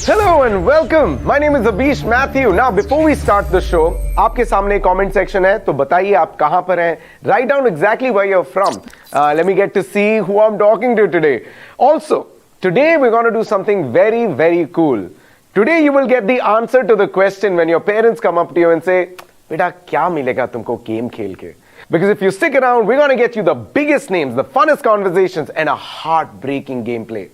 Hello and welcome. My name is Abish Matthew. Now, before we start the show, आपके सामने comment section है, तो बताइए आप कहाँ पर हैं. Write down exactly where you're from. Let me get to see who I'm talking to today. Also, today we're going to do something very, very cool. Today you will get the answer to the question when your parents come up to you and say, "Beta, क्या मिलेगा तुमको game खेल के?" Because if you stick around, we're going to get you the biggest names, the funnest conversations, and a heartbreaking gameplay.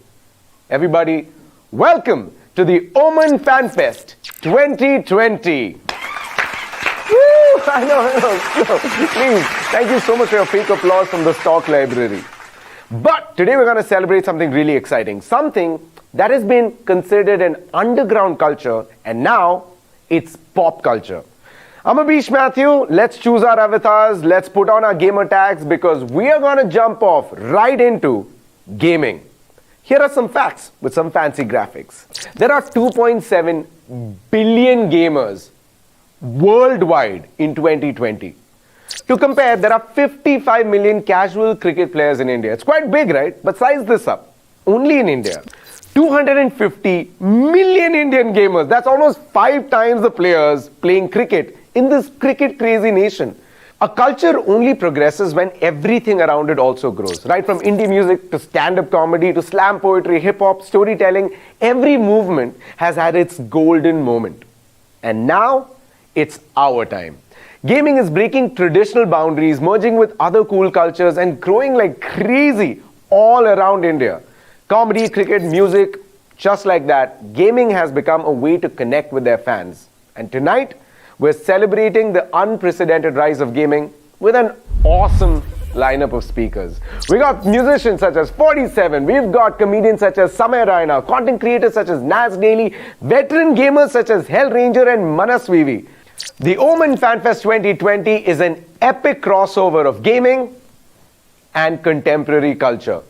Everybody, welcome to the OMEN FanFest 2020. Woo! I know. Please, thank you so much for your fake applause from the stock library. But today we're going to celebrate something really exciting, something that has been considered an underground culture, and now it's pop culture. I'm Abish Matthew. Let's choose our avatars. Let's put on our gamer tags because we are going to jump off right into gaming. Here are some facts with some fancy graphics. There are 2.7 billion gamers worldwide in 2020. To compare, there are 55 million casual cricket players in India. It's quite big, right? But size this up. Only in India, 250 million Indian gamers. That's almost 5 times the players playing cricket in this cricket crazy nation. A culture only progresses when everything around it also grows, right? From indie music to stand-up comedy to slam poetry, hip-hop, storytelling, every movement has had its golden moment. And now, it's our time. Gaming is breaking traditional boundaries, merging with other cool cultures, and growing like crazy all around India. Comedy, cricket, music, just like that, gaming has become a way to connect with their fans. And tonight, we're celebrating the unprecedented rise of gaming with an awesome lineup of speakers. We got musicians such as 47, we've got comedians such as Samay Raina, content creators such as Naz Daily, veteran gamers such as Hell Ranger and Manas Vivi. The OMEN FanFest 2020 is an epic crossover of gaming and contemporary culture.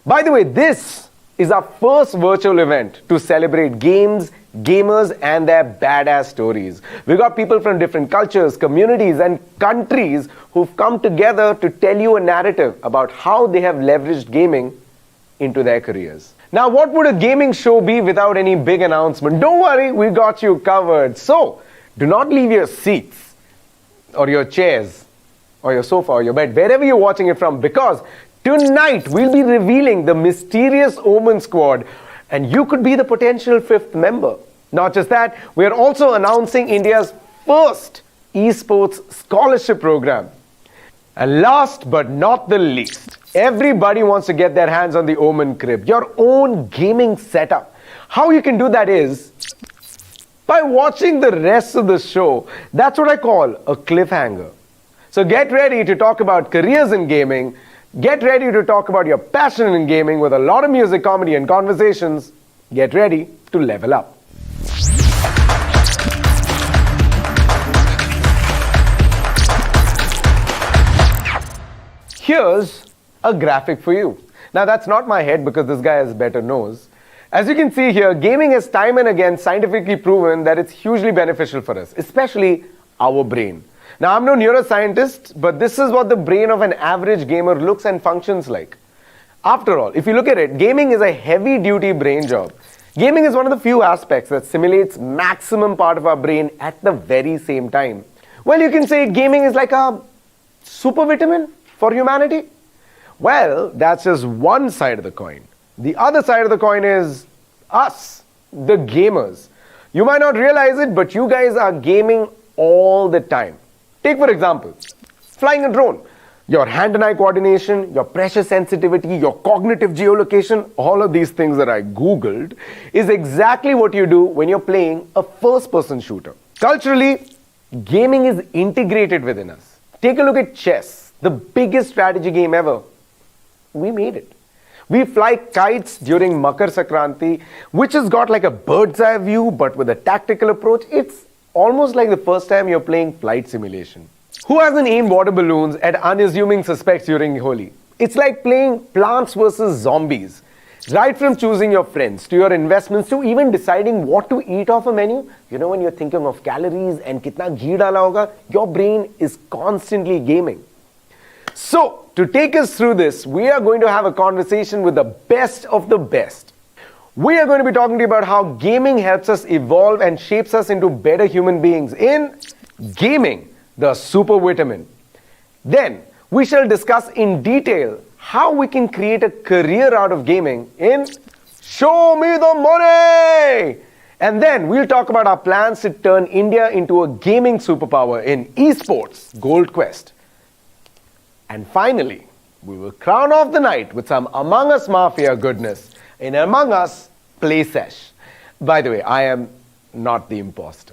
By the way, this is our first virtual event to celebrate games, gamers, and their badass stories. We got people from different cultures, communities, and countries who've come together to tell you a narrative about how they have leveraged gaming into their careers. Now, what would a gaming show be without any big announcement? Don't worry, we got you covered. So, do not leave your seats, or your chairs, or your sofa, or your bed, wherever you're watching it from, because tonight we'll be revealing the mysterious OMEN squad, and you could be the potential 5th member. Not just that, we are also announcing India's first eSports scholarship program. And last but not the least, everybody wants to get their hands on the OMEN Crib, your own gaming setup. How you can do that is by watching the rest of the show. That's what I call a cliffhanger. So get ready to talk about careers in gaming. Get ready to talk about your passion in gaming with a lot of music, comedy, and conversations. Get ready to level up. Here's a graphic for you. Now, that's not my head because this guy has better nose. As you can see here, gaming has time and again scientifically proven that it's hugely beneficial for us, especially our brain. Now, I'm no neuroscientist, but this is what the brain of an average gamer looks and functions like. After all, if you look at it, gaming is a heavy-duty brain job. Gaming is one of the few aspects that simulates maximum part of our brain at the very same time. Well, you can say gaming is like a super vitamin for humanity. Well, that's just one side of the coin. The other side of the coin is us, the gamers. You might not realize it, but you guys are gaming all the time. Take, for example, flying a drone. Your hand and eye coordination, your pressure sensitivity, your cognitive geolocation, all of these things that I Googled is exactly what you do when you're playing a first-person shooter. Culturally, gaming is integrated within us. Take a look at chess, the biggest strategy game ever. We made it. We fly kites during Makar Sankranti, which has got like a bird's eye view, but with a tactical approach. It's almost like the first time you're playing flight simulation. Who hasn't aimed water balloons at unassuming suspects during Holi? It's like playing Plants vs. Zombies. Right from choosing your friends, to your investments, to even deciding what to eat off a menu. You know, when you're thinking of calories and kitna ghee dala hoga, your brain is constantly gaming. So, to take us through this, we are going to have a conversation with the best of the best. We are going to be talking to you about how gaming helps us evolve and shapes us into better human beings in Gaming, the Super Vitamin. Then, we shall discuss in detail how we can create a career out of gaming in Show Me the Money! And then, we'll talk about our plans to turn India into a gaming superpower in eSports Gold Quest. And finally, we will crown off the night with some Among Us Mafia goodness in Among Us Play Sesh. By the way, I am not the imposter.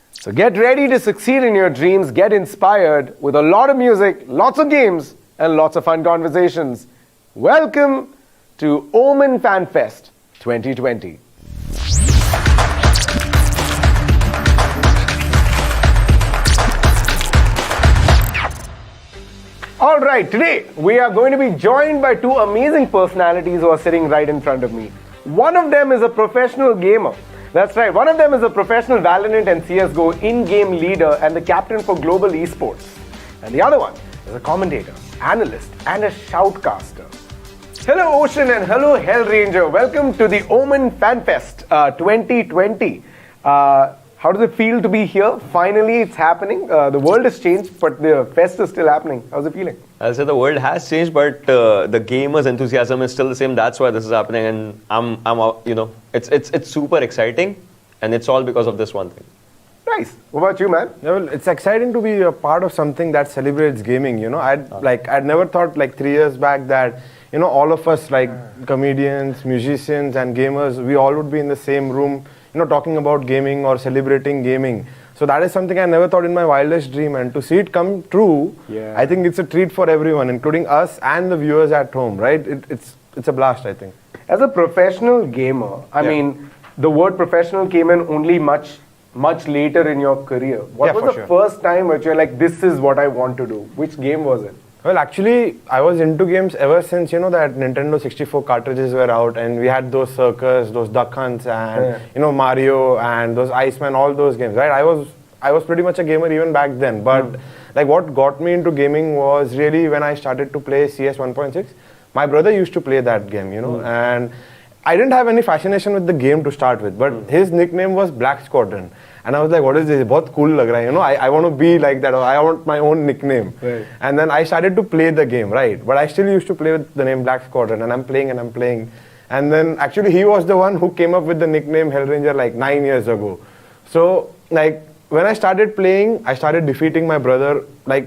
So get ready to succeed in your dreams, get inspired with a lot of music, lots of games, and lots of fun conversations. Welcome to OMEN FanFest 2020. All right, today we are going to be joined by two amazing personalities who are sitting right in front of me. One of them is a professional gamer. That's right, one of them is a professional Valorant and CSGO in-game leader and the captain for global esports. And the other one is a commentator, analyst, and a shoutcaster. Hello Ocean and hello Hellranger. Welcome to the OMEN FanFest 2020. How does it feel to be here? Finally, it's happening. The world has changed, but the fest is still happening. How's it feeling? I'll say the world has changed, but the gamers' enthusiasm is still the same. That's why this is happening, and it's super exciting, and it's all because of this one thing. Nice. What about you, man? Yeah, well, it's exciting to be a part of something that celebrates gaming. I'd never thought 3 years back that all of us comedians, musicians, and gamers, we all would be in the same room. Talking about gaming or celebrating gaming. So that is something I never thought in my wildest dream, and to see it come true, I think it's a treat for everyone, including us and the viewers at home, right? It's a blast, I think. As a professional gamer, I mean, the word professional came in only much later in your career. What was the first time that you're like, this is what I want to do? Which game was it? Well, actually, I was into games ever since, that Nintendo 64 cartridges were out, and we had those Circus, those Duck Hunts, and, Mario, and those Iceman, all those games, right? I was pretty much a gamer even back then, but what got me into gaming was really when I started to play CS 1.6. My brother used to play that game, and I didn't have any fascination with the game to start with, but his nickname was Black Squadron. And I was like, what is this? Bahut cool lag raha hai, I want to be like that, or I want my own nickname. Right. And then I started to play the game, right? But I still used to play with the name Black Squadron, and I'm playing. And then actually he was the one who came up with the nickname Hellranger 9 years ago. So when I started playing, I started defeating my brother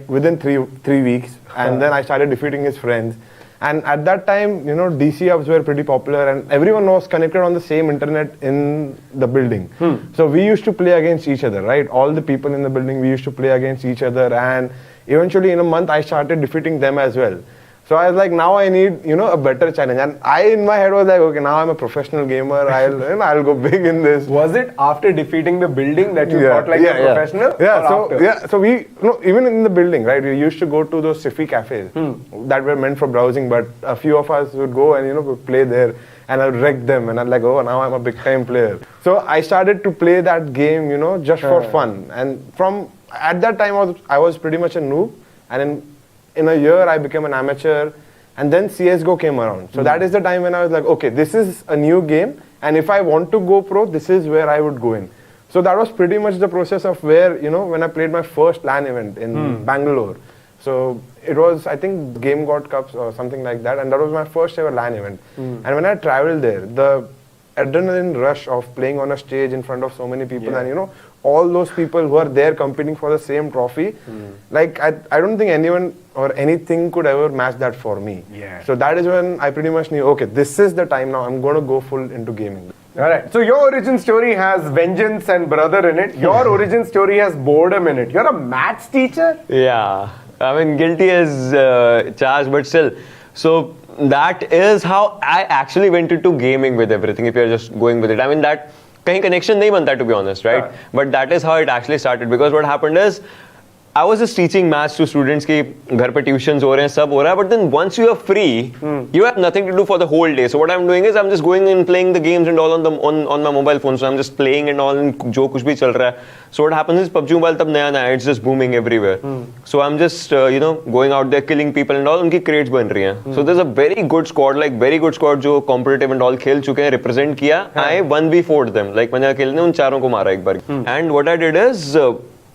within three weeks. And then I started defeating his friends. And at that time, DC hubs were pretty popular, and everyone was connected on the same internet in the building. So we used to play against each other, right? All the people in the building, we used to play against each other, and eventually in a month, I started defeating them as well. So I was like, now I need, a better challenge. And I, in my head, was like, okay, now I'm a professional gamer. I'll go big in this. Was it after defeating the building that you got a professional? Yeah. So we, even in the building, right? We used to go to those Sifi cafes that were meant for browsing, but a few of us would go and play there, and I'd wreck them, and I'm like, oh, now I'm a big time player. So I started to play that game, just for fun. And at that time, I was pretty much a noob, and in a year, I became an amateur, and then CSGO came around. So that is the time when I was like, okay, this is a new game, and if I want to go pro, this is where I would go in. So that was pretty much the process of where, when I played my first LAN event in Bangalore. So it was, I think, Game God Cups or something like that, and that was my first ever LAN event. And when I traveled there, the adrenaline rush of playing on a stage in front of so many people, and all those people who are there competing for the same trophy, I don't think anyone or anything could ever match that for me. So that is when I pretty much knew, okay, this is the time now, I'm going to go full into gaming. Alright, so your origin story has vengeance and brother in it. Your origin story has boredom in it. You're a maths teacher? Yeah, I mean, guilty as charged, but still. So that is how I actually went into gaming with everything, if you're just going with it. I mean, that kahin connection nahi banta, to be honest, right? But that is how it actually started, because what happened is, I was just teaching maths to students कि घर पे tuitions हो रहे हैं, सब हो रहा है, but then once you are free, you have nothing to do for the whole day. So what I'm doing is I'm just going and playing the games and all on my mobile phone. So I'm just playing and all, and जो कुछ भी चल रहा है. So what happens is PUBG Mobile तब नया नया, it's just booming everywhere. So I'm just going out there killing people and all, उनकी crates बन रही हैं. So there's a very good squad जो competitive and all खेल चुके हैं, represent किया. I 1v4'd them. Like मैंने अकेले ने उन चारों को मारा एक बार. And what I did is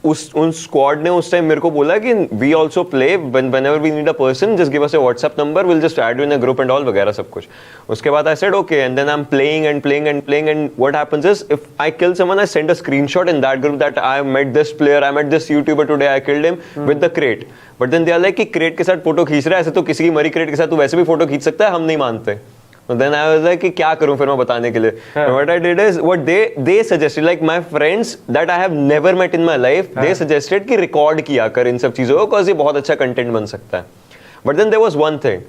उन स्क्वाड ने उस टाइम मेरे को बोला कि we also play whenever we need a person, just give us a WhatsApp number, we'll just add you in a group and all वगैरह सब कुछ. उसके बाद I said okay, and then I'm playing and what happens is if I kill someone, I send a screenshot in that group that I met this player, I met this YouTuber today, I killed him with the crate. But then they are like कि crate के साथ photo खींच रहा है, ऐसे तो किसी की मरी crate के साथ तू वैसे भी फोटो खींच सकता है, हम नहीं मानते. So then I was like कि क्या करूं फिर मैं बताने के लिए. What I did is what they suggested, like my friends that I have never met in my life, they suggested कि record किया कर इन सब चीजों को, cause ये बहुत अच्छा content बन सकता है. But then there was one thing,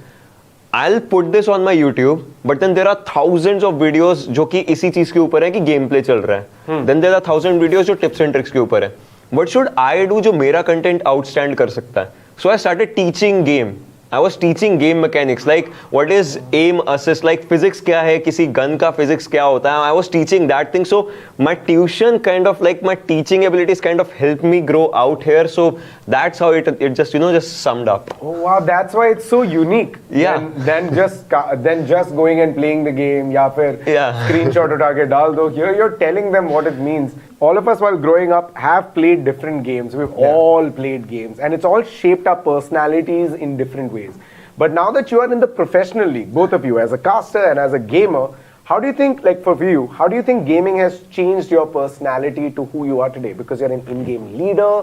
I'll put this on my YouTube, but then there are thousands of videos जो कि इसी चीज के ऊपर है कि गेम प्ले चल रहा है. Then there are 1000 videos जो tips and tricks के ऊपर है. What should I do जो मेरा content outstand कर सकता है? So I started teaching game. I was teaching game mechanics, like what is aim assist, like physics क्या है, किसी gun का physics क्या होता है. I was teaching that thing, so my tuition kind of like my teaching abilities kind of helped me grow out here. So that's how it just just summed up. Oh wow, that's why it's so unique. Yeah. Then just going and playing the game, या फिर screenshot उठा के डाल दो. Here you're telling them what it means. All of us while growing up have played different games. We've all played games, and it's all shaped our personalities in different ways. But now that you are in the professional league, both of you, as a caster and as a gamer, how do you think, like for you, how do you think gaming has changed your personality to who you are today? Because you're an in-game leader,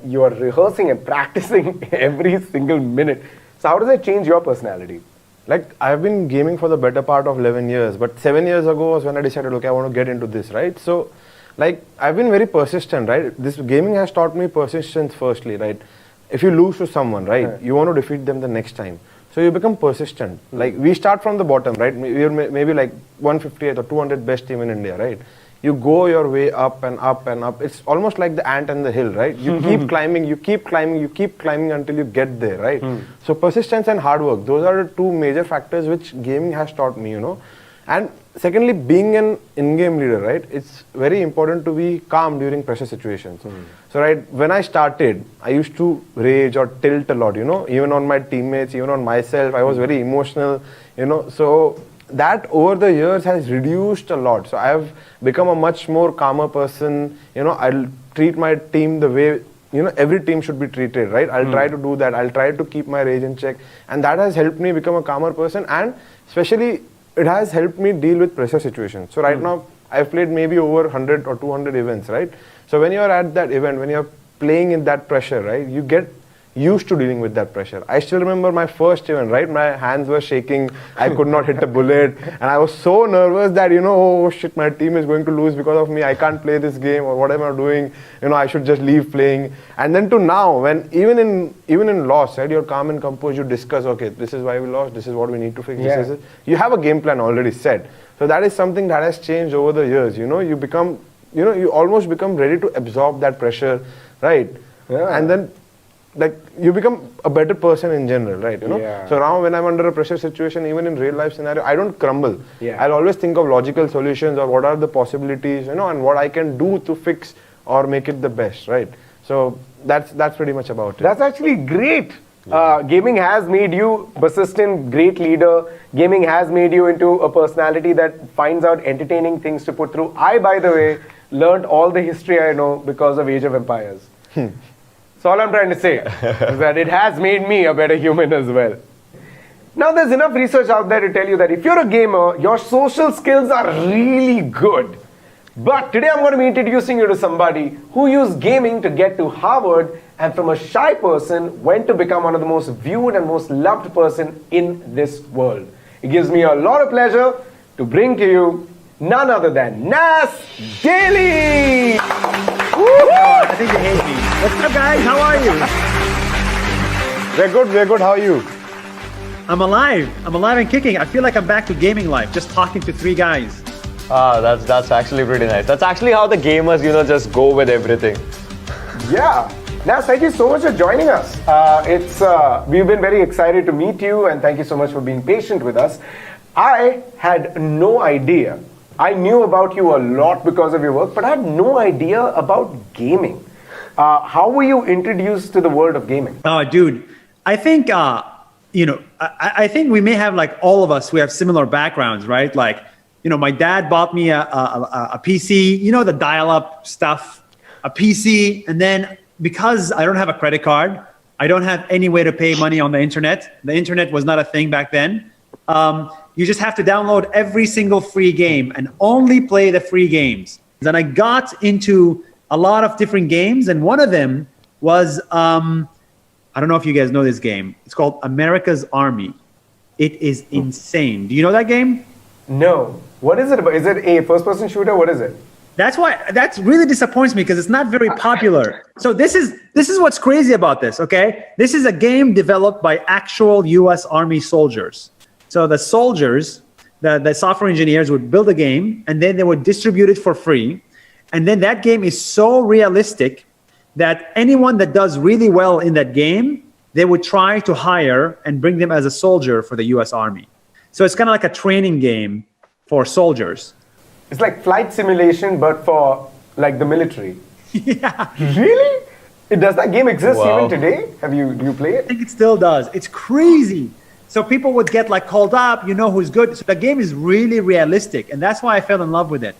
you are rehearsing and practicing every single minute. So how does that change your personality? Like, I've been gaming for the better part of 11 years, but 7 years ago was when I decided, okay, I want to get into this, right? So, like, I've been very persistent, right? This gaming has taught me persistence firstly, right? If you lose to someone, right, you want to defeat them the next time. So you become persistent. Like, we start from the bottom, right? We're maybe like 150th or 200th best team in India, right? You go your way up and up and up. It's almost like the ant and the hill, right? You keep climbing, you keep climbing, you keep climbing until you get there, right? So persistence and hard work, those are the two major factors which gaming has taught me, And secondly, being an in-game leader, right? It's very important to be calm during pressure situations. So, right, when I started, I used to rage or tilt a lot, even on my teammates, even on myself. I was very emotional, So that over the years has reduced a lot. So I have become a much more calmer person. I'll treat my team the way every team should be treated, right? I'll try to do that. I'll try to keep my rage in check, and that has helped me become a calmer person, and especially it has helped me deal with pressure situations. So right now, I've played maybe over 100 or 200 events, right? So when you're at that event, when you're playing in that pressure, right, you get used to dealing with that pressure. I still remember my first event, right? My hands were shaking. I could not hit a bullet. And I was so nervous that, oh shit, my team is going to lose because of me. I can't play this game, or what am I doing? I should just leave playing. And then to now, when even in loss, right, you're calm and composed, you discuss, okay, this is why we lost, this is what we need to fix. This is, you have a game plan already set. So that is something that has changed over the years. You become, you almost become ready to absorb that pressure, right? Yeah. And then, like, you become a better person in general, right? So now when I'm under a pressure situation, even in real life scenario, I don't crumble. I'll always think of logical solutions, or what are the possibilities, and what I can do to fix or make it the best, right? So that's pretty much about it. That's actually great. Gaming has made you persistent, great leader. Gaming has made you into a personality that finds out entertaining things to put through. I, by the way, learned all the history I know because of Age of Empires. So all I'm trying to say is that it has made me a better human as well. Now there's enough research out there to tell you that if you're a gamer, your social skills are really good. But today I'm going to be introducing you to somebody who used gaming to get to Harvard, and from a shy person went to become one of the most viewed and most loved person in this world. It gives me a lot of pleasure to bring to you none other than Nas Daily. I think they hate me. What's up, guys? How are you? We're good. How are you? I'm alive and kicking. I feel like I'm back to gaming life, just talking to three guys. That's actually pretty nice. That's actually how the gamers, just go with everything. Yeah. Nas, thank you so much for joining us. We've been very excited to meet you, and thank you so much for being patient with us. I had no idea. I knew about you a lot because of your work, but I had no idea about gaming. How were you introduced to the world of gaming? Oh, dude, I think I think we may have, like, all of us, we have similar backgrounds, right? Like, my dad bought me a PC, the dial-up stuff, a PC, and then because I don't have a credit card, I don't have any way to pay money on the internet. The internet was not a thing back then. You just have to download every single free game and only play the free games. Then I got into a lot of different games, and one of them was, I don't know if you guys know this game. It's called America's Army. It is insane. Do you know that game? No. What is it about? Is it a first-person shooter? What is it? That's really disappoints me because it's not very popular. So this is what's crazy about this, okay? This is a game developed by actual US Army soldiers. So the soldiers, the software engineers would build a game and then they would distribute it for free. And then that game is so realistic that anyone that does really well in that game, they would try to hire and bring them as a soldier for the US Army. So it's kind of like a training game for soldiers. It's like flight simulation, but for like the military. Yeah. Really? Does that game exist Wow. even today? Do you play I it? think it still does. It's crazy. So people would get, like, called up, who's good. So the game is really realistic, and that's why I fell in love with it.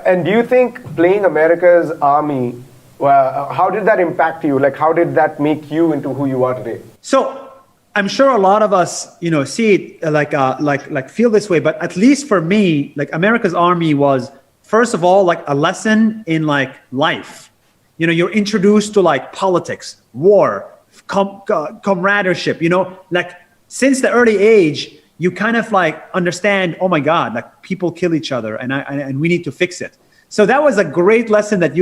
And do you think playing America's Army, how did that impact you? Like, how did that make you into who you are today? So I'm sure a lot of us, see it like feel this way, but at least for me, like, America's Army was, first of all, like a lesson in, like, life. You're introduced to, like, politics, war, comradeship, like, since the early age, you kind of, like, understand, oh my God, like, people kill each other and we need to fix it. So that was a great lesson that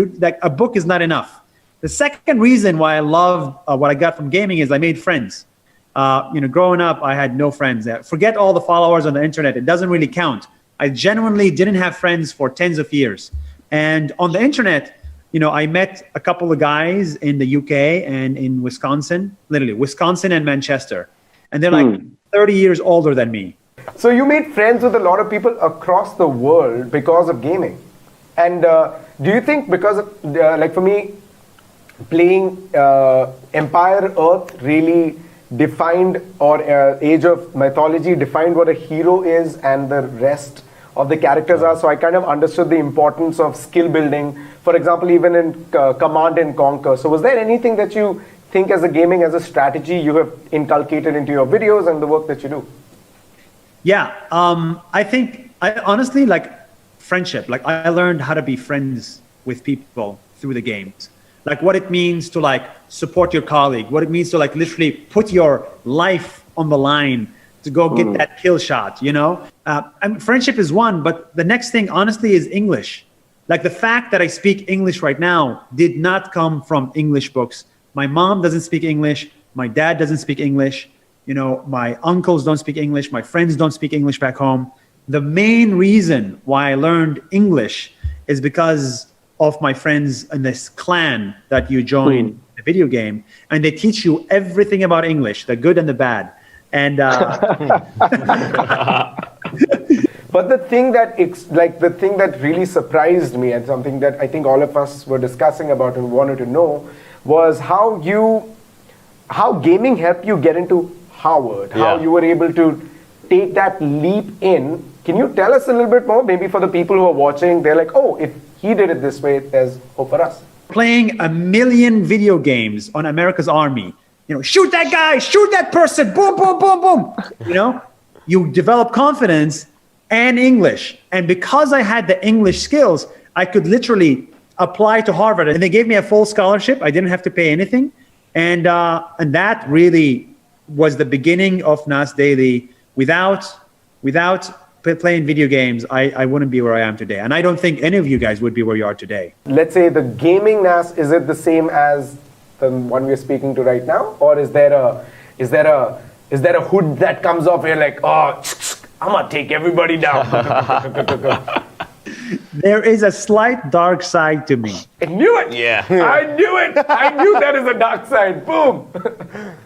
a book is not enough. The second reason why I love what I got from gaming is I made friends. Growing up, I had no friends. Forget all the followers on the internet. It doesn't really count. I genuinely didn't have friends for tens of years. And on the internet, I met a couple of guys in the UK and in Wisconsin, literally Wisconsin and Manchester. And they're like 30 years older than me. So you made friends with a lot of people across the world because of gaming. And do you think because of, like for me, playing Empire Earth really defined, or Age of Mythology defined what a hero is and the rest of the characters are. So I kind of understood the importance of skill building, for example, even in Command and Conquer. So was there anything that you think as a gaming, as a strategy, you have inculcated into your videos and the work that you do? Yeah, I think, I honestly, like, friendship. Like, I learned how to be friends with people through the games. Like, what it means to, like, support your colleague, what it means to, like, literally put your life on the line to go get that kill shot, And friendship is one, but the next thing, honestly, is English. Like, the fact that I speak English right now did not come from English books. My mom doesn't speak English. My dad doesn't speak English. My uncles don't speak English. My friends don't speak English back home. The main reason why I learned English is because of my friends in this clan that you join the video game, and they teach you everything about English, the good and the bad. And but the thing that really surprised me, and something that I think all of us were discussing about and wanted to know, was how gaming helped you get into Harvard, how you were able to take that leap in. Can you tell us a little bit more? Maybe for the people who are watching, they're like, oh, if he did it this way, there's hope for us. Playing 1 million video games on America's Army, shoot that guy, shoot that person, boom, boom, boom, boom. You develop confidence and English. And because I had the English skills, I could literally apply to Harvard. And they gave me a full scholarship. I didn't have to pay anything. And that really was the beginning of Nas Daily. Without playing video games, I wouldn't be where I am today. And I don't think any of you guys would be where you are today. Let's say the gaming Nas, is it the same as the one we're speaking to right now? Or is there a hood that comes off here like, oh, I'm gonna take everybody down? there is a slight dark side to me. I knew it. Yeah. I knew it. I knew that is a dark side. Boom.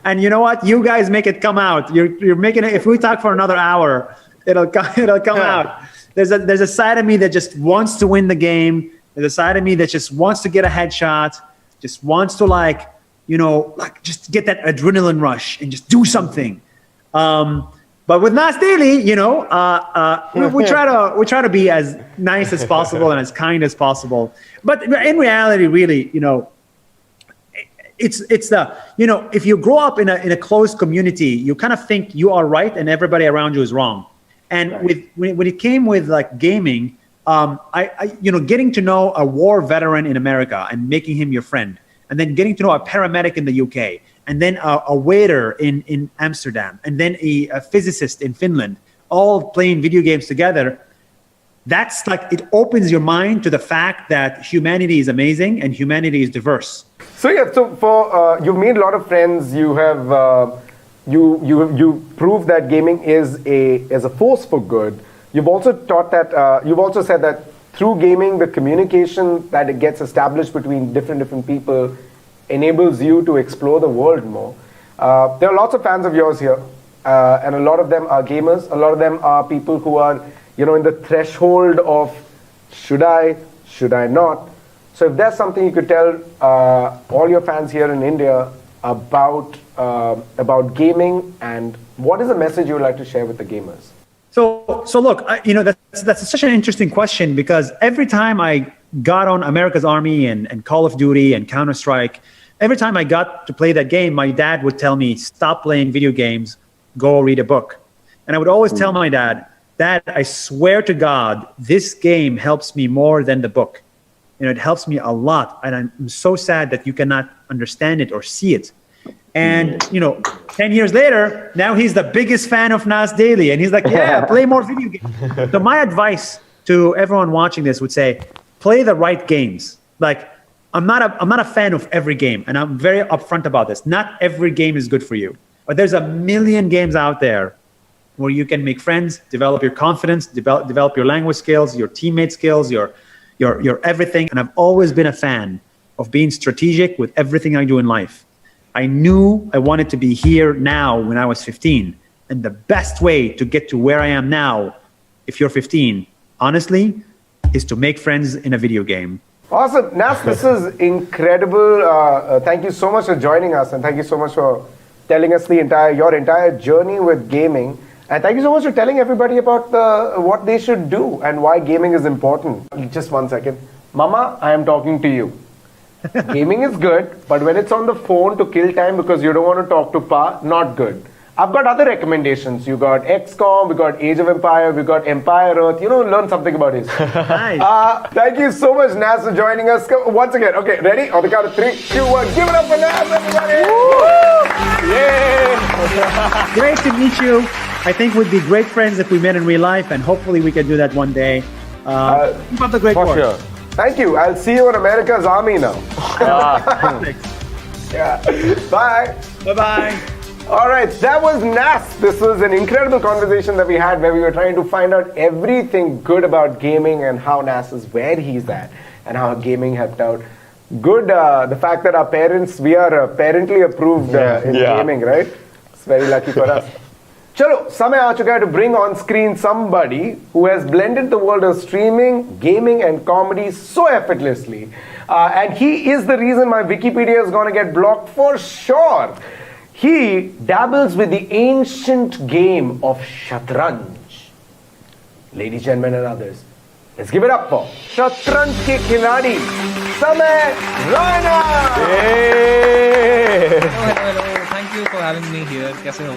And you know what? You guys make it come out. You're making it. If we talk for another hour, it'll come out. There's a side of me that just wants to win the game. There's a side of me that just wants to get a headshot, just wants to just get that adrenaline rush and just do something. But with Nas Daily, we try to be as nice as possible and as kind as possible. But in reality, really, it's if you grow up in a closed community, you kind of think you are right and everybody around you is wrong. And when it came with like gaming, getting to know a war veteran in America and making him your friend, and then getting to know a paramedic in the UK, and then a waiter in Amsterdam, and then a physicist in Finland, all playing video games together. That's like, it opens your mind to the fact that humanity is amazing and humanity is diverse. So for you've made a lot of friends. You have you proved that gaming is a force for good. You've also taught that. You've also said that through gaming, the communication that it gets established between different people enables you to explore the world more. There are lots of fans of yours here, and a lot of them are gamers. A lot of them are people who are, in the threshold of should I not. So if there's something you could tell all your fans here in India about gaming, and what is the message you would like to share with the gamers? So look, that's such an interesting question, because every time I got on America's Army and Call of Duty and Counter-Strike, every time I got to play that game, my dad would tell me, stop playing video games, go read a book. And I would always tell my dad, Dad, I swear to God, this game helps me more than the book. It helps me a lot. And I'm so sad that you cannot understand it or see it. And, 10 years later, now he's the biggest fan of Nas Daily. And he's like, yeah, play more video games. So my advice to everyone watching this would say, play the right games. Like, I'm not a fan of every game. And I'm very upfront about this. Not every game is good for you. But there's a million games out there where you can make friends, develop your confidence, develop your language skills, your teammate skills, your everything. And I've always been a fan of being strategic with everything I do in life. I knew I wanted to be here now when I was 15. And the best way to get to where I am now, if you're 15, honestly, is to make friends in a video game. Awesome. Nas, this is incredible. Thank you so much for joining us, and thank you so much for telling us your entire journey with gaming. And thank you so much for telling everybody about what they should do and why gaming is important. Just 1 second. Mama, I am talking to you. Gaming is good, but when it's on the phone to kill time because you don't want to talk to Pa, not good. I've got other recommendations. You got XCOM, we got Age of Empire, we got Empire Earth. Learn something about it. Nice. Thank you so much, Nas, for joining us. Once again, okay, ready? On the count of 3, 2, 1. Give it up for Nas, everybody! Yay! Great to meet you. I think we'd be great friends if we met in real life, and hopefully we can do that one day. Keep up the great work. For sure. Thank you. I'll see you in America's Army now. Yeah. Bye. Bye-bye. All right, that was Nas. This was an incredible conversation that we had where we were trying to find out everything good about gaming and how Nas is where he's at and how gaming helped out. Good, the fact that we are parentally approved in gaming, right? It's very lucky for us. Chalo, समय आ चुका है to bring on screen somebody who has blended the world of streaming, gaming and comedy so effortlessly. And he is the reason my Wikipedia is going to get blocked for sure. He dabbles with the ancient game of Shatranj. Ladies, gentlemen and others, let's give it up for Shatranj ke khiladi, Samay Raina! Hello. Thank you for having me here. Kaise ho?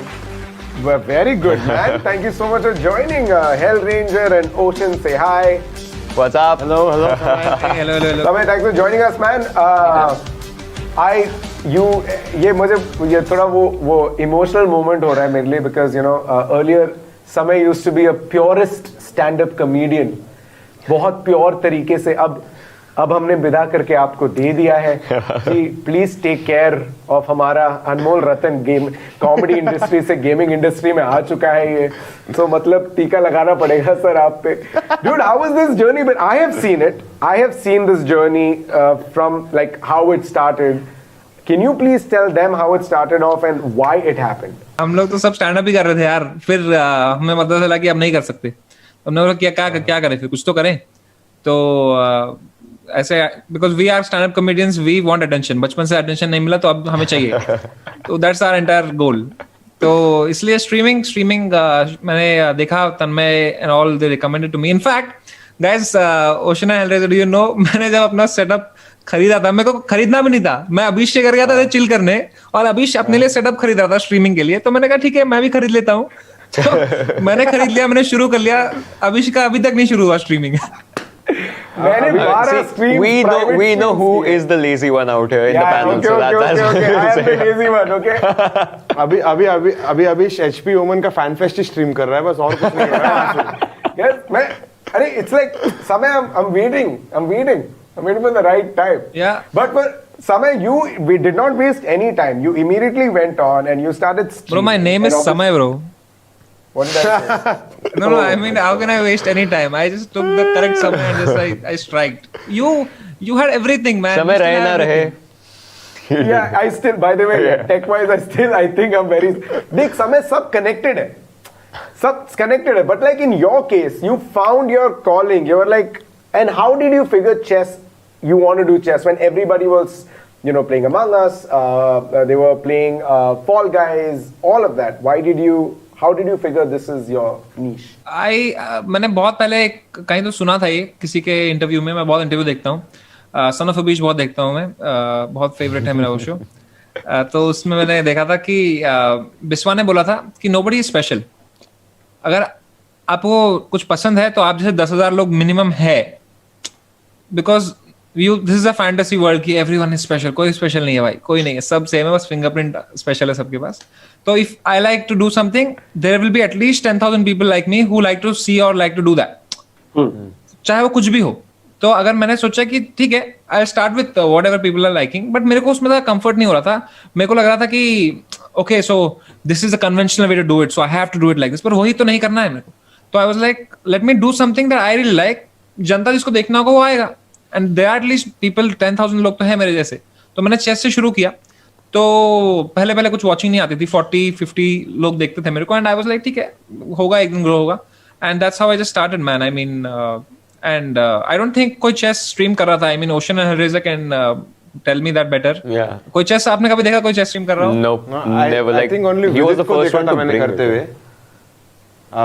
We're very good, man. Thank you so much for joining. Hell Ranger and Ocean, say hi. What's up? Hello. Hey, hello. Samay, thanks for joining us, man. ये थोड़ा वो emotional moment हो रहा है मेरे लिए because earlier Samay used to be a purist stand-up comedian, बहुत pure तरीके से. अब अब हमने विदा करके आपको दे दिया है कि प्लीज टेक केयर ऑफ हमारा अनमोल रतन गेम कॉमेडी इंडस्ट्री से गेमिंग इंडस्ट्री में आ चुका है ये तो मतलब टीका लगाना पड़ेगा सर आप पे dude how was this journey but I have seen this journey from like how it started can you please tell them how it started off and why it happened हम लोग तो सब स्टैंड अप ही कर रहे थे यार फिर हमें पता चला कि अब नहीं कर सकते हमने बोला क्या करें फिर कुछ तो करें तो ऐसे because we are stand up comedians we want attention बचपन से अटेंशन नहीं मिला तो अब हमें चाहिए तो दैट्स आवर एंटायर गोल तो इसलिए स्ट्रीमिंग मैंने देखा Tanmay and all they recommended to me in fact guys Ocean हेलरेजर डू यू नो मैंने जब अपना सेटअप खरीदा था मेरे को खरीदना भी नहीं था मैं अभिष से कर गया था चिल करने और अभिष अपने लिए सेटअप खरीद रहा था स्ट्रीमिंग के लिए तो मैंने कहा ठीक है मैं भी खरीद लेता हूँ तो मैंने खरीद लिया मैंने शुरू कर लिया अभिष का अभी तक नहीं शुरू हुआ स्ट्रीमिंग मैंने 12 stream we know who is the lazy one out here in the panel so that's I am the lazy one okay अभी HP ओमन का फैन फेस्ट ही स्ट्रीम कर रहा है बस और कुछ नहीं कर रहा है yes मैं अरे it's like समय I'm waiting for the right time Yeah. but for Samay we did not waste any time you immediately went on and you started streaming. Bro, my name is Samay, bro. What did I say? No, I mean, how can I waste any time? I just took the correct Samay and just I striked. You had everything, man. समय You still रहे had ना रहे everything. yeah I still by the way tech wise I think I'm very देख समय सब connected है but like in your case you found your calling you were like and how did you figure chess you want to do chess when everybody was playing Among Us they were playing Fall Guys all of that how did you figure this is your niche मैंने बहुत पहले कहीं तो सुना था ये किसी के इंटरव्यू में मैं बहुत इंटरव्यू देखता हूँ सन ऑफ अबीश बहुत देखता हूँ मैं बहुत फेवरेट है मेरा वो शो तो उसमें मैंने देखा था कि बिस्वा ने बोला था कि नोबडी इज स्पेशल अगर आपको कुछ पसंद है तो आप जैसे 10,000 लोग मिनिमम है because this is a fantasy world की एवरीवन इज स्पेशल कोई स्पेशल नहीं है भाई कोई नहीं है सब सेम है बस फिंगरप्रिंट स्पेशल है सबके पास तो if I like to do something there will be at least 10,000 people like me who like to see और लाइक टू डू दैट चाहे वो कुछ भी हो तो अगर मैंने सोचा कि ठीक है I start with whatever people are liking but मेरे को उसमें था कंफर्ट नहीं हो रहा था मेरे को लग रहा था कि okay so this is a conventional way to do it so I have to do it like this पर वही तो नहीं करना है मेरे को तो I was like let me do something that I really like जनता जिसको देखना होगा वो आएगा and there are at least people 10,000 लोग तो है मेरे जैसे तो मैंने चेस से शुरू किया तो पहले कुछ वॉचिंग नहीं आती थी 40-50 लोग देखते थे मेरे को एंड आई वाज लाइक ठीक है होगा एक दिन ग्रो होगा and that's how I just started man I mean and I don't think कोई चेस स्ट्रीम कर रहा था आई मीन ओशन एंड हरेजा can tell me that better कोई चेस आपने कभी देखा कोई चेस स्ट्रीम कर रहा हो no never I think only he was the को first देखा one था to मैंने bring करते it. हुए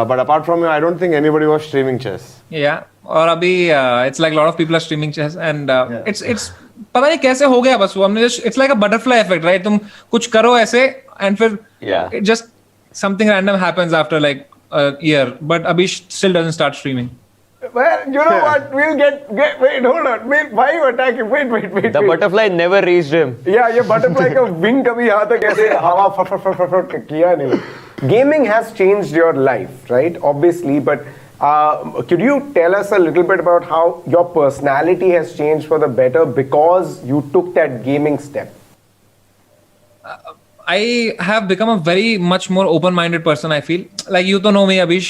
but apart from you I don't think anybody was streaming chess Yeah, और अभी it's like lot of people are streaming chess and it's पता नहीं कैसे हो गया बस वो हमने just it's like a butterfly effect right तुम कुछ करो ऐसे एंड फिर just something random happens after like a year but अभी still doesn't start streaming well you know what we'll get wait hold on wait why you attacking wait The butterfly never reached him. yeah ये butterfly का wing कभी यहाँ तक ऐसे हवा फट किया नहीं gaming has changed your life right obviously but could you tell us a little bit about how your personality has changed for the better because you took that gaming step I have become a very much more open-minded person. I feel like you तो know me, Abhish.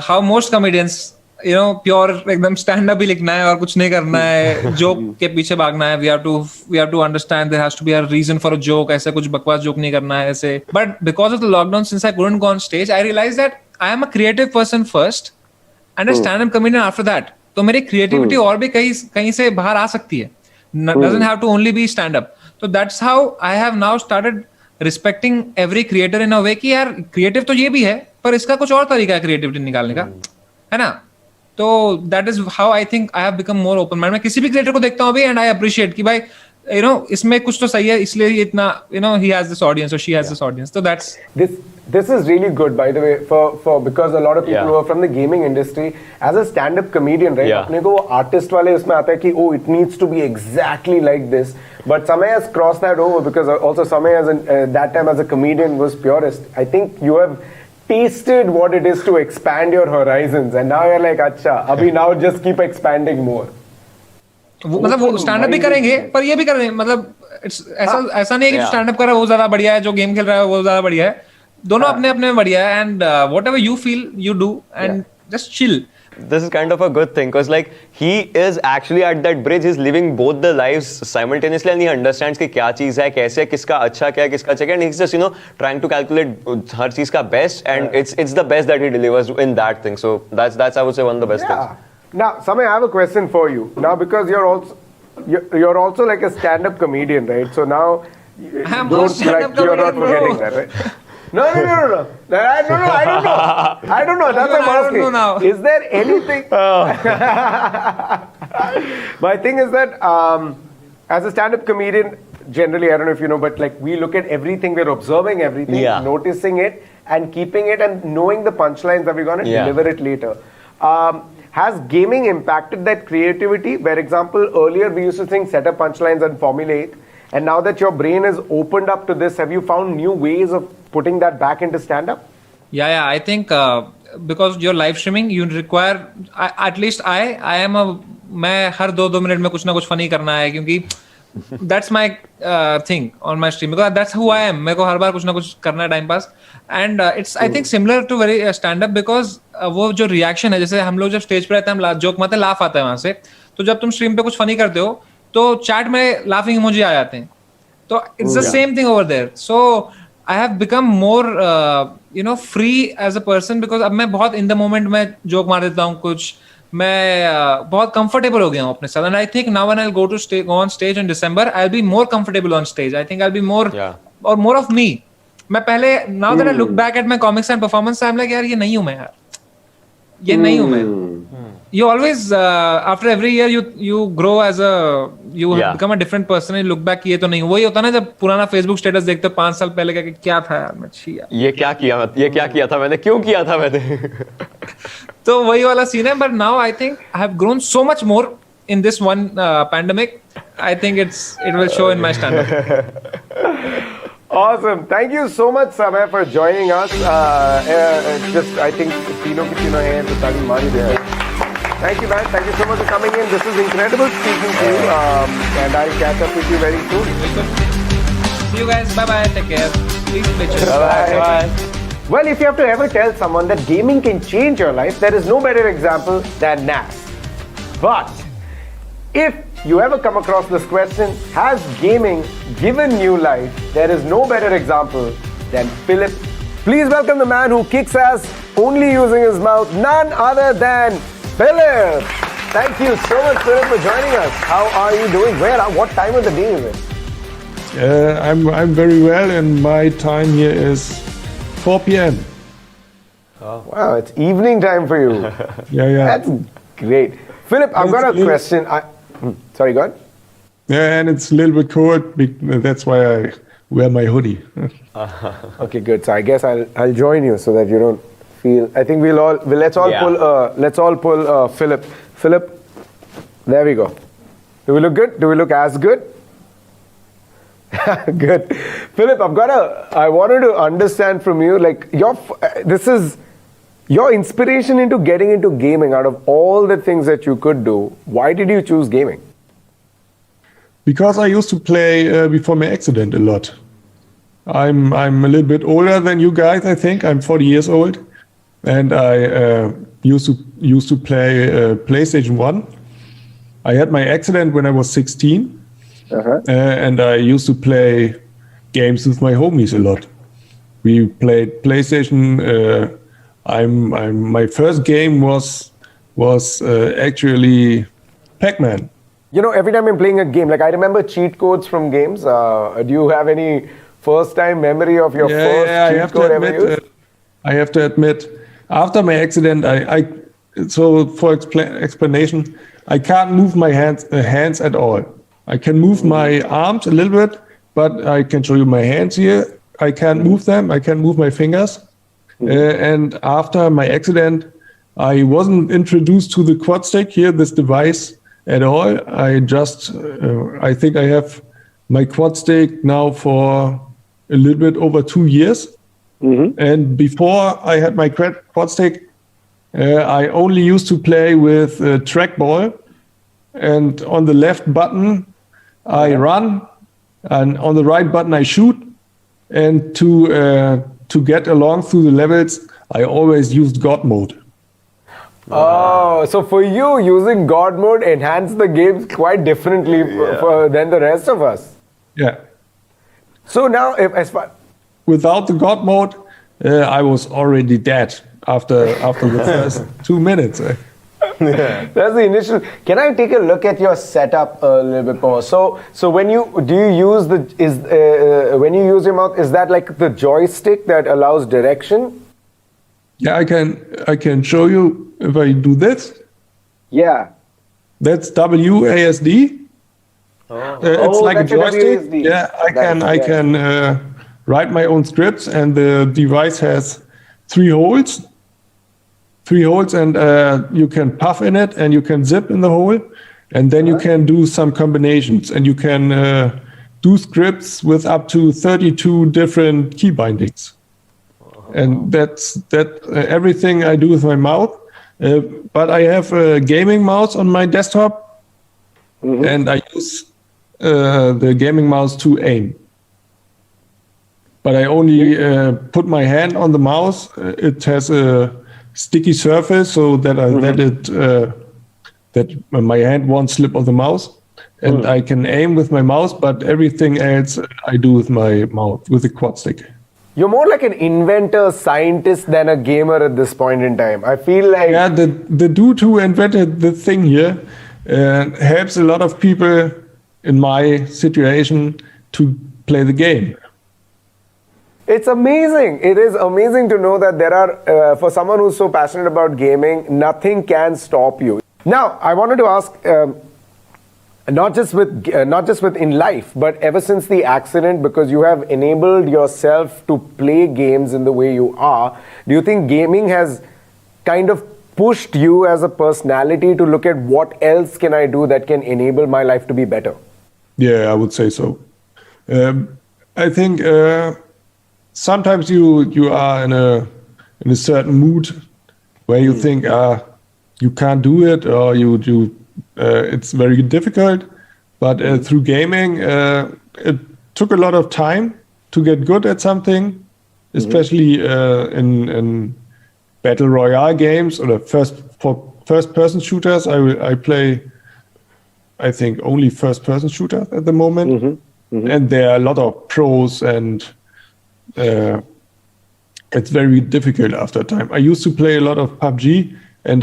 How most comedians, you know, pure एकदम stand up ही लिखना है और कुछ नहीं करना है, joke के पीछे भागना है. We have to understand there has to be a reason for a joke. ऐसे कुछ बकवास joke नहीं करना है ऐसे. But because of the lockdown, since I couldn't go on stage, I realized that I am a creative person first and a stand-up comedian after that. तो मेरी creativity और भी कहीं से बाहर आ सकती है. Doesn't have to only be stand-up. So that's how I have now started respecting every creator in a way कि यार creative तो ये भी है पर इसका कुछ और तरीका है creativity निकालने का, है ना? तो that is how I think I have become more open minded. मैं किसी भी creator को देखता हूँ अभी and I appreciate कि भाई you know इसमें कुछ तो सही है इसलिए इतना you know he has this audience or she has this audience. So that's this is really good by the way for because a lot of people who are from the gaming industry as a stand up comedian right अपने को वो artist वाले उसमें आता है कि oh it needs to be exactly like this but Samay has crossed that over because also Samay as that time as a comedian was purist. I think you have tasted what it is to expand your horizons and now you're like acha abhi now just keep expanding more. मतलब वो stand up भी करेंगे पर ये भी करेंगे, मतलब ऐसा नहीं है कि स्टैंड अप कर रहा है वो ज्यादा बढ़िया है, जो गेम खेल रहा है वो ज्यादा बढ़िया है, दोनों अपने अपने में बढ़िया है, and whatever you feel you do and just chill. This is kind of a good thing because like he is actually at that bridge, he's living both the lives simultaneously and he understands कि क्या चीज है, कैसे, किसका अच्छा क्या है, किसका अच्छा क्या है, and he's just trying to calculate हर चीज का best and it's the best that he delivers in that thing. So that's I would say one of the best things. Now, Samay, I have a question for you. Now, because you're also like a stand-up comedian, right? So now I'm not stand-up comedian, you're not forgetting that, right? No. I don't know. That's what I'm asking. I don't know now. Is there anything? My thing is that as a stand-up comedian, generally, I don't know if you know, but like we look at everything, we're observing everything, noticing it, and keeping it, and knowing the punchlines that we're going to deliver it later. Has gaming impacted that creativity? Where, example, earlier we used to think set up punchlines and formulate, and now that your brain is opened up to this, have you found new ways of putting that back into stand-up? Yeah, I think because you're live streaming, you require, at least I am मैं हर 2 minute में कुछ ना कुछ funny करना है, क्योंकि that's my thing on my stream, because that's who I am. मेरे को हर बार कुछ ना कुछ करना है time pass, and it's I think similar to very stand up, because वो जो रिएक्शन है, जैसे हम लोग जब स्टेज पे रहते हैं हम जोक मारते हैं, लाफ आता है वहां से, तो जब तुम स्ट्रीम पे कुछ फनी करते हो तो चैट में लाफिंग इमोजी आ जाते हैं, तो it's the same thing over there. So I have become more free as a person, because अब मैं बहुत in the moment में जोक मार देता हूँ कुछ, मैं बहुत comfortable हो गया हूँ अपने साथ, and I think now when I'll go on stage in December, I'll be more comfortable on stage. I think I'll be more or more of me. मैं पहले, now that I look back at my comics and performance, I'm like यार ये नहीं हूँ मैं, यार ये नहीं हूँ मैं. You always after every year you grow as you become a different person and you look back, ये तो नहीं, वही होता ना जब पुराना Facebook स्टेटस देखते हो 5 साल पहले का, क्या था यार मैं छिया, ये क्या किया था मैंने, क्यों किया था मैंने. तो वही वाला सीन है. But now I think I have grown so much more in this one pandemic. I think it will show in my stand-up. Awesome. Thank you so much, Samay, for joining us. Just, I think, तीनों की तीनों हैं तो ताली मार ही दे. Thank you, man. Thank you so much for coming in. This is incredible speaking to you. And I'll catch up with you very soon. See you guys. Bye-bye. Take care. Please bitches. Bye-bye. Well, if you have to ever tell someone that gaming can change your life, there is no better example than Nas. But if you ever come across this question, has gaming given new life? There is no better example than Philip. Please welcome the man who kicks ass only using his mouth, none other than Philip. Thank you so much, Philip, for joining us. How are you doing? What time of the day is it? I'm very well, and my time here is 4 p.m. Oh. Wow, it's evening time for you. Yeah. That's great. Philip, I've got a question. Sorry, go ahead. Yeah, and it's a little bit cold. That's why I wear my hoodie. Okay, good. So I guess I'll join you so that you don't feel. I think let's all pull Philip. Philip, there we go. Do we look good? Do we look as good? Good. Philip, I wanted to understand from you, like this is your inspiration into getting into gaming. Out of all the things that you could do, why did you choose gaming? Because I used to play before my accident a lot. I'm a little bit older than you guys. I think I'm 40 years old, and I used to play PlayStation 1. I had my accident when I was 16. And I used to play games with my homies a lot. We played PlayStation. My first game was actually Pac-Man. You know, every time I'm playing a game, like I remember cheat codes from games. Do you have any first-time memory of your first cheat code ever used? I have to admit, after my accident, so for explanation, I can't move my hands at all. I can move my arms a little bit, but I can show you my hands here. I can't move them. I can move my fingers. And after my accident, I wasn't introduced to the quad stick here, this device at all. I think I have my quad stick now for a little bit over 2 years. And before I had my quad stick, I only used to play with trackball. and on the left button I run, and on the right button I shoot. And to get along through the levels, I always used God mode. Oh, so for you, using God mode enhanced the games quite differently than the rest of us. Yeah. So now, as far Without the God mode, I was already dead after the first 2 minutes. that's the initial. Can I take a look at your setup a little bit more? So when you use when you use your mouth, is that like the joystick that allows direction? Yeah, I can show you if I do this. Yeah. That's WASD. It's like a that's a joystick. WASD. Yeah, I can write my own scripts, and the device has 3 holes. 3 holes, and you can puff in it, and you can zip in the hole, and then you can do some combinations, and you can do scripts with up to 32 different key bindings. And that's everything I do with my mouth. But I have a gaming mouse on my desktop, and I use the gaming mouse to aim. But I only put my hand on the mouse. It has a sticky surface so that that my hand won't slip on the mouse, and I can aim with my mouse. But everything else I do with my mouth, with the quad stick. You're more like an inventor, scientist than a gamer at this point in time. I feel like the dude who invented the thing here helps a lot of people in my situation to play the game. it's amazing. It is amazing to know that there are, for someone who's so passionate about gaming, nothing can stop you. Now, I wanted to ask, not just with in life, but ever since the accident, because you have enabled yourself to play games in the way you are, do you think gaming has kind of pushed you as a personality to look at what else can I do that can enable my life to be better? Yeah, I would say so. I think sometimes you are in a certain mood where you think you can't do it, or it's very difficult. But through gaming, it took a lot of time to get good at something, especially in battle royale games or first-person shooters. I play, I think, only first-person shooters at the moment, and there are a lot of pros, and it's very difficult after a time. I used to play a lot of PUBG, and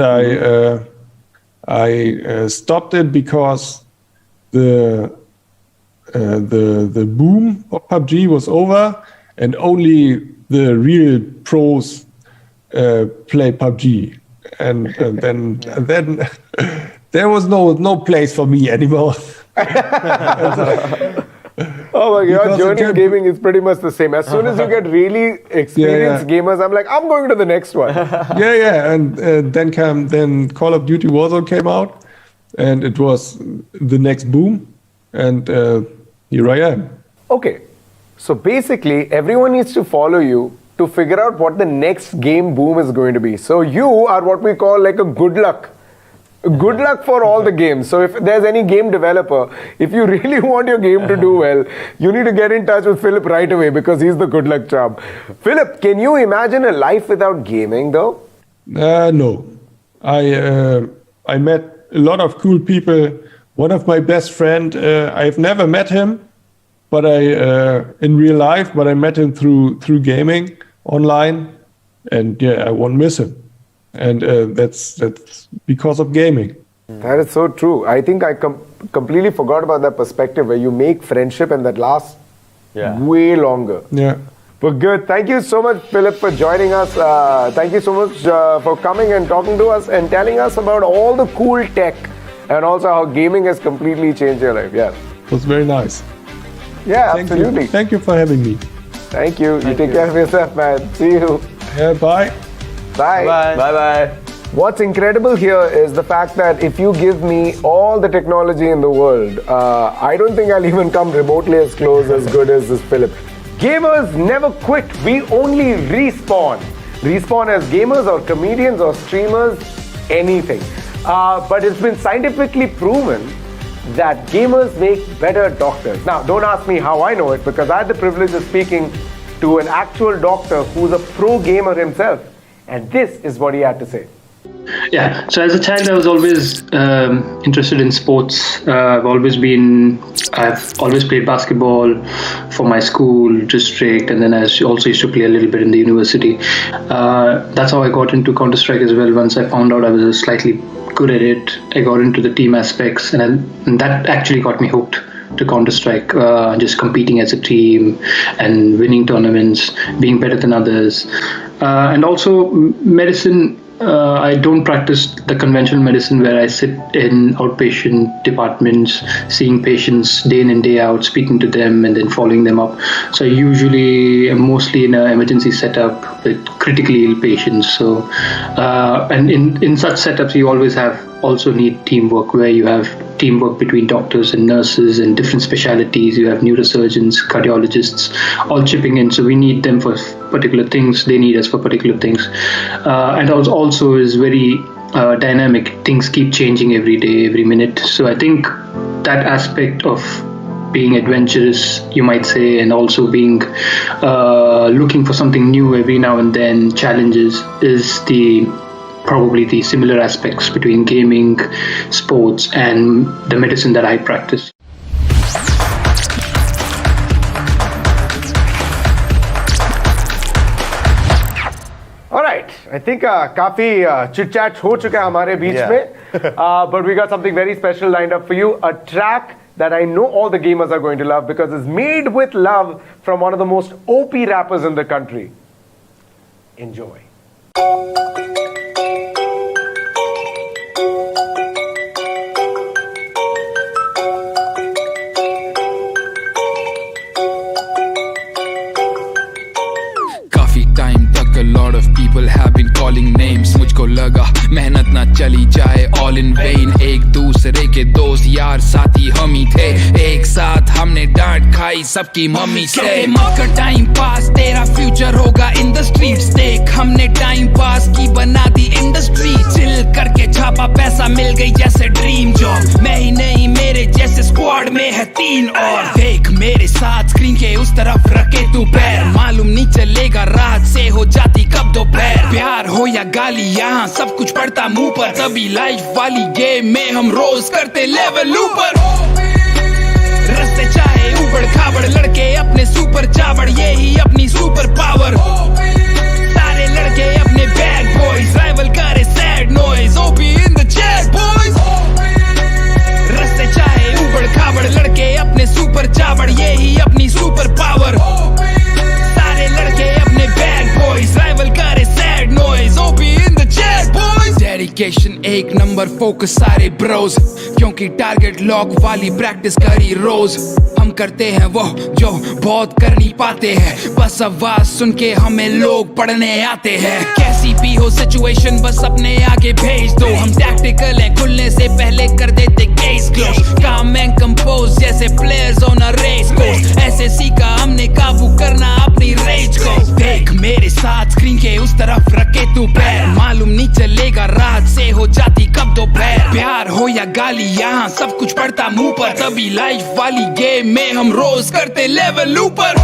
I stopped it because the boom of PUBG was over, and only the real pros play PUBG, and then there was no place for me anymore. Oh my God, journey in gaming is pretty much the same. As soon as you get really experienced gamers, I'm like, I'm going to the next one. And then Call of Duty Warzone came out, and it was the next boom, and here I am. Okay, so basically everyone needs to follow you to figure out what the next game boom is going to be. So you are what we call like a good luck. Good luck for all the games. So if there's any game developer, if you really want your game to do well, you need to get in touch with Philip right away, because he's the good luck charm. Philip, can you imagine a life without gaming though? No. I met a lot of cool people. One of my best friend, I've never met him, but in real life, but I met him through gaming online, and I won't miss him. And that's because of gaming. That is so true. I think I completely forgot about that perspective where you make friendship and that lasts way longer. Yeah. But good. Thank you so much, Philip, for joining us. Thank you so much for coming and talking to us and telling us about all the cool tech and also how gaming has completely changed your life. Yeah. It was very nice. Yeah, Thank absolutely. you. Thank you for having me. Thank you. You take care of yourself, man. See you. Yeah, bye. Bye. Bye. What's incredible here is the fact that if you give me all the technology in the world, I don't think I'll even come remotely as close as good as this Philip. Gamers never quit. We only respawn. Respawn as gamers or comedians or streamers, anything. but it's been scientifically proven that gamers make better doctors. Now, don't ask me how I know it, because I had the privilege of speaking to an actual doctor who's a pro gamer himself, and this is what he had to say. Yeah, so as a child, I was always interested in sports. I've always played basketball for my school district, and then I also used to play a little bit in the university. That's how I got into Counter-Strike as well. Once I found out I was slightly good at it, I got into the team aspects, and that actually got me hooked to Counter-Strike, just competing as a team and winning tournaments, being better than others. And also medicine. I don't practice the conventional medicine where I sit in outpatient departments, seeing patients day in and day out, speaking to them and then following them up. So I usually am mostly in an emergency setup with critically ill patients. So, and in such setups, you always also need teamwork, where you have teamwork between doctors and nurses and different specialities. You have neurosurgeons, cardiologists, all chipping in. So we need them for particular things. They need us for particular things. And also is very dynamic. Things keep changing every day, every minute. So I think that aspect of being adventurous, you might say, and also being looking for something new every now and then, challenges, is probably the similar aspects between gaming, sports, and the medicine that I practice. All right, I think काफी chit chat हो चुका है हमारे बीच में, but we got something very special lined up for you. A track that I know all the gamers are going to love, because it's made with love from one of the most OP rappers in the country. Enjoy. A lot of people have been calling names. मुझको लगा मेहनत ना चली जाए all in vain. एक दूसरे के दोस्त यार साथी हम ही थे, एक साथ हमने डांट खाई सबकी मम्मी से. मत कर टाइम पास, तेरा फ्यूचर होगा इन द स्ट्रीट्स. देख हमने टाइम पास की बना दी इंडस्ट्री. चिल करके छापा पैसा मिल गई जैसे ड्रीम जॉब. मैं ही नहीं मेरे जैसे स्क्वाड में है 3 और. देख मेरे साथ स्क्रीन के उस तरफ रखे तू पैर. मालूम नहीं चलेगा रात से हो जाती कब दोपहर. प्यार हो या गाली यहाँ सब कुछ पड़ता मुंह पर. तभी लाइफ वाली गेम में हम रोज करते लेवल ऊपर. रस्ते चाहे उबड़ खाबड़, लड़के अपने सुपर चावड़, यही अपनी सुपर पावर. सारे लड़के अपने बैड बॉयज, राइवल करे sad noise. OP in the chat boys. रस्ते चाहे उबड़ खाबड़, लड़के अपने सुपर चावड़, यही अपनी सुपर पावर. सारे लड़के अपने बैड बॉयज, राइवल करे sad noise. OP in the chat boys. Dedication एक नंबर, फोकस सारे ब्रोज, क्योंकि टारगेट लॉक वाली प्रैक्टिस करी रोज. हम करते हैं वो जो बहुत कर नहीं पाते हैं, बस आवाज सुन के हमें लोग पढ़ने आते हैं. कैसी भी हो सिचुएशन बस अपने आगे भेज दो. हम टैक्टिकल हैं, खुलने से पहले कर देते case close. Calm and compose जैसे players on a race course. ऐसे सीखा हमने काबू करना अपनी रेज को. देख मेरे साथ स्क्रीन के उस तरफ रखे तू पैर. मालूम नहीं चलेगा रात से हो जाती कब दोपहर. प्यार हो या गाली यहाँ सब कुछ पड़ता मुंह पर. तभी लाइफ वाली गेम में हम रोज करते लेवल ऊपर.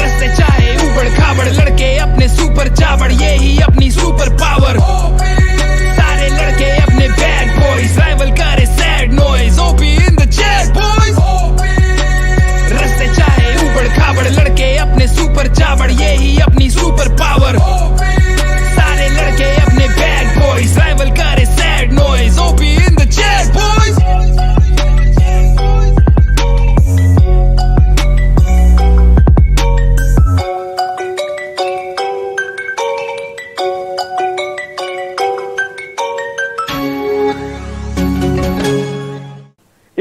रस्ते चाहे उबड़ खाबड़, लड़के अपने सुपर चावड़, यही अपनी सुपर पावर. सारे लड़के अपने बैड बॉयज, राइवल करे sad noise. OP in the chat boys. रस्ते चाहे उबड़ खाबड़, लड़के अपने सुपर चावड़, यही अपनी सुपर पावर. सारे लड़के अपने बैड बॉयज, राइवल करे sad noise. OP in the chat boys.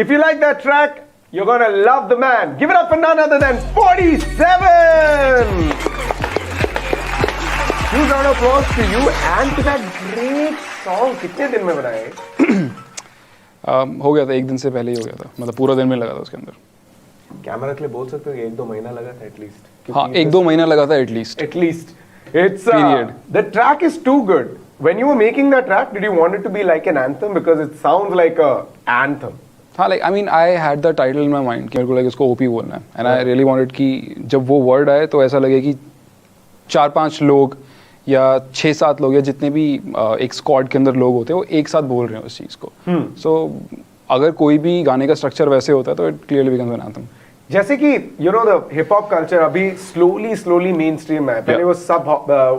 If you like that track, you're gonna love the man. Give it up for none other than 47! Huge round of applause to you and to that great song. कितने दिन में बनाए? हो गया था, एक दिन से पहले ही हो गया था, मतलब पूरा दिन में लगा था उसके अंदर. कैमरा के लिए बोल सकते हो कि 1-2 महीना लगा था एटलीस्ट. हाँ, 1-2 महीना लगा था at least. It's the track is too good when you were making that track, did you want it to be like an anthem? Because it sounds like a anthem. हाँ, like I mean I had the title in my mind कि मेरे को like उसको OP बोलना है, and I really wanted कि जब वो word आए तो ऐसा लगे कि 4-5 लोग या 6-7 लोग या जितने भी एक स्क्वाड के अंदर लोग होते हैं वो एक साथ बोल रहे हैं उस चीज़ को. So अगर कोई भी गाने का स्ट्रक्चर वैसे होता है तो it clearly becomes an anthem. जैसे कि you know the hip hop culture अभी slowly mainstream है. पहले वो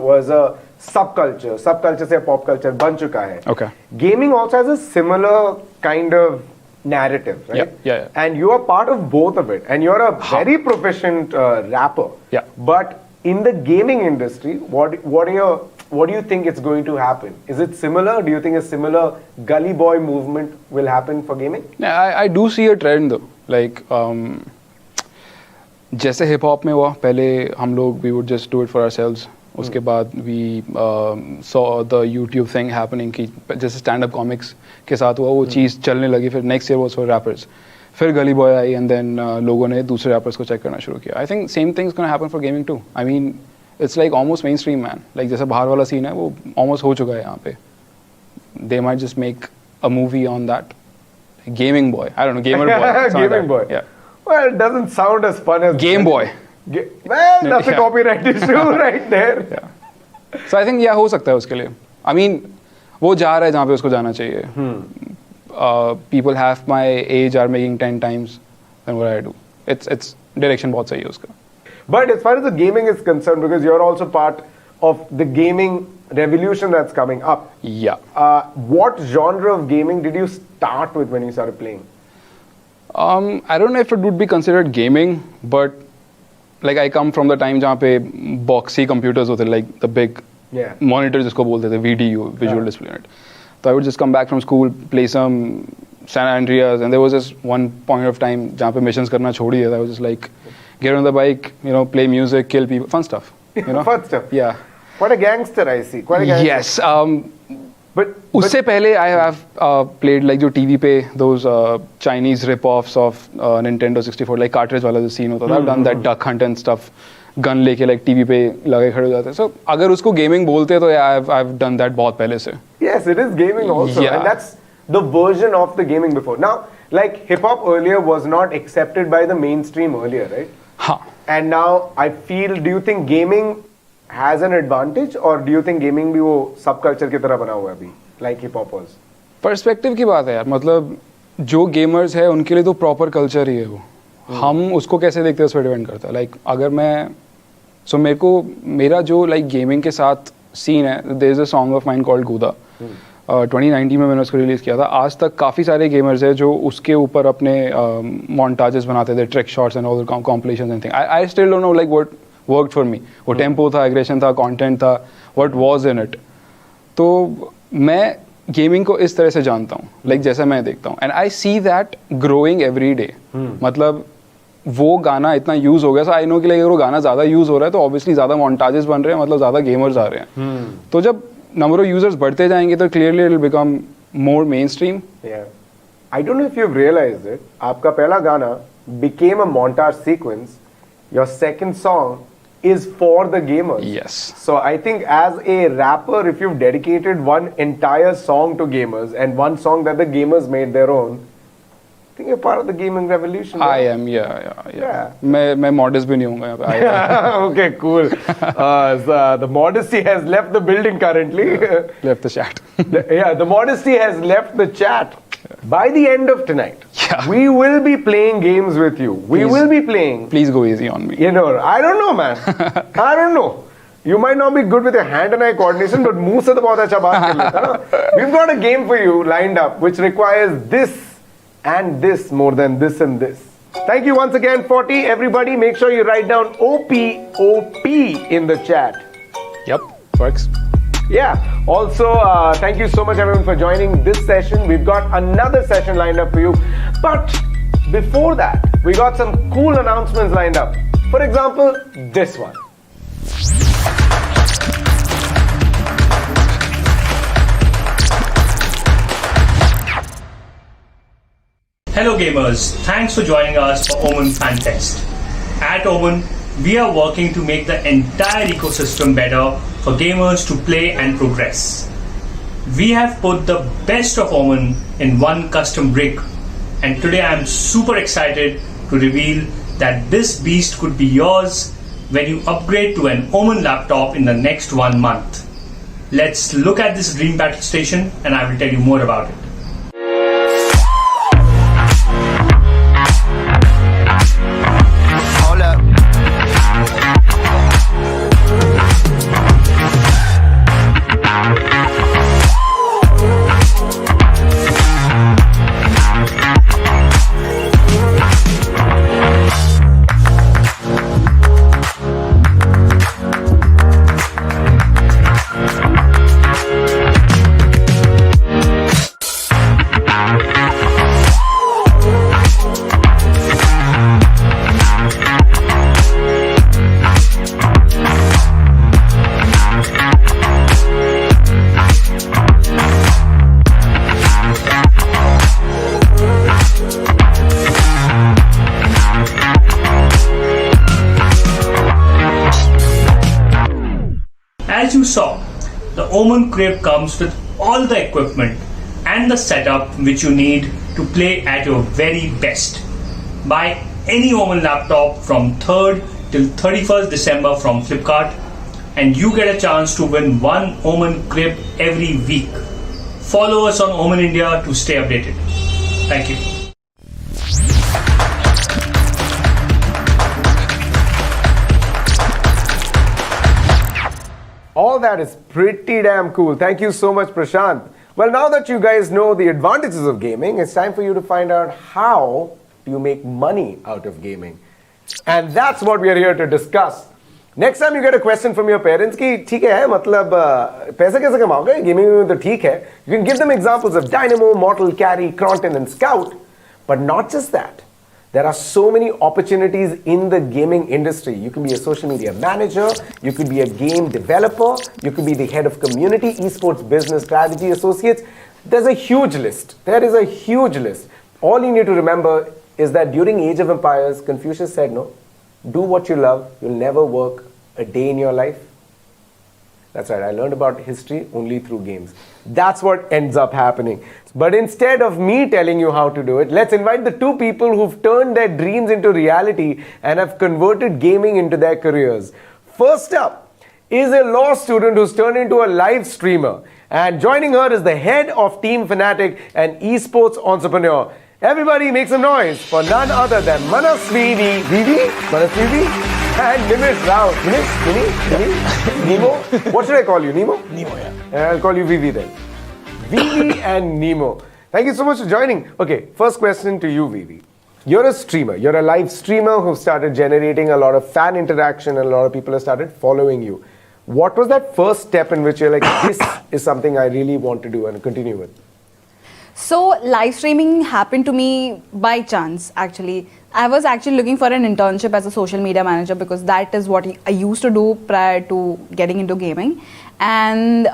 was a subculture से pop culture बन चुका है. Okay. Gaming also has a similar kind of narrative, right? Yeah. And you are part of both of it, and you're a very proficient rapper. Yeah. But in the gaming industry, what do you think it's going to happen? Is it similar? Do you think a similar gully boy movement will happen for gaming? Yeah, I do see a trend though. Like जैसे hip hop में हुआ पहले हम लोग we would just do it for ourselves. उसके बाद we saw the YouTube thing happening कि जैसे स्टैंड अप कॉमिक्स के साथ हुआ वो चीज़ चलने लगी. फिर next year was for rappers. फिर गली बॉय आई एंड देन लोगों ने दूसरे रैपर्स को चेक करना शुरू किया. I think same things gonna happen for gaming to. I mean it's like almost main stream man. Like जैसे बाहर वाला सीन है वो ऑलमोस्ट हो चुका है यहाँ पे. They might just make a movie on that. Gaming boy. I don't know. Gamer boy. Gaming boy. Yeah. Well, it doesn't sound as fun as Game boy. Well, that's a copyright issue right there. Yeah. So I think हो सकता है उसके लिए. I mean, वो जा रहा है जहाँ पे उसको जाना चाहिए. People half my age are making 10 times than what I do. It's direction बहुत सही है उसका. But as far as the gaming is concerned, because you're also part of the gaming revolution that's coming up. Yeah. What genre of gaming did you start with when you started playing? I don't know if it would be considered gaming, but like I come from the time जहाँ पे boxy computers होते like the big monitor जिसको बोलते थे VDU, visual display unit. So I would just come back from school, play some San Andreas, and there was just one point of time जहाँ पे missions करना छोड़ ही दिया. I was just like get on the bike, you know, play music, kill people, fun stuff. You know? Fun stuff. Yeah. Quite a gangster, I see. Quite a gangster. Yes. But उससे पहले I have played like जो TV पे those Chinese rip-offs of Nintendo 64 like cartridge वाला जो scene होता था. I've done that duck hunt and stuff. Gun लेके like TV पे लगे खड़े हो जाते. So अगर उसको gaming बोलते तो I've done that बहुत पहले से. Yes, it is gaming also, Yeah. and that's the version of the gaming before. Now, like hip hop earlier was not accepted by the mainstream earlier, right? हाँ. And now I feel, do you think gaming has an advantage, or do you think gaming भी वो subculture की तरह बना हुआ है अभी, like hip hop was? Perspective की बात है यार. मतलब जो गेमर्स है उनके लिए तो प्रॉपर कल्चर ही है वो. हम उसको कैसे देखते हैं उस पर डिपेंड करता है. लाइक अगर मैं मेरे को मेरा जो लाइक गेमिंग के साथ सीन है, there is a song of mine called Gooda. 2019 में मैंने उसको रिलीज़ किया था. आज तक काफ़ी सारे गेमर्स हैं जो उसके ऊपर अपने मोन्टाजेस बनाते थे, trick shots and all the compilations and thing. I still don't know like what worked for me. वो टेम्पो था, एग्रेशन था, कंटेंट था, व्हाट वाज इन इट. तो मैं गेमिंग को इस तरह से जानता हूँ, लाइक जैसा मैं देखता हूँ, and I see that growing every day. मतलब वो गाना इतना यूज हो गया, सो आई नो कि लाइक अगर वो गाना ज़्यादा यूज हो रहा है तो ऑब्वियसली ज़्यादा मोन्टाजेस बन रहे हैं, मतलब ज़्यादा गेमर्स आ रहे हैं. तो जब नंबर ऑफ यूजर्स बढ़ते जाएंगे तो clearly it will become more mainstream. I don't know if you have realised it, आपका पहला गाना became a montage sequence. Your second song is for the gamers. Yes. So I think as a rapper, if you've dedicated one entire song to gamers and one song that the gamers made their own, I think you're part of the gaming revolution. I am, yeah. मैं modest भी नहीं हूँगा यहाँ पे. Okay, cool. So the modesty has left the building currently. Left the chat. The modesty has left the chat. By the end of tonight, we will be playing games with you. We will be playing. Please go easy on me. You know, I don't know, man. I don't know. You might not be good with your hand and eye coordination, but मुंह से तो बहुत अच्छा बात कर लेता है ना. We've got a game for you lined up, which requires this and this more than this and this. Thank you once again, 40. Everybody, make sure you write down OPOP in the chat. Yep, works. Yeah. Also, thank you so much everyone for joining this session. We've got another session lined up for you. But before that, we got some cool announcements lined up. For example, this one. Hello gamers, thanks for joining us for OMEN FanFest. At OMEN, we are working to make the entire ecosystem better for gamers to play and progress. we have put the best of Omen in one custom brick, and today I am super excited to reveal that this beast could be yours when you upgrade to an Omen laptop in the next 1 month. Let's look at this dream battle station and I will tell you more about it. As you saw, the Omen crib comes with all the equipment and the setup which you need to play at your very best. Buy any Omen laptop from 3rd till 31st December from Flipkart and you get a chance to win one Omen crib every week. Follow us on Omen India to stay updated. Thank you. All that is pretty damn cool. Thank you so much, Prashant. Well, now that you guys know the advantages of gaming, it's time for you to find out how do you make money out of gaming. And that's what we are here to discuss. Next time you get a question from your parents कि ठीक है मतलब पैसे कैसे कमाओगे gaming में तो ठीक है. You can give them examples of Dynamo, Mortal, Carry, Cronton and Scout. But not just that. There are so many opportunities in the gaming industry. You can be a social media manager, you could be a game developer, you could be the head of community, eSports business strategy associates. There's a huge list. There is a huge list. All you need to remember is that during Age of Empires, Confucius said, no, do what you love, you'll never work a day in your life. That's right, I learned about history only through games. That's what ends up happening. But instead of me telling you how to do it, let's invite the two people who've turned their dreams into reality and have converted gaming into their careers. First up is a law student who's turned into a live streamer. And joining her is the head of Team Fnatic and eSports entrepreneur. Everybody make some noise for none other than Manaswini and Nimish Rao. Nimish? Nemo? What should I call you? Nemo? Nemo, yeah. I'll call you Vivi then. Vivi and Nemo. Thank you so much for joining. Okay, first question to you, Vivi. You're a streamer. You're a live streamer who started generating a lot of fan interaction and a lot of people have started following you. What was that first step in which you're like, this is something I really want to do and continue with? So live streaming happened to me by chance actually. I was actually looking for an internship as a social media manager because that is what I used to do prior to getting into gaming. And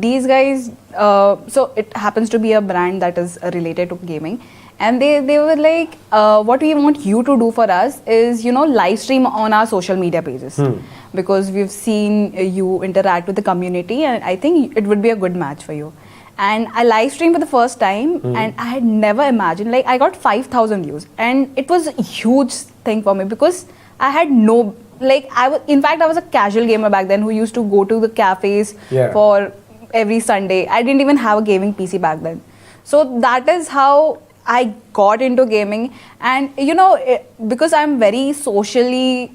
these guys, so it happens to be a brand that is related to gaming. And they were like, what we want you to do for us is, you know, live stream on our social media pages. Because we've seen you interact with the community and I think it would be a good match for you. And I live streamed for the first time and I had never imagined, like I got 5,000 views and it was a huge thing for me because I had no, like in fact I was a casual gamer back then who used to go to the cafes for every Sunday. I didn't even have a gaming PC back then. So that is how I got into gaming. And you know, because I'm very socially,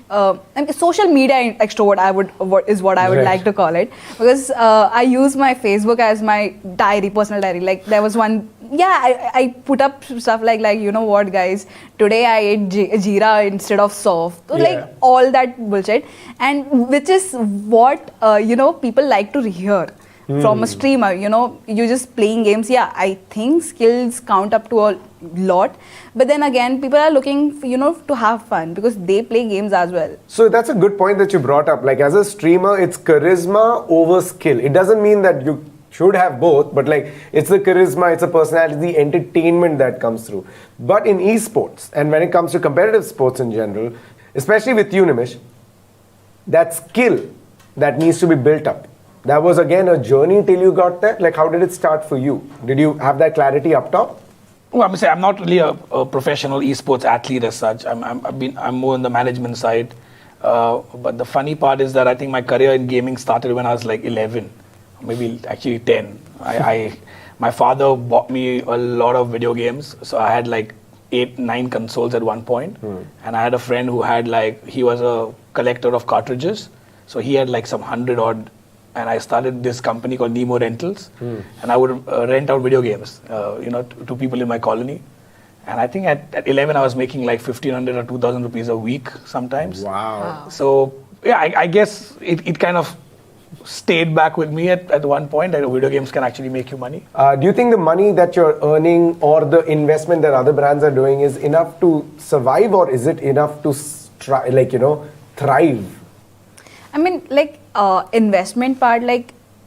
social media extrovert is what I would like to call it. Because I use my Facebook as my diary, personal diary. Like there was one, I put up stuff like, you know what guys, today I ate jeera instead of soft. So like all that bullshit. And which is what, you know, people like to hear. From a streamer, you know, you're just playing games. Yeah, I think skills count up to a lot. But then again, people are looking, you know, to have fun because they play games as well. So that's a good point that you brought up. Like as a streamer, it's charisma over skill. It doesn't mean that you should have both, but like it's the charisma, it's a personality, the entertainment that comes through. But in esports, and when it comes to competitive sports in general, especially with you, Nimish, that skill that needs to be built up. That was again a journey till you got there. Like, how did it start for you? Did you have that clarity up top? Well, I'm not really a professional esports athlete as such. I'm more on the management side. But the funny part is that I think my career in gaming started when I was like 11, maybe actually 10. My father bought me a lot of video games, so I had like 8-9 consoles at one point. And I had a friend who had he was a collector of cartridges, so he had like some 100 odd. And I started this company called Nemo Rentals, and I would rent out video games, to people in my colony. And I think at 11 I was making like 1,500 or 2,000 rupees a week sometimes. Wow. So yeah, I guess it kind of stayed back with me at one point that video games can actually make you money. Do you think the money that you're earning or the investment that other brands are doing is enough to survive, or is it enough to thrive? I mean, investment part,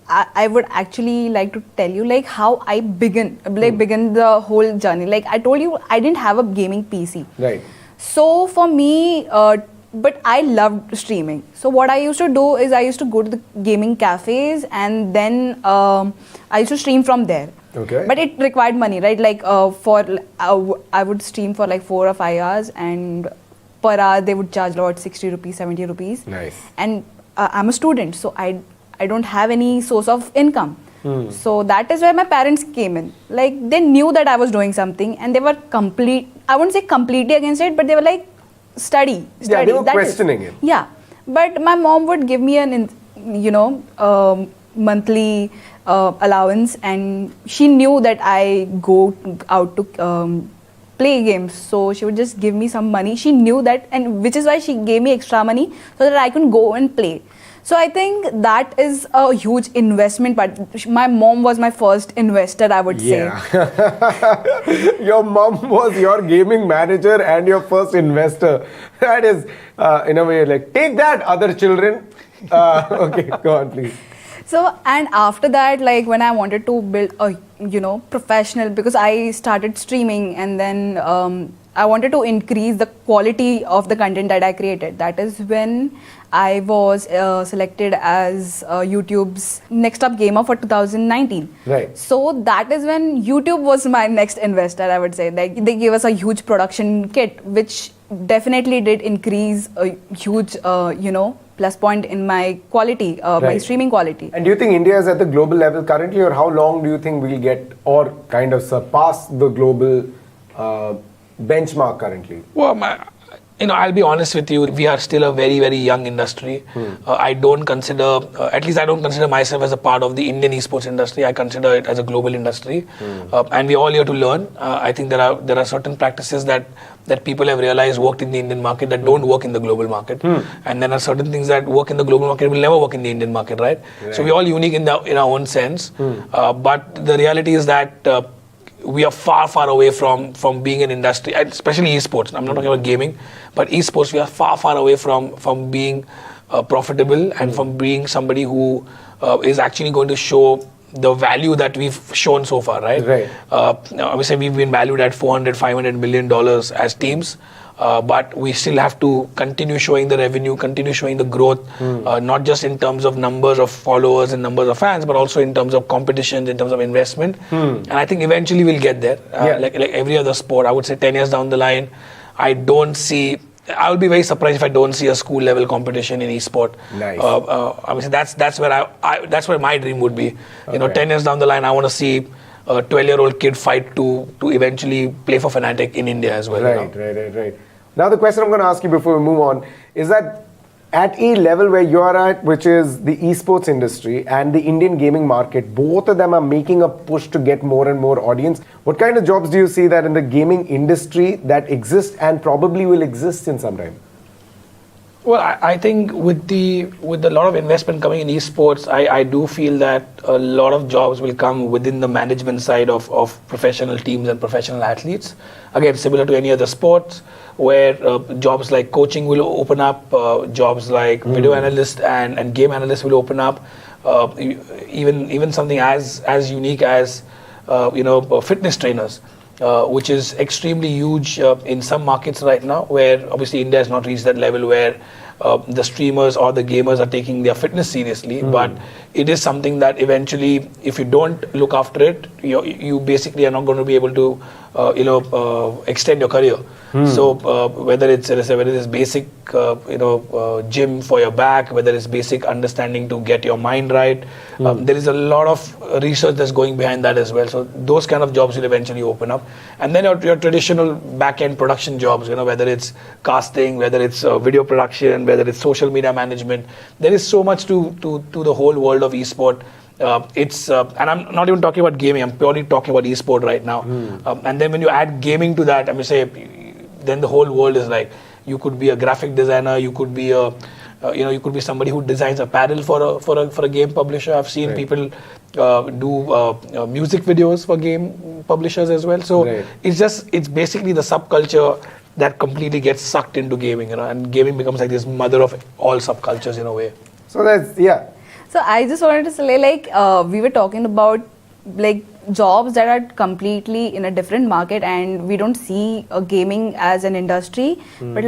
I would actually like to tell you how I begin the whole journey. Like I told you, I didn't have a gaming PC. Right. So for me, but I loved streaming. So what I used to do is I used to go to the gaming cafes, and then I used to stream from there. Okay. But it required money, right? I would stream for like 4 or 5 hours, and per hour they would charge about 60 rupees, 70 rupees. Nice. And I'm a student, so I don't have any source of income. So that is where my parents came in. Like they knew that I was doing something, and they were I wouldn't say completely against it, but they were like, study. Yeah, they were questioning it. Yeah, but my mom would give me an monthly allowance, and she knew that I go out to play games, so she would just give me some money. She knew that, and which is why she gave me extra money so that I can go and play. So I think that is a huge investment, but my mom was my first investor, I would say. Your mom was your gaming manager and your first investor. That is, in a way, like, take that, other children. Okay, go on, please. So, and after that, like when I wanted to build a, professional, because I started streaming, and then I wanted to increase the quality of the content that I created. That is when I was selected as YouTube's Next Up Gamer for 2019. Right. So that is when YouTube was my next investor, I would say. Like they gave us a huge production kit, which definitely did increase a huge, plus point in my quality, my streaming quality. And do you think India is at the global level currently, or how long do you think we'll get or kind of surpass the global benchmark currently? Well, I'll be honest with you, we are still a very, very young industry. I don't consider, at least I don't consider myself as a part of the Indian esports industry. I consider it as a global industry. And we're all here to learn. I think there are certain practices that people have realized worked in the Indian market that don't work in the global market. And there are certain things that work in the global market will never work in the Indian market, right? So we're all unique in our own sense. But the reality is that we are far, far away from being an industry, especially esports. I'm not talking about gaming, but esports, we are far, far away from being profitable and from being somebody who is actually going to show the value that we've shown so far, right? Right. Obviously, we've been valued at $400-500 million as teams. But we still have to continue showing the revenue, continue showing the growth, not just in terms of numbers of followers and numbers of fans, but also in terms of competitions, in terms of investment. And I think eventually we'll get there. Like every other sport, I would say 10 years down the line, I will be very surprised if I don't see a school level competition in esport. Nice. Obviously, that's where my dream would be. 10 years down the line, I want to see a 12-year-old kid fight to eventually play for Fnatic in India as well. Right. Now the question I'm going to ask you before we move on is that at a level where you are at, which is the esports industry and the Indian gaming market, both of them are making a push to get more and more audience. What kind of jobs do you see that in the gaming industry that exist and probably will exist in some time? Well, I think with a lot of investment coming in esports, I do feel that a lot of jobs will come within the management side of professional teams and professional athletes. Again, similar to any other sports, where jobs like coaching will open up, jobs like video analyst and game analyst will open up, even something as unique as fitness trainers. Which is extremely huge in some markets right now, where obviously India has not reached that level where the streamers or the gamers are taking their fitness seriously. But it is something that eventually, if you don't look after it, you basically are not going to be able to extend your career. So whether it's basic gym for your back, whether it's basic understanding to get your mind right, there is a lot of research that's going behind that as well. So those kind of jobs will eventually open up. And then your traditional back-end production jobs, whether it's casting, whether it's video production, whether it's social media management, there is so much to the whole world of esport. And I'm not even talking about gaming, I'm purely talking about esport right now. And then when you add gaming to that, then the whole world is like, you could be a graphic designer, you could be you could be somebody who designs apparel for a game publisher. I've seen people do music videos for game publishers as well. So it's basically the subculture that completely gets sucked into gaming, and gaming becomes like this mother of all subcultures in a way. So So I just wanted to say, we were talking about jobs that are completely in a different market, and we don't see gaming as an industry. But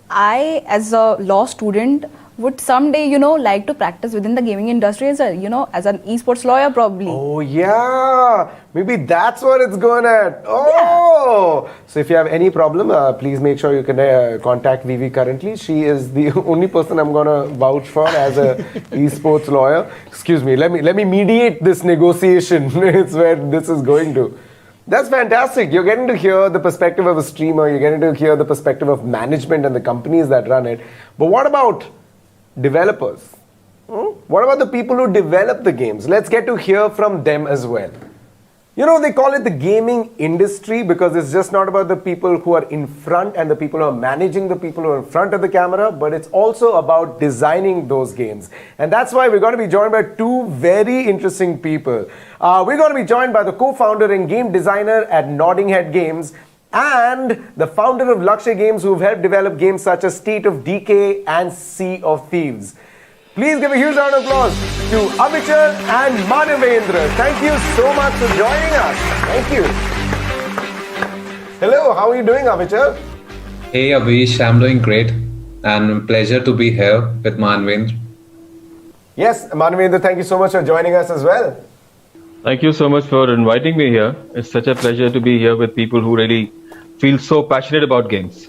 I, as a law student, would someday, like to practice within the gaming industry as an esports lawyer probably. Oh yeah, maybe that's what it's going at. Oh, yeah. So if you have any problem, please make sure you can contact Vivi currently. She is the only person I'm gonna vouch for as a esports lawyer. Excuse me, let me mediate this negotiation. It's where this is going to. That's fantastic. You're getting to hear the perspective of a streamer. You're getting to hear the perspective of management and the companies that run it. But what about developers? What about the people who develop the games? Let's get to hear from them as well. They call it the gaming industry because it's just not about the people who are in front and the people who are managing the people who are in front of the camera, but it's also about designing those games. And that's why we're going to be joined by two very interesting people. We're going to be joined by the co-founder and game designer at Nottingham Games, and the founder of Lakshya Games, who've helped develop games such as State of Decay and Sea of Thieves. Please give a huge round of applause to Avichar and Manavendra. Thank you so much for joining us. Thank you. Hello, how are you doing, Avichar? Hey Avish, I'm doing great, and pleasure to be here with Manavendra. Yes, Manavendra, thank you so much for joining us as well. Thank you so much for inviting me here. It's such a pleasure to be here with people who really feel so passionate about games.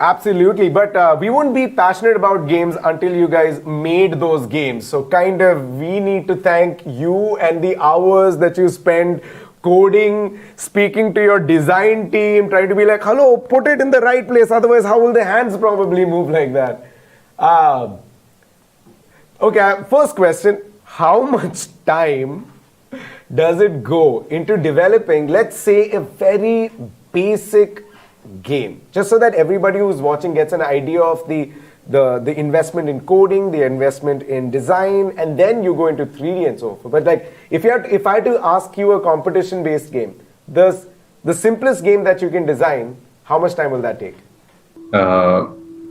Absolutely, but we wouldn't be passionate about games until you guys made those games. So we need to thank you and the hours that you spend coding, speaking to your design team, trying to be like, hello, put it in the right place. Otherwise, how will the hands probably move like that? Okay, first question. How much time does it go into developing, let's say, a very basic game, just so that everybody who's watching gets an idea of the investment in coding, the investment in design, and then you go into 3D and so forth. But if I had to ask you a competition-based game, the simplest game that you can design, how much time will that take?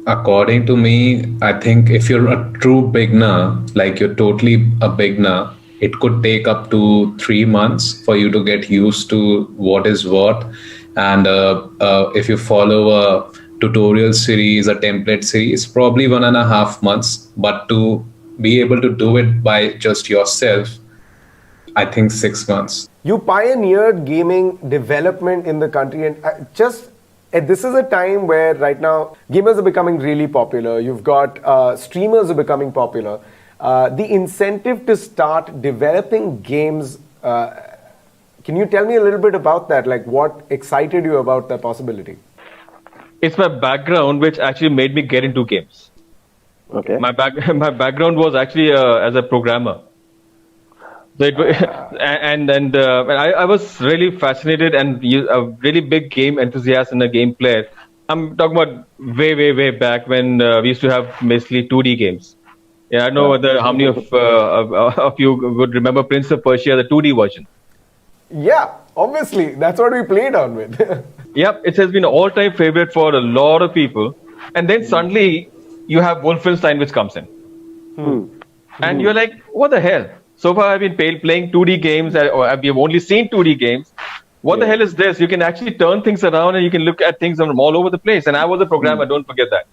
According to me, I think if you're a true beginner, like you're totally a beginner, it could take up to 3 months for you to get used to what is what. And if you follow a tutorial series, a template series, probably 1.5 months. But to be able to do it by just yourself, I think 6 months. You pioneered gaming development in the country, and this is a time where right now gamers are becoming really popular. You've got streamers are becoming popular. The incentive to start developing games, can you tell me a little bit about that? Like, what excited you about the possibility? It's my background which actually made me get into games. Okay. My background was actually as a programmer. So I was really fascinated and a really big game enthusiast and a game player. I'm talking about way back when we used to have basically 2D games. Yeah, I don't know how many of you would remember Prince of Persia, the 2D version. Yeah, obviously. That's what we played on with. Yep, it has been an all-time favorite for a lot of people. And then suddenly you have Wolfenstein which comes in. And you're like, what the hell? So far I've been playing 2D games, or we've only seen 2D games. What the hell is this? You can actually turn things around and you can look at things from all over the place. And I was a programmer, don't forget that.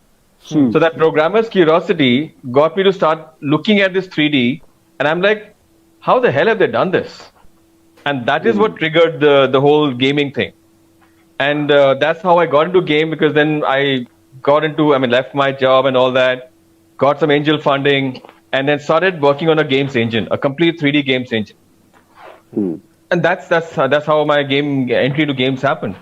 So that programmer's curiosity got me to start looking at this 3D And I'm like, how the hell have they done this? And that is what triggered the whole gaming thing. And that's how I got into game, because then I left my job and all that, got some angel funding, and then started working on a games engine, a complete 3D games engine. And that's how my entry to games happened.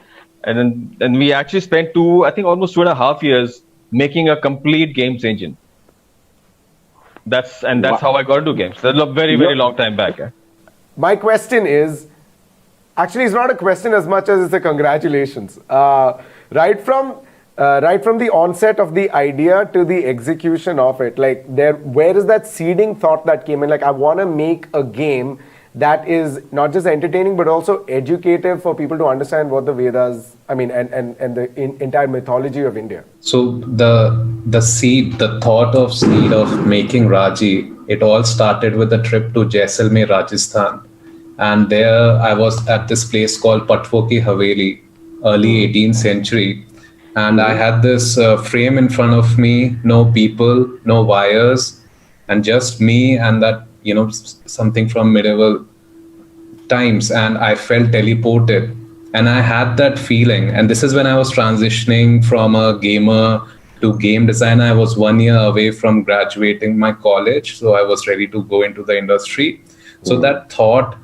And then we actually spent almost 2.5 years making a complete games engine. That's how I got into games. That's a very, very long time back. My question is, actually, it's not a question as much as it's a congratulations. Right from the onset of the idea to the execution of it, like where is that seeding thought that came in? Like, I want to make a game that is not just entertaining but also educative for people to understand what the Vedas, and the entire mythology of India. So the thought of seed of making Raji, it all started with a trip to Jaisalmer, Rajasthan. And there I was at this place called Patwo Ki Haveli, early 18th century. And I had this frame in front of me, no people, no wires, and just me and that, something from medieval times. And I felt teleported. And I had that feeling. And this is when I was transitioning from a gamer to game designer. I was 1 year away from graduating my college. So I was ready to go into the industry. So that thought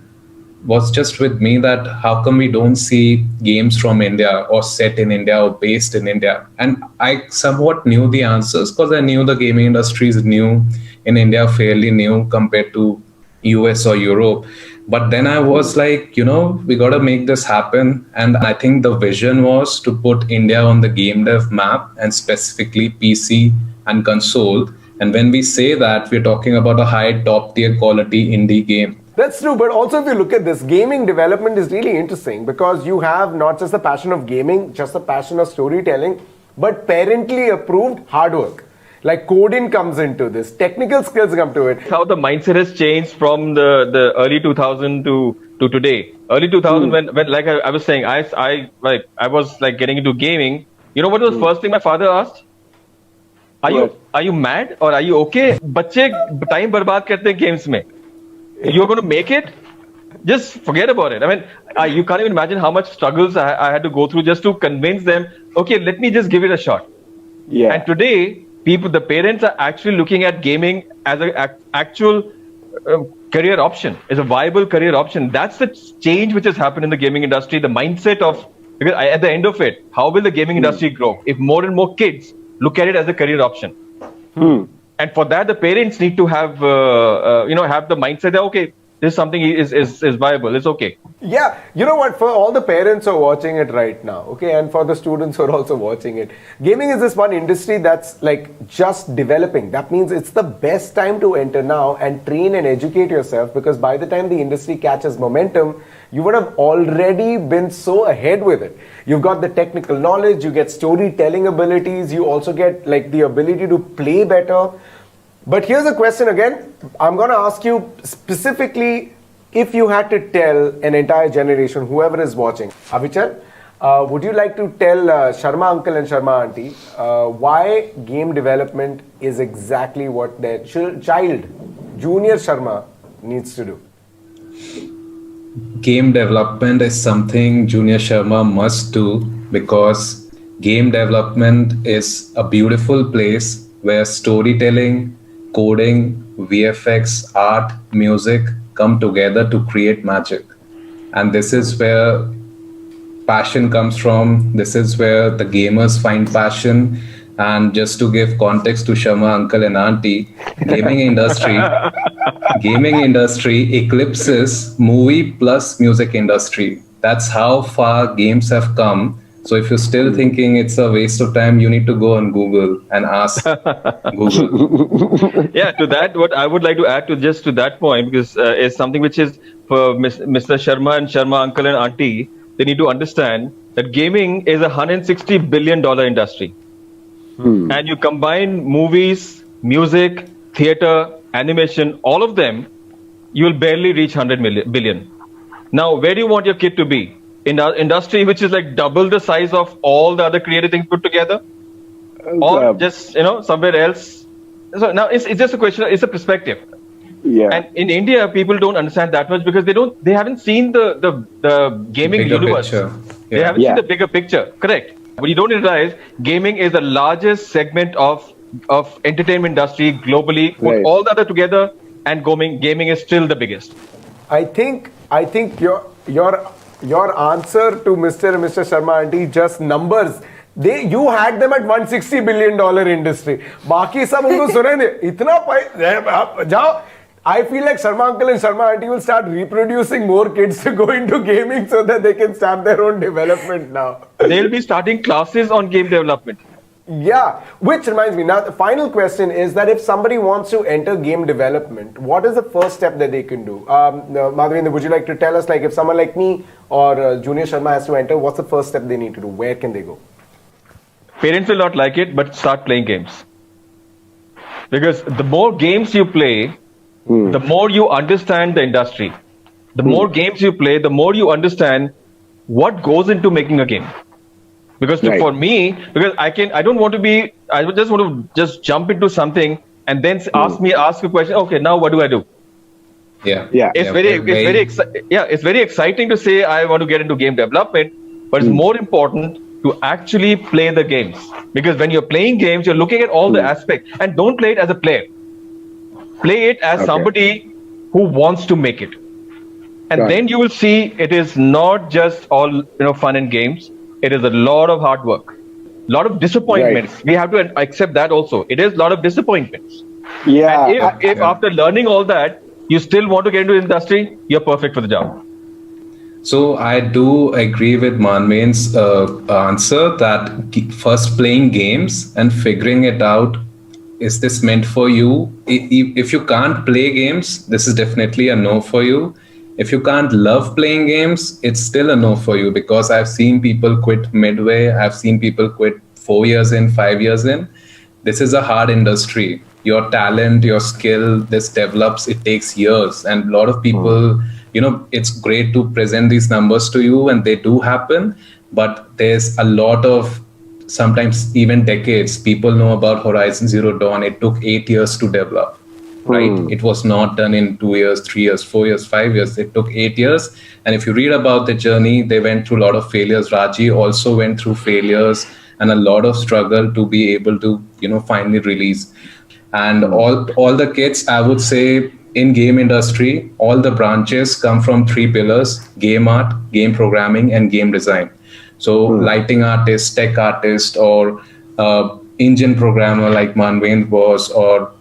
was just with me, that how come we don't see games from India or set in India or based in India? And I somewhat knew the answers, because I knew the gaming industry is new in India, fairly new compared to US or Europe. But then I was like, we got to make this happen. And I think the vision was to put India on the game dev map, and specifically PC and console. And when we say that, we're talking about a high top tier quality indie game. That's true, but also if you look at this, gaming development is really interesting, because you have not just the passion of gaming, just the passion of storytelling, but parentally approved hard work. Like coding comes into this, technical skills come to it. How the mindset has changed from the early 2000 to today. Early 2000, when like I was saying, I was like getting into gaming. You know what was the first thing my father asked? Are you mad or are you okay? बच्चे time बर्बाद करते हैं games में. You're going to make it? Just forget about it. You can't even imagine how much struggles I had to go through just to convince them, okay, let me just give it a shot. Yeah. And today, the parents are actually looking at gaming as an actual career option, as a viable career option. That's the change which has happened in the gaming industry, the mindset of, because at the end of it, how will the gaming industry grow? If more and more kids look at it as a career option. And for that, the parents need to have, have the mindset that, okay, this is something is viable. It's okay. Yeah. You know what? For all the parents who are watching it right now, okay, and for the students who are also watching it, gaming is this one industry that's like just developing. That means it's the best time to enter now and train and educate yourself, because by the time the industry catches momentum, you would have already been so ahead with it. You've got the technical knowledge, you get storytelling abilities, you also get like the ability to play better. But here's a question again. I'm going to ask you specifically, if you had to tell an entire generation, whoever is watching, Avichal, would you like to tell Sharma uncle and Sharma auntie why game development is exactly what their child, junior Sharma, needs to do? Game development is something Junior Sharma must do, because game development is a beautiful place where storytelling, coding, VFX, art, music come together to create magic. And this is where passion comes from. This is where the gamers find passion. And just to give context to Sharma uncle and auntie, gaming industry eclipses movie plus music industry. That's how far games have come. So if you're still thinking it's a waste of time, you need to go on Google and ask Google. Yeah, to that, what I would like to add to that point, because is something which is for Mr. Sharma and Sharma uncle and auntie, they need to understand that gaming is a $160 billion industry. And you combine movies, music, theater, animation, all of them, you will barely reach 100 billion. Now, where do you want your kid to be? In our industry, which is like double the size of all the other creative things put together? Or just, somewhere else? So now it's just a question, it's a perspective. Yeah. And in India, people don't understand that much because they haven't seen the gaming Bigger universe. picture. They haven't seen the bigger picture. Correct. But you don't realize gaming is the largest segment of entertainment industry globally. Put Right. all the other together, and gaming is still the biggest. I think your answer to Mr. and Mr. Sharma aunty just numbers. You had them at $160 billion industry. बाकी सब उनको सुने नहीं. इतना जाओ. I feel like Sharma uncle and Sharma aunty will start reproducing more kids to go into gaming so that they can start their own development now. They'll be starting classes on game development. Yeah, which reminds me, now the final question is that if somebody wants to enter game development, what is the first step that they can do? Madhavendra, would you like to tell us, like if someone like me or Junior Sharma has to enter, what's the first step they need to do? Where can they go? Parents will not like it, but start playing games. Because the more games you play, the more you understand the industry. The more games you play, the more you understand what goes into making a game. Because for me, because I don't want to be, I would just want to just jump into something and then ask a question. Okay, now what do I do? It's very exciting to say I want to get into game development, but it's more important to actually play the games. Because when you're playing games, you're looking at all the aspects, and don't play it as a player. Play it as somebody who wants to make it. And then you will see it is not just all fun and games. It is a lot of hard work, a lot of disappointments. We have to accept that also. It is a lot of disappointments. Yeah. And if after learning all that, you still want to get into the industry, you're perfect for the job. So I do agree with Manveen's answer that first playing games and figuring it out, is this meant for you? If you can't play games, this is definitely a no for you. If you can't love playing games, it's still a no for you, because I've seen people quit midway. I've seen people quit 4 years in, 5 years in. This is a hard industry. Your talent, your skill, this develops, it takes years. And a lot of people, it's great to present these numbers to you and they do happen, but there's a lot of, sometimes even decades. People know about Horizon Zero Dawn. It took 8 years to develop. Right? It was not done in 2 years, 3 years, 4 years, 5 years. It took 8 years. And if you read about the journey, they went through a lot of failures. Raji also went through failures and a lot of struggle to be able to, finally release. And all the kids, I would say, in game industry, all the branches come from 3 pillars: game art, game programming, and game design. So lighting artist, tech artist, or engine programmer like Manveen was, or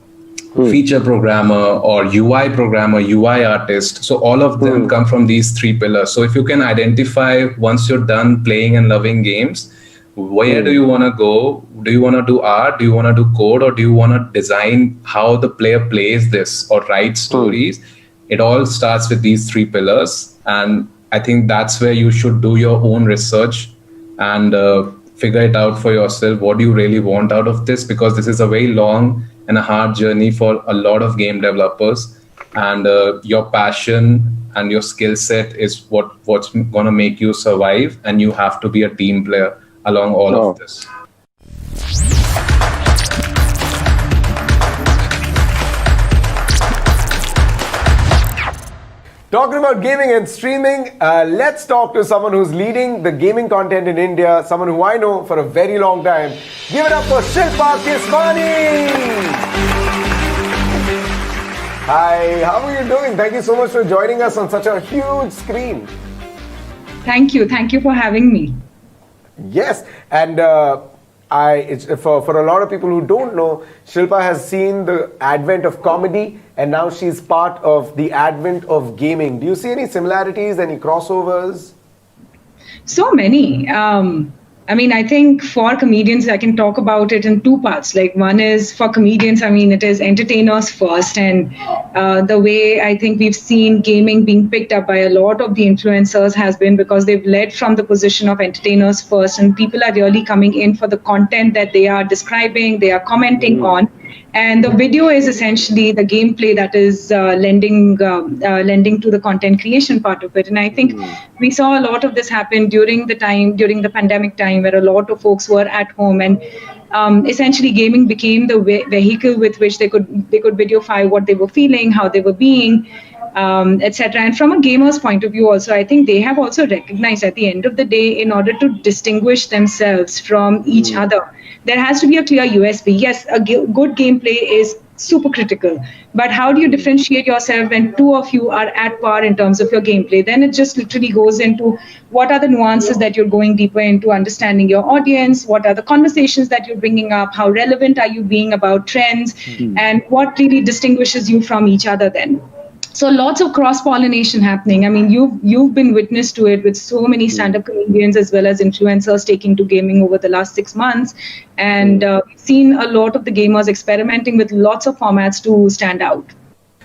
feature programmer, or UI programmer, UI artist. So all of them come from these 3 pillars. So if you can identify, once you're done playing and loving games, where do you want to go? Do you want to do art? Do you want to do code? Or do you want to design how the player plays this or write stories? It all starts with these 3 pillars. And I think that's where you should do your own research and figure it out for yourself. What do you really want out of this? Because this is a very long and a hard journey for a lot of game developers. And your passion and your skill set is what's going to make you survive. And you have to be a team player along all of this. Talking about gaming and streaming, let's talk to someone who's leading the gaming content in India, someone who I know for a very long time. Give it up for Shilpa Kiswani! Hi, how are you doing? Thank you so much for joining us on such a huge screen. Thank you for having me. Yes, and for a lot of people who don't know, Shilpa has seen the advent of comedy, and now she's part of the advent of gaming. Do you see any similarities, any crossovers? So many. I think for comedians, I can talk about it in 2 parts. Like, one is for comedians, it is entertainers first. And the way I think we've seen gaming being picked up by a lot of the influencers has been because they've led from the position of entertainers first. And people are really coming in for the content that they are describing, they are commenting on. And the video is essentially the gameplay that is lending to the content creation part of it. And I think we saw a lot of this happen during the pandemic time, where a lot of folks were at home. And essentially gaming became the vehicle with which they could videofy what they were feeling, how they were being, etc. And from a gamer's point of view also, I think they have also recognized at the end of the day, in order to distinguish themselves from each other, there has to be a clear USP. Yes, good gameplay is super critical, but how do you differentiate yourself when two of you are at par in terms of your gameplay? Then it just literally goes into what are the nuances that you're going deeper into, understanding your audience, what are the conversations that you're bringing up, how relevant are you being about trends, and what really distinguishes you from each other then. So lots of cross-pollination happening. I mean, you've been witness to it with so many stand-up comedians as well as influencers taking to gaming over the last 6 months. And we've seen a lot of the gamers experimenting with lots of formats to stand out.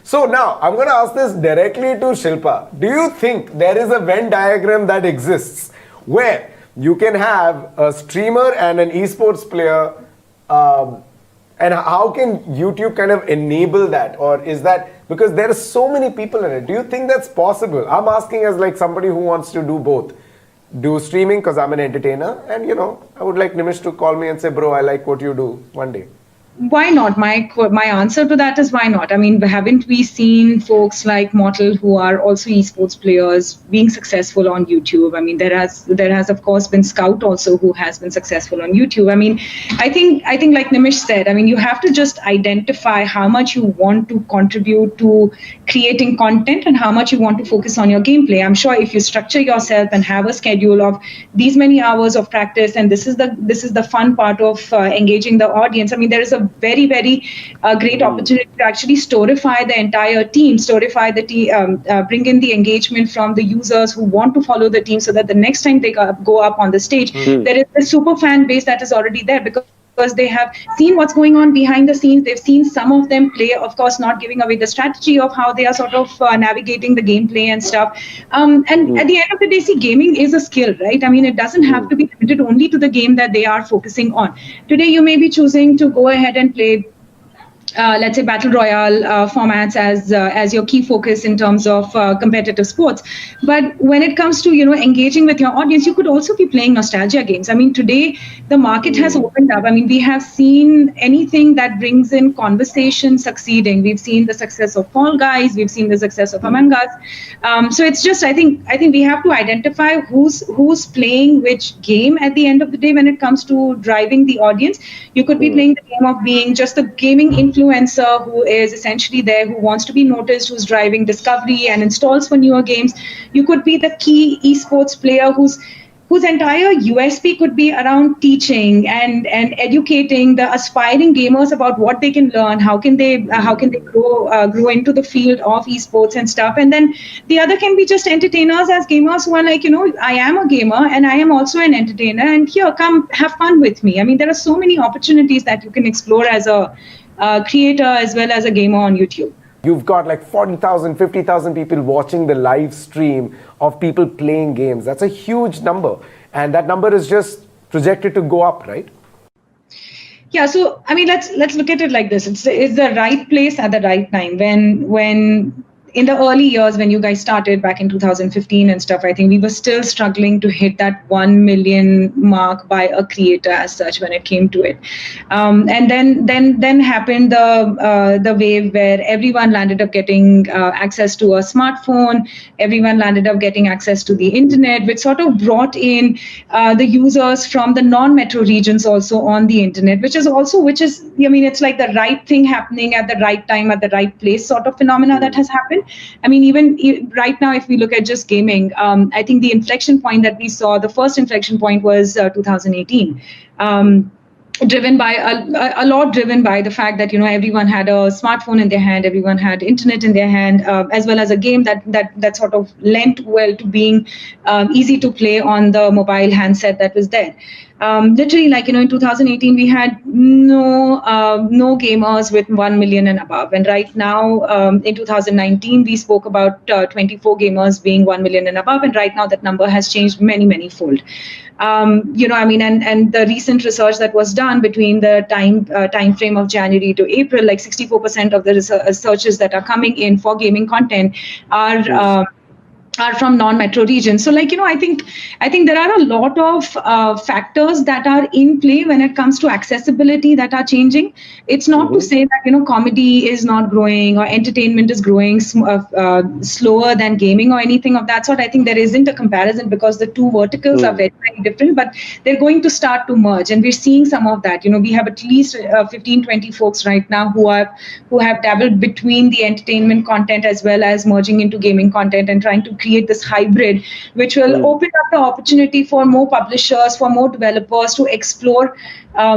So now, I'm going to ask this directly to Shilpa. Do you think there is a Venn diagram that exists where you can have a streamer and an esports player, and how can YouTube kind of enable that? Or is that, because there are so many people in it, do you think that's possible? I'm asking as like somebody who wants to do both. Do streaming because I'm an entertainer, and I would like Nimish to call me and say, bro, I like what you do one day. Why not? My answer to that is why not? I mean, haven't we seen folks like Mortal, who are also esports players, being successful on YouTube? I mean, there has of course been Scout also, who has been successful on YouTube. I mean, I think like Nimish said, I mean, you have to just identify how much you want to contribute to creating content and how much you want to focus on your gameplay. I'm sure if you structure yourself and have a schedule of these many hours of practice, and this is the fun part of engaging the audience. I mean, there is a very, very great opportunity to actually storify the entire team, bring in the engagement from the users who want to follow the team, so that the next time they go up on the stage, there is a super fan base that is already there, because they have seen what's going on behind the scenes. They've seen some of them play, of course, not giving away the strategy of how they are sort of navigating the gameplay and stuff. And at the end of the day, see, gaming is a skill, right? I mean, it doesn't have to be limited only to the game that they are focusing on. Today, you may be choosing to go ahead and play let's say battle royale formats as your key focus in terms of competitive sports. But when it comes to engaging with your audience, you could also be playing nostalgia games. I mean, today the market has opened up. I mean, we have seen anything that brings in conversation succeeding. We've seen the success of Fall Guys. We've seen the success of Among Us. So it's just I think we have to identify who's playing which game at the end of the day when it comes to driving the audience. You could be playing the game of being just a gaming influencer who is essentially there, who wants to be noticed, who's driving discovery and installs for newer games. You could be the key esports player whose entire USP could be around teaching and educating the aspiring gamers about what they can learn, how can they grow into the field of esports and stuff. And then the other can be just entertainers as gamers who are like, I am a gamer and I am also an entertainer, and here, come have fun with me. I mean, there are so many opportunities that you can explore as a creator as well as a gamer on YouTube. You've got like 40,000, 50,000 people watching the live stream of people playing games. That's a huge number. And that number is just projected to go up, right? Yeah, so I mean, let's look at it like this. It's the right place at the right time. When in the early years when you guys started back in 2015 and stuff, I think we were still struggling to hit that 1 million mark by a creator as such when it came to it. And then happened the wave where everyone landed up getting access to a smartphone. Everyone landed up getting access to the internet, which sort of brought in the users from the non-metro regions also on the internet, which is, I mean, it's like the right thing happening at the right time, at the right place sort of phenomena that has happened. I mean, even right now, if we look at just gaming, I think the inflection point that we saw, the first inflection point was 2018. Driven by a lot driven by the fact that everyone had a smartphone in their hand, everyone had internet in their hand, as well as a game that sort of lent well to being easy to play on the mobile handset that was there. Literally, like in 2018, we had no gamers with 1 million and above, and right now in 2019 we spoke about 24 gamers being 1 million and above, and right now that number has changed many fold. I mean, and the recent research that was done between the time frame of January to April, like 64% of the searches that are coming in for gaming content are are from non-metro regions. So I think there are a lot of factors that are in play when it comes to accessibility that are changing. It's not to say that comedy is not growing or entertainment is growing slower than gaming or anything of that sort. I think there isn't a comparison because the two verticals are very, very different, but they're going to start to merge, and we're seeing some of that. We have at least 15-20 folks right now who have dabbled between the entertainment content as well as merging into gaming content and trying to create this hybrid, which will open up the opportunity for more publishers, for more developers to explore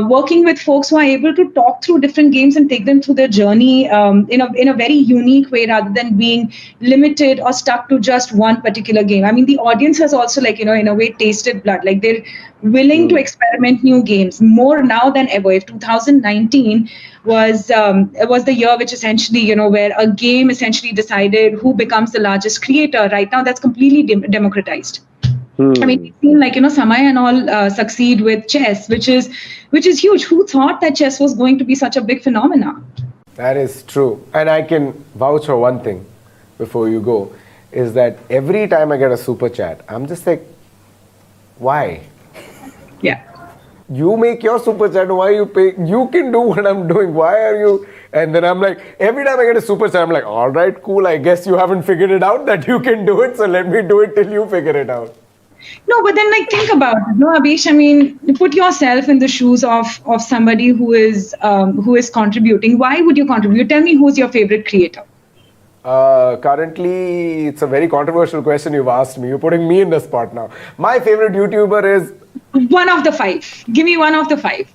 working with folks who are able to talk through different games and take them through their journey in a very unique way, rather than being limited or stuck to just one particular game. I mean, the audience has also in a way tasted blood. They're willing to experiment new games more now than ever. If 2019 was the year which essentially, where a game essentially decided who becomes the largest creator, right now that's completely democratized. I mean, we've seen Samay and all succeed with chess, which is huge. Who thought that chess was going to be such a big phenomenon? That is true. And I can vouch for one thing before you go, is that every time I get a super chat, I'm just like, why? Yeah. You make your super chat, why you pay? You can do what I'm doing. Why are you? And then I'm like, every time I get a super chat, I'm like, all right, cool. I guess you haven't figured it out that you can do it. So let me do it till you figure it out. No, but then think about it, no, Abhish. I mean, put yourself in the shoes of somebody who is contributing. Why would you contribute? Tell me, who's your favorite creator? Currently, it's a very controversial question you've asked me. You're putting me in the spot now. My favorite YouTuber is... One of the 5. Give me one of the 5.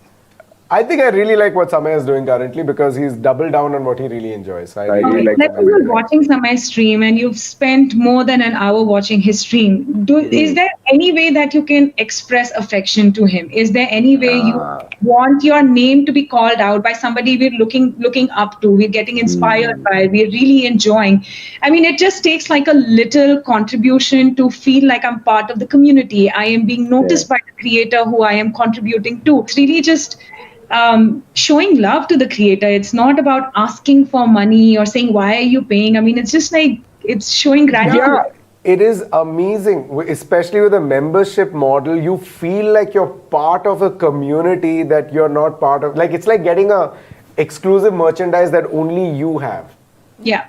I think I really like what Samay is doing currently because he's doubled down on what he really enjoys. So I really like Let's say you're watching Samay's stream and you've spent more than an hour watching his stream. Is there any way that you can express affection to him? Is there any way you want your name to be called out by somebody we're looking up to, we're getting inspired by, we're really enjoying? I mean, it just takes a little contribution to feel like I'm part of the community. I am being noticed by the creator who I am contributing to. It's really just... showing love to the creator. It's not about asking for money or saying, why are you paying? I mean, it's just it's showing gratitude. Yeah, it is amazing, especially with a membership model. You feel like you're part of a community that you're not part of. It's like getting a exclusive merchandise that only you have. Yeah.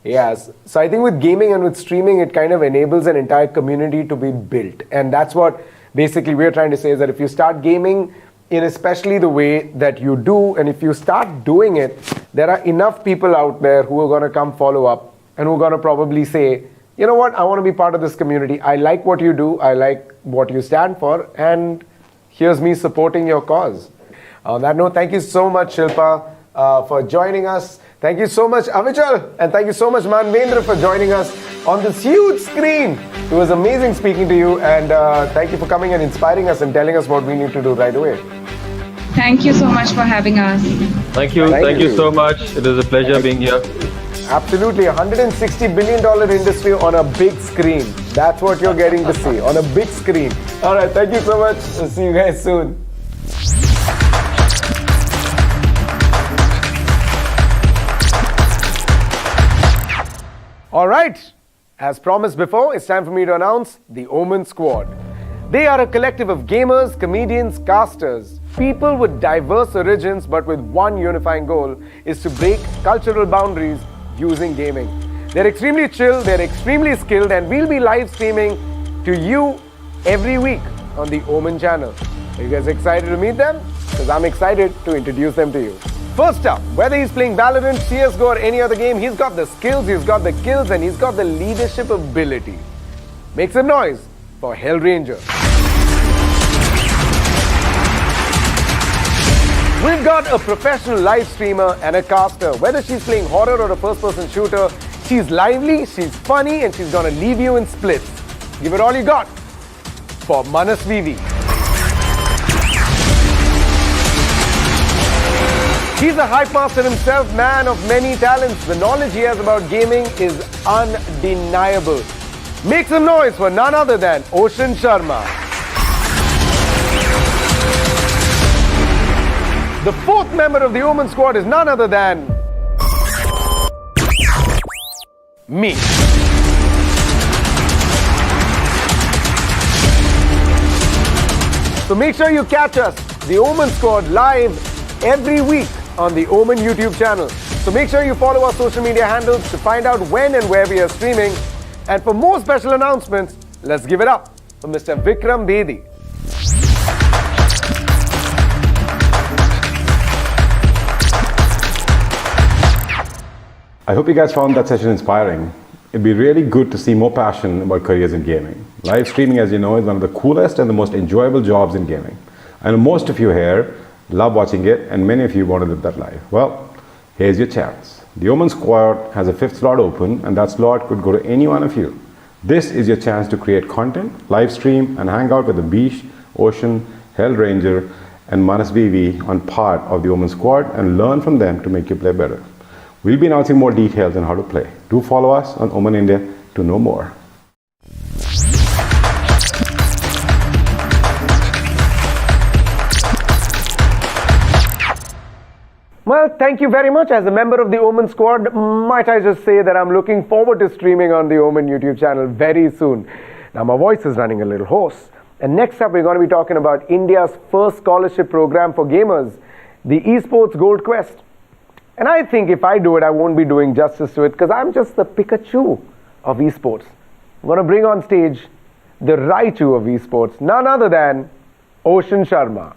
Yes. So I think with gaming and with streaming, it kind of enables an entire community to be built. And that's what basically we're trying to say, is that if you start gaming in especially the way that you do, and if you start doing it, there are enough people out there who are going to come follow up and who are going to probably say, you know what, I want to be part of this community. I like what you do. I like what you stand for. And here's me supporting your cause. On that note, thank you so much, Shilpa, for joining us. Thank you so much, Avichal. And thank you so much, Manvendra, for joining us on this huge screen. It was amazing speaking to you. And thank you for coming and inspiring us and telling us what we need to do right away. Thank you so much for having us. Thank you. Thank you so much. It is a pleasure being here. Absolutely. $160 billion industry on a big screen. That's what you're getting to see on a big screen. All right. Thank you so much. We'll see you guys soon. All right. As promised before, it's time for me to announce the OMEN Squad. They are a collective of gamers, comedians, casters, people with diverse origins but with one unifying goal is to break cultural boundaries using gaming. They're extremely chill, they're extremely skilled, and we'll be live streaming to you every week on the OMEN channel. Are you guys excited to meet them? Because I'm excited to introduce them to you. First up, whether he's playing Valorant, CSGO or any other game, he's got the skills, he's got the kills, and he's got the leadership ability. Make some noise for Hellranger. We've got a professional live streamer and a caster. Whether she's playing horror or a first-person shooter, she's lively, she's funny, and she's gonna leave you in splits. Give it all you got for Manas Vivi. He's a hype master himself, man of many talents. The knowledge he has about gaming is undeniable. Make some noise for none other than Ocean Sharma. The fourth member of the OMEN Squad is none other than me. So make sure you catch us, the Omen Squad, live every week on the Omen YouTube channel. So make sure you follow our social media handles to find out when and where we are streaming. And for more special announcements, let's give it up for Mr. Vikram Bedi. I hope you guys found that session inspiring. It'd be really good to see more passion about careers in gaming. Live streaming, as you know, is one of the coolest and the most enjoyable jobs in gaming. I know most of you here love watching it, and many of you want to live that life. Well, here's your chance. The Omen Squad has a 5th slot open, and that slot could go to any one of you. This is your chance to create content, live stream, and hang out with the Beesh, Ocean, Hell Ranger, and Manas BV on part of the Omen Squad and learn from them to make you play better. We'll be announcing more details on how to play. Do follow us on Omen India to know more. Well, thank you very much. As a member of the Omen Squad, might I just say that I'm looking forward to streaming on the Omen YouTube channel very soon. Now, my voice is running a little hoarse. And next up, we're going to be talking about India's first scholarship program for gamers, the eSports Gold Quest. And I think if I do it, I won't be doing justice to it because I'm just the Pikachu of eSports. I'm going to bring on stage the Raichu of eSports, none other than Ocean Sharma.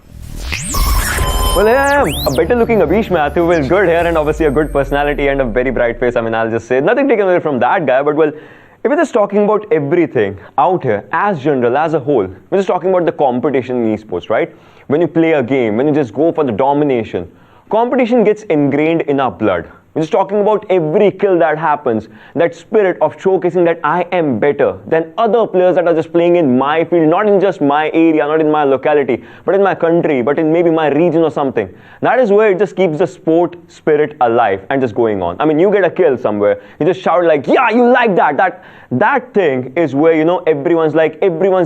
Well, here I am, a better looking Abish Matthew with good hair and obviously a good personality and a very bright face. I mean, I'll just say nothing taken away from that guy, but well, if we're just talking about everything out here, as general, as a whole, we're just talking about the competition in esports, right? When you play a game, when you just go for the domination, competition gets ingrained in our blood. We're just talking about every kill that happens, that spirit of showcasing that I am better than other players that are just playing in my field, not in just my area, not in my locality, but in my country, but in maybe my region or something. That is where it just keeps the sport spirit alive and just going on. I mean, you get a kill somewhere, you just shout like, yeah, you like that. That thing is where, you know, everyone's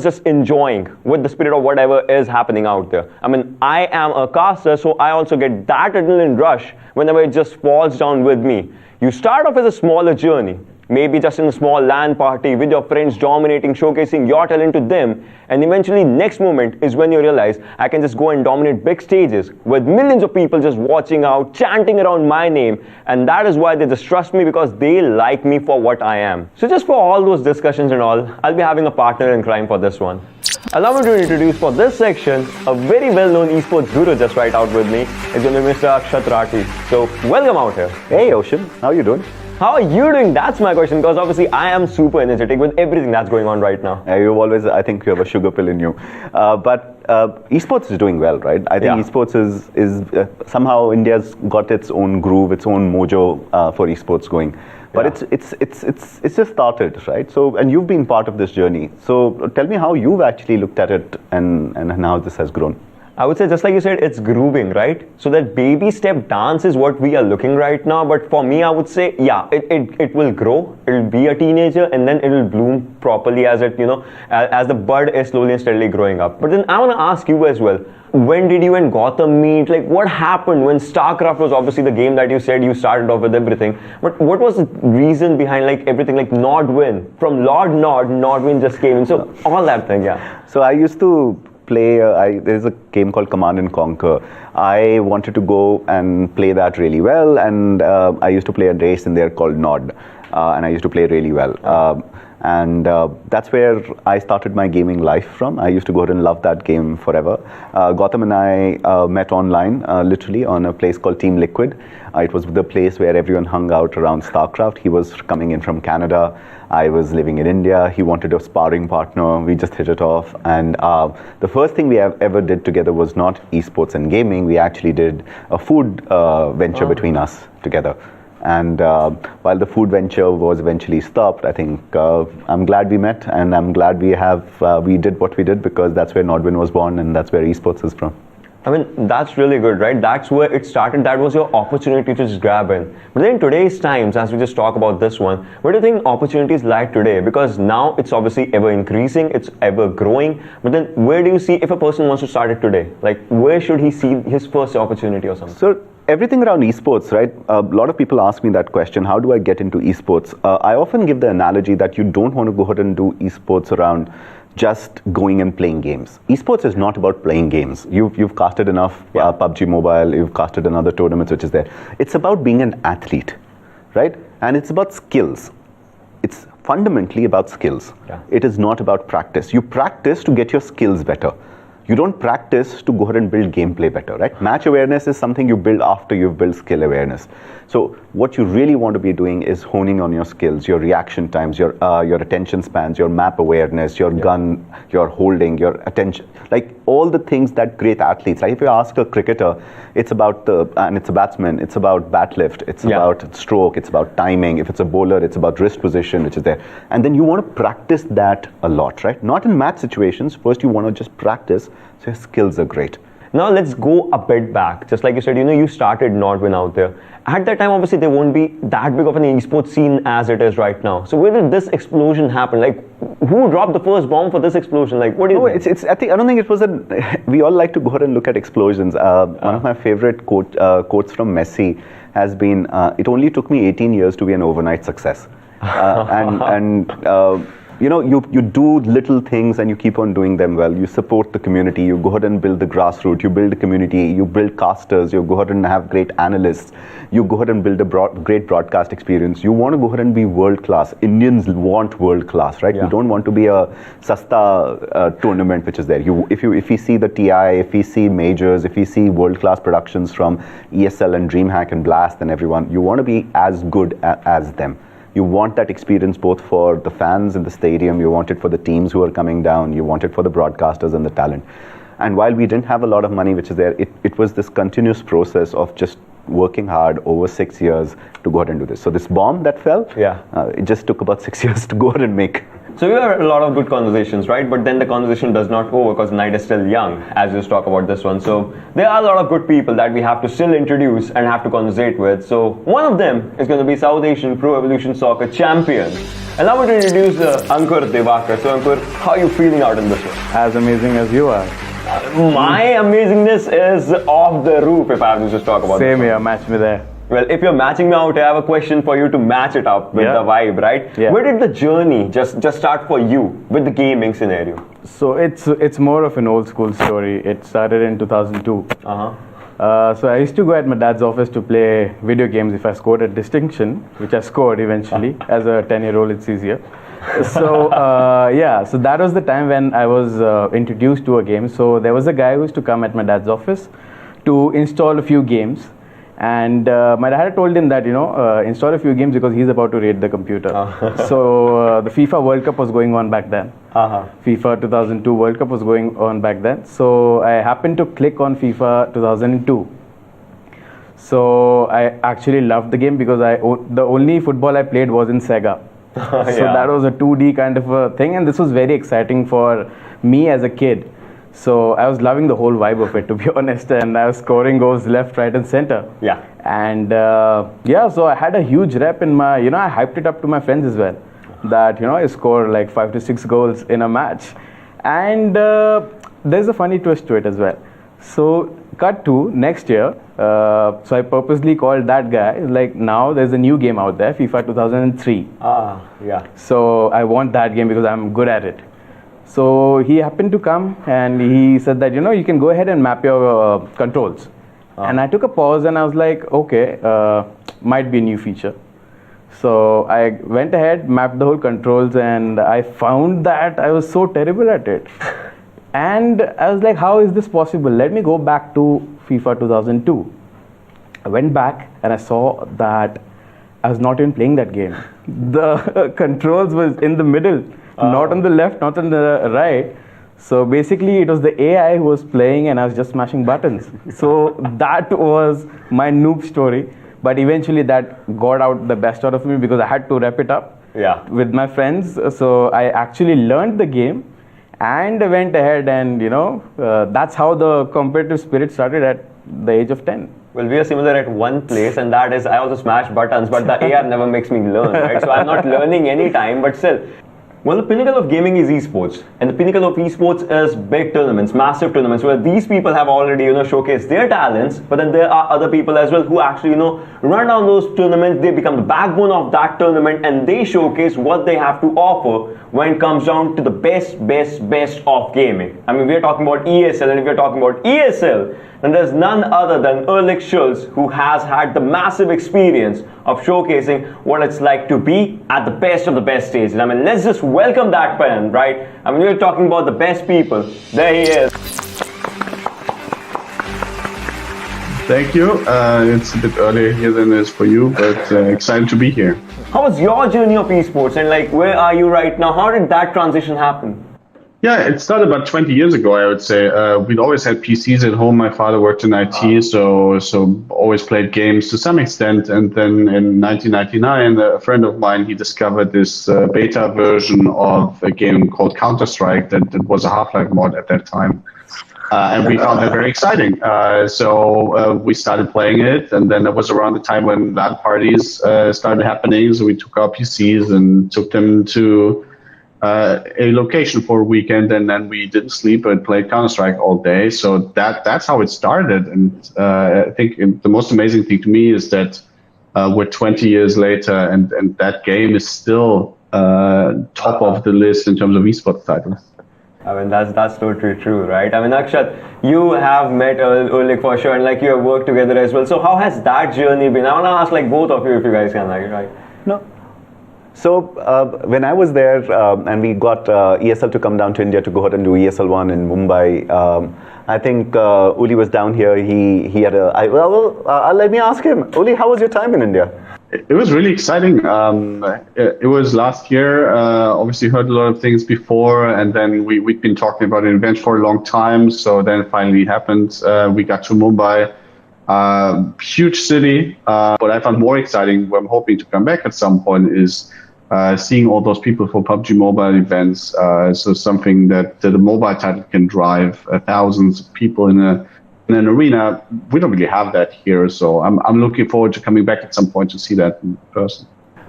just enjoying with the spirit of whatever is happening out there. I mean, I am a caster, so I also get that adrenaline rush whenever it just falls down with me. You start off as a smaller journey, maybe just in a small LAN party with your friends dominating, showcasing your talent to them, and eventually next moment is when you realize I can just go and dominate big stages with millions of people just watching out, chanting around my name, and that is why they just trust me because they like me for what I am. So just for all those discussions and all, I'll be having a partner in crime for this one. Allow me to introduce for this section a very well-known esports guru just right out with me. It's going to be Mr. Akshat Rathi. So welcome out here. Hey Ocean, how are you doing? How are you doing? That's my question, because obviously I am super energetic with everything that's going on right now. You've always, I think you have a sugar pill in you. But esports is doing well, right? I think esports is somehow India's got its own groove, its own mojo for esports going. But it's just started, right? So, and you've been part of this journey. So tell me how you've actually looked at it and how this has grown. I would say, just like you said, it's grooving, right? So that baby step dance is what we are looking right now. But for me, I would say, yeah, it will grow. It'll be a teenager and then it will bloom properly as it, you know, as the bud is slowly and steadily growing up. But then I want to ask you as well, when did you and Gotham meet? Like, what happened when StarCraft was obviously the game that you said you started off with everything? But what was the reason behind like everything, like NODWIN? From Lord Nod, NODWIN just came in. So all that thing, yeah. So I used to play, there's a game called Command and Conquer. I wanted to go and play that really well, and I used to play a race in there called Nod, and I used to play really well. And that's where I started my gaming life from. I used to go ahead and love that game forever. Gotham and I met online, literally on a place called Team Liquid. It was the place where everyone hung out around StarCraft. He was coming in from Canada. I was living in India. He wanted a sparring partner. We just hit it off. And the first thing we ever did together was not esports and gaming. We actually did a food venture between us together. And while the food venture was eventually stopped, I think I'm glad we met, and I'm glad we did what we did, because that's where NODWIN was born and that's where esports is from. I mean, that's really good, right? That's where it started. That was your opportunity to just grab in. But then in today's times, as we just talk about this one, where do you think opportunities lie today? Because now it's obviously ever increasing, it's ever growing. But then where do you see, if a person wants to start it today, like where should he see his first opportunity or something? So everything around esports, right? A lot of people ask me that question, how do I get into esports? I often give the analogy that you don't want to go ahead and do esports around just going and playing games. Esports is not about playing games. You've casted enough PUBG Mobile, you've casted another tournaments which is there. It's about being an athlete, right? And it's about skills. It's fundamentally about skills. It is not about practice. You practice to get your skills better. You don't practice to go ahead and build gameplay better, right? Match awareness is something you build after you've built skill awareness. So what you really want to be doing is honing on your skills, your reaction times, your attention spans, your map awareness, your gun, your holding, your attention, like all the things that great athletes. Like if you ask a cricketer, it's about and it's a batsman, it's about bat lift, it's about stroke, it's about timing. If it's a bowler, it's about wrist position, which is there. And then you want to practice that a lot, right? Not in match situations. First, you want to just practice so your skills are great. Now let's go a bit back. Just like you said, you started NODWIN out there. At that time, obviously, there won't be that big of an esports scene as it is right now. So where did this explosion happen? Like, who dropped the first bomb for this explosion? Like, what do you think? I don't think it was we all like to go ahead and look at explosions. One of my favorite quotes from Messi has been, it only took me 18 years to be an overnight success. You do little things and you keep on doing them well. You support the community, you go ahead and build the grassroots, you build a community, you build casters, you go ahead and have great analysts, you go ahead and build a great broadcast experience. You want to go ahead and be world class. Indians want world class, right? You don't want to be a Sasta tournament which is there. If we see the TI, if we see majors, if we see world class productions from ESL and DreamHack and Blast and everyone, you want to be as good as them. You want that experience both for the fans in the stadium, you want it for the teams who are coming down, you want it for the broadcasters and the talent. And while we didn't have a lot of money which is there, it was this continuous process of just working hard over 6 years to go ahead and do this. So this bomb that fell, it just took about 6 years to go ahead and make. So we had a lot of good conversations, right? But then the conversation does not go because night is still young, as you talk about this one. So there are a lot of good people that we have to still introduce and have to conversate with. So one of them is going to be South Asian Pro Evolution Soccer champion. And I want to introduce Ankur Devakar. So Ankur, how are you feeling out in this one? As amazing as you are. My amazingness is off the roof if I have to just talk about Same here, match me there. Well, if you're matching me out, I have a question for you to match it up with the vibe, right? Yeah. Where did the journey just start for you with the gaming scenario? So it's more of an old school story. It started in 2002. So I used to go at my dad's office to play video games if I scored a distinction, which I scored eventually. As a 10-year-old, it's easier. So so that was the time when I was introduced to a game. So there was a guy who used to come at my dad's office to install a few games. And my dad had told him that, install a few games because he's about to raid the computer. So the FIFA World Cup was going on back then. FIFA 2002 World Cup was going on back then. So I happened to click on FIFA 2002. So I actually loved the game because the only football I played was in Sega. So that was a 2D kind of a thing. And this was very exciting for me as a kid. So I was loving the whole vibe of it, to be honest, and I was scoring goals left, right, and center. And so I had a huge rep in my, I hyped it up to my friends as well, that I score like 5 to 6 goals in a match. And there's a funny twist to it as well. So cut to next year. So I purposely called that guy. Like now there's a new game out there, FIFA 2003. So I want that game because I'm good at it. So he happened to come and he said that, you can go ahead and map your controls. And I took a pause and I was like, okay, might be a new feature. So I went ahead, mapped the whole controls, and I found that I was so terrible at it. And I was like, how is this possible? Let me go back to FIFA 2002. I went back and I saw that I was not even playing that game. The controls was in the middle. Not on the left, not on the right. So basically it was the AI who was playing and I was just smashing buttons. So that was my noob story. But eventually that got out the best out of me because I had to wrap it up with my friends. So I actually learned the game and went ahead and, that's how the competitive spirit started at the age of 10. Well, we are similar at one place, and that is I also smash buttons, but the AI never makes me learn, right? So I'm not learning any time, but still. Well, the pinnacle of gaming is esports, and the pinnacle of esports is big tournaments, massive tournaments, where these people have already, showcased their talents. But then there are other people as well who actually, run down those tournaments. They become the backbone of that tournament, and they showcase what they have to offer when it comes down to the best of gaming. I mean, we're talking about ESL, and if we're talking about ESL, then there's none other than Ulrich Schulz, who has had the massive experience of showcasing what it's like to be at the best of the best stages. I mean, let's just welcome that pen, right? I mean, we're talking about the best people. There he is. Thank you. It's a bit earlier here than it is for you, but excited to be here. How was your journey of esports, and like, where are you right now? How did that transition happen? Yeah, it started about 20 years ago, I would say. We'd always had PCs at home. My father worked in IT, so always played games to some extent. And then in 1999, a friend of mine, he discovered this beta version of a game called Counter-Strike that was a Half-Life mod at that time. And we found that very exciting. So we started playing it, and then it was around the time when LAN parties started happening. So we took our PCs and took them to a location for a weekend, and then we didn't sleep and played Counter-Strike all day. So that's how it started. And I think the most amazing thing to me is that we're 20 years later, and that game is still top of the list in terms of esports titles. I mean, that's totally true, right? I mean, Akshat, you have met Ulrich for sure, and like you have worked together as well. So how has that journey been? I want to ask like both of you if you guys can, like, right? No. So when I was there and we got ESL to come down to India to go ahead and do ESL 1 in Mumbai, I think Uli was down here. He had let me ask him. Uli, how was your time in India? It was really exciting. It was last year. Obviously heard a lot of things before, and then we'd been talking about an event for a long time. So then it finally happened. We got to Mumbai. Huge city. What I found more exciting, where I'm hoping to come back at some point, is seeing all those people for PUBG Mobile events. So something that the mobile title can drive thousands of people in an arena. We don't really have that here, so I'm looking forward to coming back at some point to see that in person.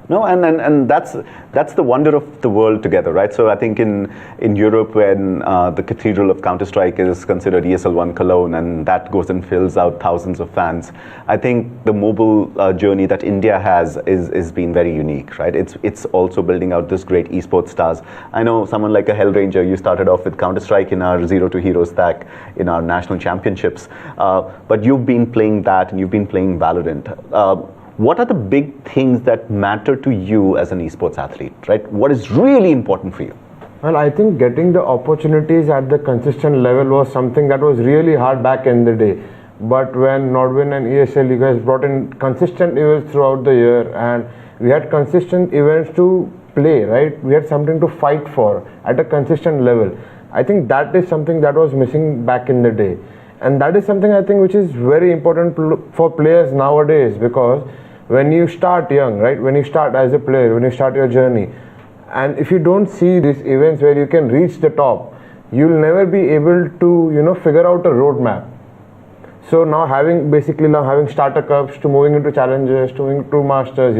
No, and that's the wonder of the world together, right? So I think in Europe, when the cathedral of Counter-Strike is considered ESL 1 Cologne, and that goes and fills out thousands of fans, I think the mobile journey that India has is been very unique, right? It's also building out this great esports stars. I know someone like a Hellranger, you started off with Counter-Strike in our Zero to Hero stack in our national championships, but you've been playing that and you've been playing Valorant. What are the big things that matter to you as an esports athlete, right? What is really important for you? Well, I think getting the opportunities at the consistent level was something that was really hard back in the day. But when NODWIN and ESL, you guys brought in consistent events throughout the year, and we had consistent events to play, right? We had something to fight for at a consistent level. I think that is something that was missing back in the day. And that is something I think which is very important for players nowadays, because when you start young, right, when you start as a player, when you start your journey, and if you don't see these events where you can reach the top, you'll never be able to, figure out a roadmap. So now having starter cups, to moving into challenges, to moving to masters,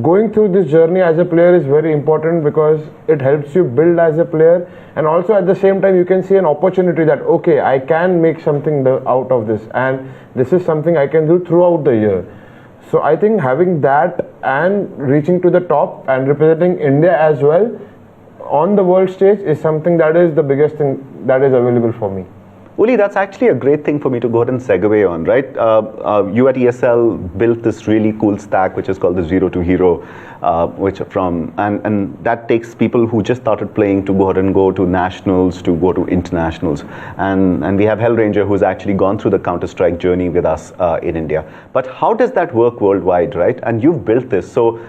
going through this journey as a player is very important, because it helps you build as a player, and also at the same time you can see an opportunity that, okay, I can make something out of this, and this is something I can do throughout the year. So I think having that and reaching to the top and representing India as well on the world stage is something that is the biggest thing that is available for me. Uli, that's actually a great thing for me to go ahead and segue on, right? You at ESL built this really cool stack which is called the Zero to Hero, and that takes people who just started playing to go ahead and go to nationals, to go to internationals. And we have Hellranger, who's actually gone through the Counter-Strike journey with us in India. But how does that work worldwide, right? And you've built this. So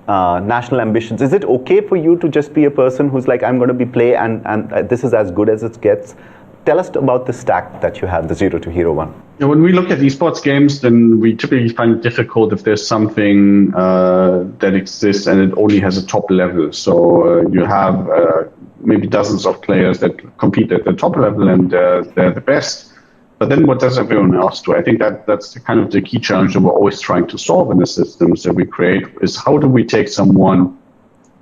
national ambitions, is it okay for you to just be a person who's like, I'm going to be play and this is as good as it gets? Tell us about the stack that you have, the Zero to Hero one. Yeah, when we look at esports games, then we typically find it difficult if there's something that exists and it only has a top level. So you have maybe dozens of players that compete at the top level, and they're the best. But then what does everyone else do? I think that's the key challenge that we're always trying to solve in the systems that we create, is how do we take someone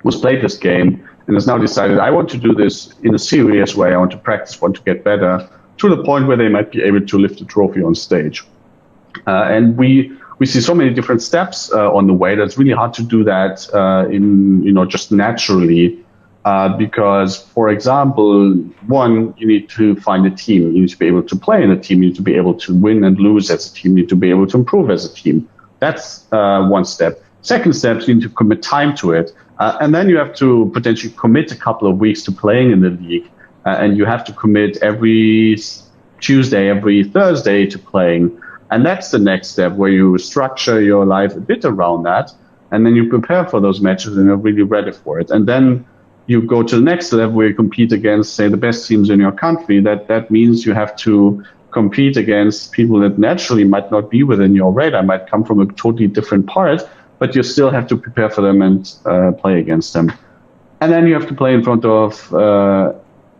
who's played this game and has now decided, I want to do this in a serious way. I want to practice, want to get better, to the point where they might be able to lift the trophy on stage. And we see so many different steps on the way that's really hard to do that just naturally. Because, for example, one, you need to find a team. You need to be able to play in a team. You need to be able to win and lose as a team. You need to be able to improve as a team. That's one step. Second step, you need to commit time to it. And then you have to potentially commit a couple of weeks to playing in the league. And you have to commit every Tuesday, every Thursday to playing. And that's the next step, where you structure your life a bit around that. And then you prepare for those matches and you're really ready for it. And then you go to the next level where you compete against, say, the best teams in your country. That means you have to compete against people that naturally might not be within your radar, might come from a totally different part, but you still have to prepare for them and play against them. And then you have to play in front of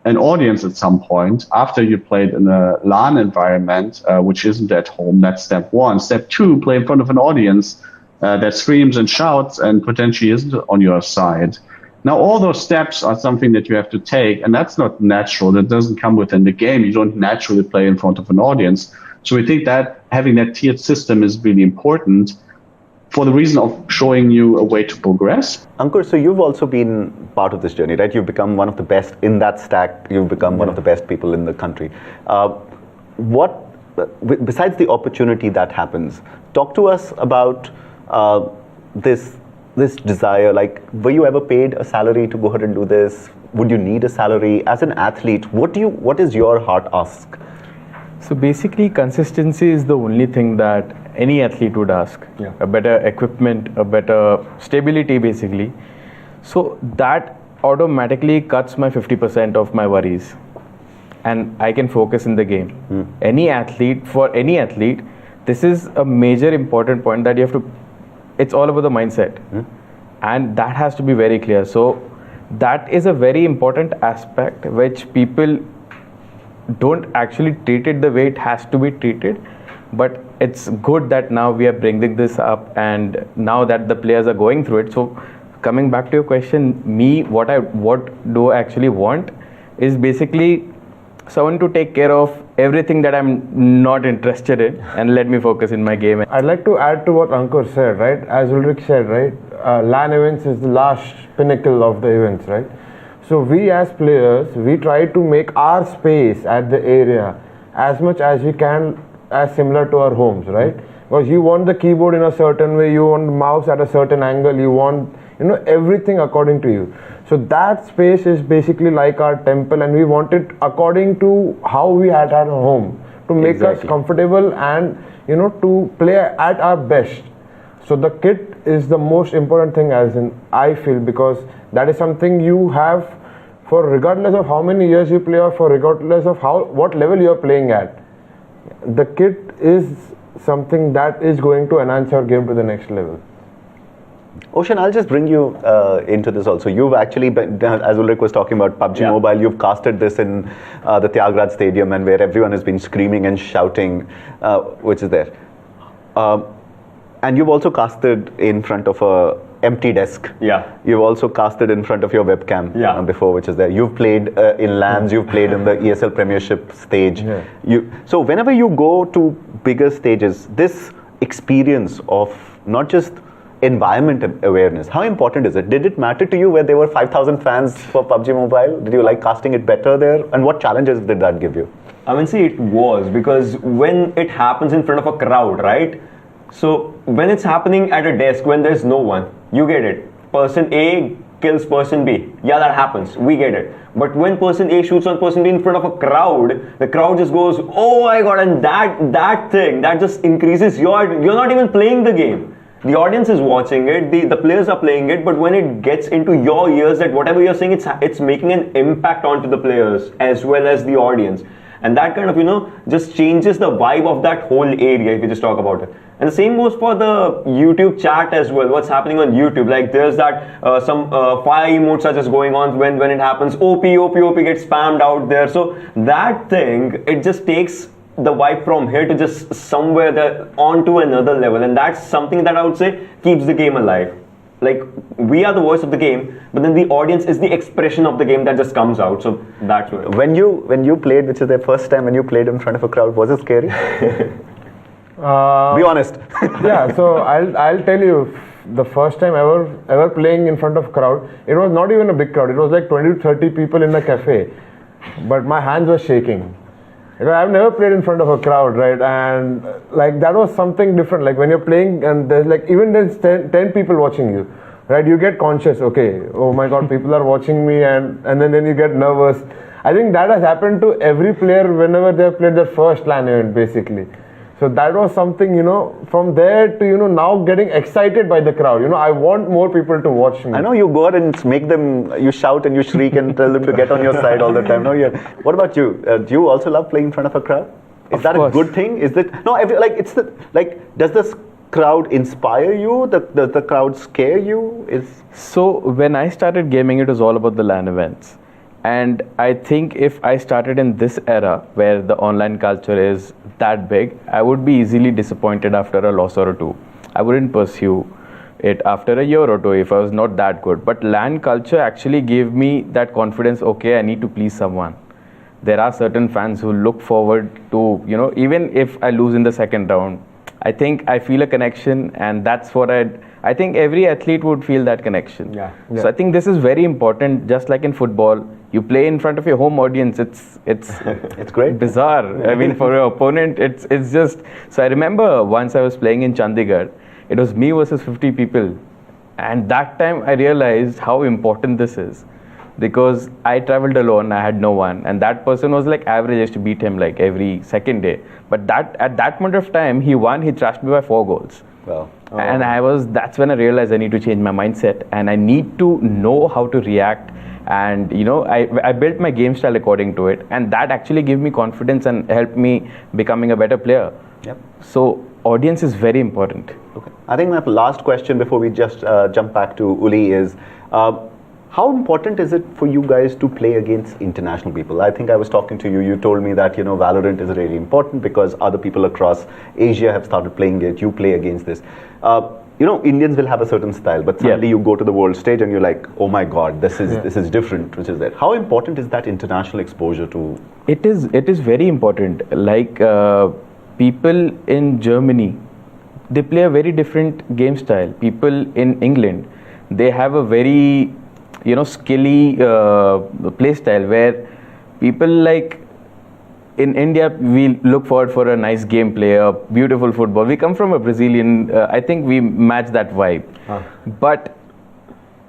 an audience at some point after you played in a LAN environment, which isn't at home. That's step one. Step two, play in front of an audience that screams and shouts and potentially isn't on your side. Now, all those steps are something that you have to take, and that's not natural. That doesn't come within the game. You don't naturally play in front of an audience. So we think that having that tiered system is really important for the reason of showing you a way to progress. Ankur, so you've also been part of this journey, right? You've become one of the best in that stack. You've become one of the best people in the country. Besides the opportunity that happens, talk to us about this desire. Like, were you ever paid a salary to go ahead and do this? Would you need a salary? As an athlete, what is your heart ask? So basically, consistency is the only thing that any athlete would ask. Yeah. A better equipment, a better stability, basically. So that automatically cuts my 50% of my worries, and I can focus in the game. For any athlete, this is a major important point that you have to. It's all about the mindset, and that has to be very clear. So that is a very important aspect which people don't actually treat it the way it has to be treated. But it's good that now we are bringing this up, and now that the players are going through it. So coming back to your question, what do I actually want is basically someone to take care of everything that I'm not interested in and let me focus in my game. I'd like to add to what Ankur said, right? As Ulrich said, right? LAN events is the last pinnacle of the events, right? So we as players, we try to make our space at the area as much as we can as similar to our homes, right? Because you want the keyboard in a certain way, you want the mouse at a certain angle, you want, everything according to you. So that space is basically like our temple, and we want it according to how we had at home, to make us comfortable and to play at our best. So the kit is the most important thing, I feel, because that is something you have for regardless of how many years you play or for regardless of what level you are playing at. The kit is something that is going to enhance your game to the next level. Ocean, I'll just bring you into this also. You've actually been, as Ulrich was talking about PUBG Mobile, you've casted this in the Tyagraj Stadium, and where everyone has been screaming and shouting, which is there. And you've also casted in front of a empty desk. Yeah. You've also casted in front of your webcam before, which is there. You've played in LANs, you've played in the ESL Premiership stage. Yeah. So whenever you go to bigger stages, this experience of not just environment awareness, how important is it? Did it matter to you where there were 5,000 fans for PUBG Mobile? Did you like casting it better there? And what challenges did that give you? I mean, see, it was because when it happens in front of a crowd, right? So when it's happening at a desk, when there's no one, you get it. Person A kills person B. Yeah, that happens. We get it. But when person A shoots on person B in front of a crowd, the crowd just goes, oh my god, and that thing, that just increases you're not even playing the game. The audience is watching it, the players are playing it, but when it gets into your ears that whatever you're saying, it's making an impact onto the players as well as the audience. And that kind of, just changes the vibe of that whole area if you just talk about it. And the same goes for the YouTube chat as well. What's happening on YouTube? Like there's that some fire emotes are just going on when it happens. OP gets spammed out there. So that thing, it just takes the vibe from here to just somewhere there onto another level. And that's something that I would say keeps the game alive. like we are the voice of the game, but then the audience is the expression of the game that just comes out. So that's what. When you played, which is the first time when you played in front of a crowd, was it scary? Be honest. Yeah, so I'll tell you, the first time ever playing in front of a crowd, it was not even a big crowd. It was like 20 to 30 people in a cafe, but my hands were shaking. I've never played in front of a crowd, right? And like that was something different. Like when you're playing and there's 10 people watching you, right? You get conscious, okay, oh my God, people are watching me, and then you get nervous. I think that has happened to every player whenever they have played their first LAN event, basically. So that was something, from there to, now getting excited by the crowd. I want more people to watch me. I know you go out and make them, you shout and you shriek and tell them to get on your side all the time. No, what about you? Do you also love playing in front of a crowd? Is that a good thing? Is that, no, does this crowd inspire you? The crowd scare you? So when I started gaming, it was all about the LAN events. And I think if I started in this era where the online culture is that big, I would be easily disappointed after a loss or two. I wouldn't pursue it after a year or two if I was not that good. But LAN culture actually gave me that confidence, okay, I need to please someone. There are certain fans who look forward to, even if I lose in the second round, I think I feel a connection, and that's what I think every athlete would feel that connection. Yeah. So I think this is very important. Just like in football, you play in front of your home audience. It's it's great. Bizarre. I mean, for your opponent, it's just. So I remember once I was playing in Chandigarh. It was me versus 50 people, and that time I realized how important this is. Because I traveled alone, I had no one, and that person was like average. I used to beat him like every second day. But at that moment of time, he won. He thrashed me by 4 goals. Wow. And that's when I realized I need to change my mindset, and I need to know how to react. And I built my game style according to it, and that actually gave me confidence and helped me becoming a better player. Yep. So audience is very important. Okay. I think my last question before we just jump back to Uli is, how important is it for you guys to play against international people? I think I was talking to you, you told me that, Valorant is really important because other people across Asia have started playing it, you play against this. Indians will have a certain style, but suddenly you go to the world stage and you're like, oh my God, this is different, which is that. How important is that international exposure to? It is very important. Like people in Germany, they play a very different game style. People in England, they have a very skilly play style where people like in India, we look forward for a nice gameplay, a beautiful football. We come from a Brazilian, I think we match that vibe. But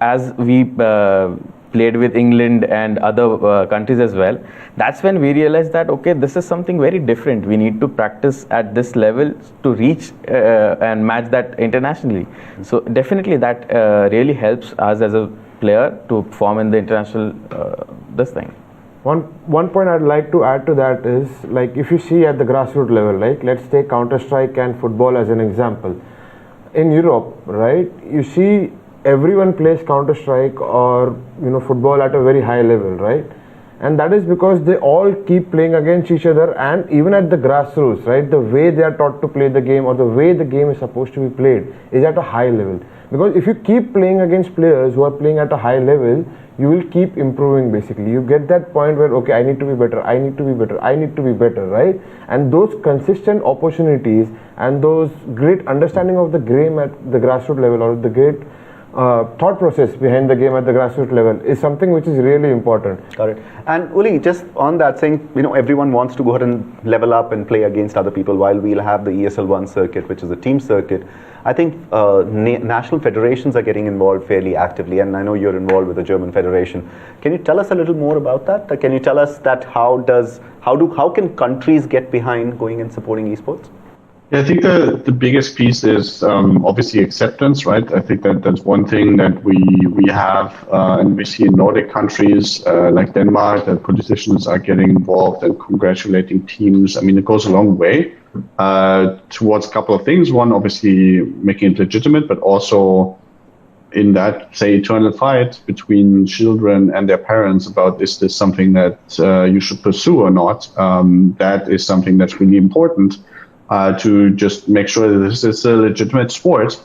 as we played with England and other countries as well, that's when we realized that, okay, this is something very different. We need to practice at this level to reach and match that internationally. So definitely that really helps us as a player to perform in the international this thing. One point I'd like to add to that is, like, if you see at the grassroots level, like let's take Counter-Strike and football as an example. In Europe, right, you see everyone plays Counter-Strike or football at a very high level, right? And that is because they all keep playing against each other, and even at the grassroots, right, the way they are taught to play the game or the way the game is supposed to be played is at a high level. Because if you keep playing against players who are playing at a high level, you will keep improving basically. You get that point where, okay, I need to be better, I need to be better, I need to be better, right? And those consistent opportunities and those great understanding of the game at the grassroots level, or the great thought process behind the game at the grassroots level, is something which is really important. Got it. And Uli, just on that, saying, everyone wants to go ahead and level up and play against other people, while we'll have the ESL1 circuit, which is a team circuit. I think national federations are getting involved fairly actively, and I know you're involved with the German Federation. Can you tell us a little more about that? Can you tell us that how can countries get behind going and supporting esports? Yeah, I think the biggest piece is obviously acceptance, right? I think that's one thing that we have, and we see in Nordic countries like Denmark, that politicians are getting involved and congratulating teams. I mean, it goes a long way towards a couple of things. One, obviously making it legitimate, but also in that, say, eternal fight between children and their parents about is this something that you should pursue or not. That is something that's really important. To just make sure that this is a legitimate sport,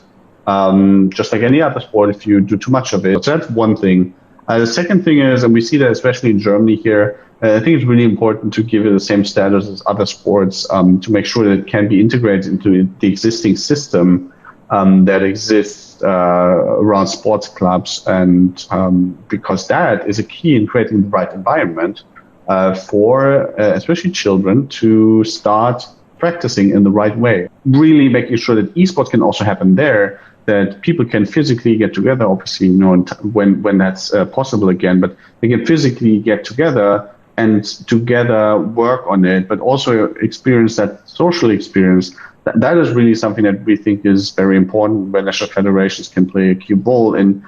just like any other sport if you do too much of it. So that's one thing. The second thing is, and we see that especially in Germany here, I think it's really important to give it the same status as other sports to make sure that it can be integrated into the existing system that exists around sports clubs, and because that is a key in creating the right environment for especially children to start practicing in the right way. Really making sure that esports can also happen there, that people can physically get together, obviously, when that's possible again, but they can physically get together and together work on it, but also experience that social experience. That is really something that we think is very important, where national federations can play a key role in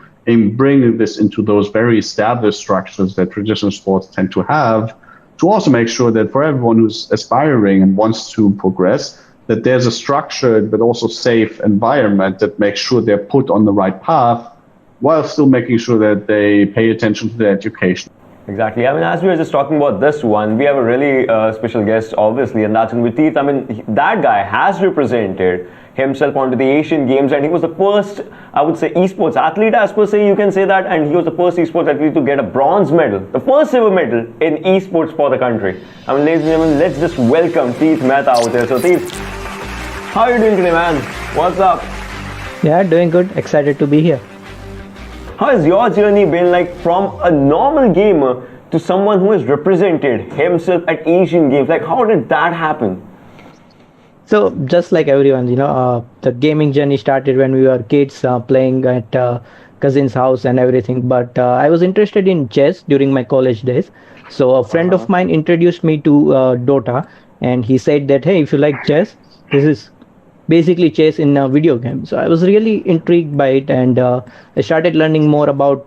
bringing this into those very established structures that traditional sports tend to have, to also make sure that for everyone who's aspiring and wants to progress, that there's a structured but also safe environment that makes sure they're put on the right path while still making sure that they pay attention to their education. Exactly. I mean, as we were just talking about this one, we have a really special guest, obviously, and that's going to be Teeth. I mean, that guy has represented himself onto the Asian Games, and he was the first, I would say, esports athlete, as per se, you can say that, and he was the first esports athlete to get a bronze medal, the first ever medal in esports for the country. I mean, ladies and gentlemen, let's just welcome Teeth Mehta out there. So, Teeth, how are you doing today, man? What's up? Yeah, doing good. Excited to be here. How has your journey been, like, from a normal gamer to someone who has represented himself at Asian Games? Like, how did that happen? So, just like everyone, the gaming journey started when we were kids, playing at cousin's house and everything. But I was interested in chess during my college days. So, a friend of mine introduced me to Dota, and he said that, hey, if you like chess, this is basically chess in a video game. So I was really intrigued by it, and I started learning more about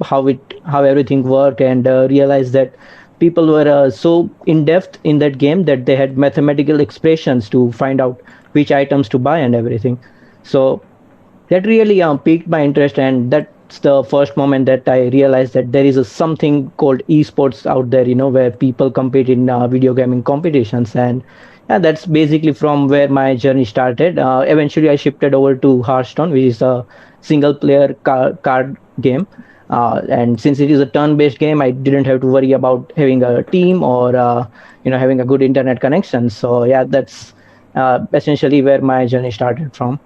how everything worked, and realized that people were so in depth in that game that they had mathematical expressions to find out which items to buy and everything. So that really piqued my interest, and that's the first moment that I realized that there is something called esports out there, where people compete in video gaming competitions. And yeah, that's basically from where my journey started. Eventually, I shifted over to Hearthstone, which is a single-player card game. And since it is a turn-based game, I didn't have to worry about having a team or having a good internet connection. So yeah, that's essentially where my journey started from.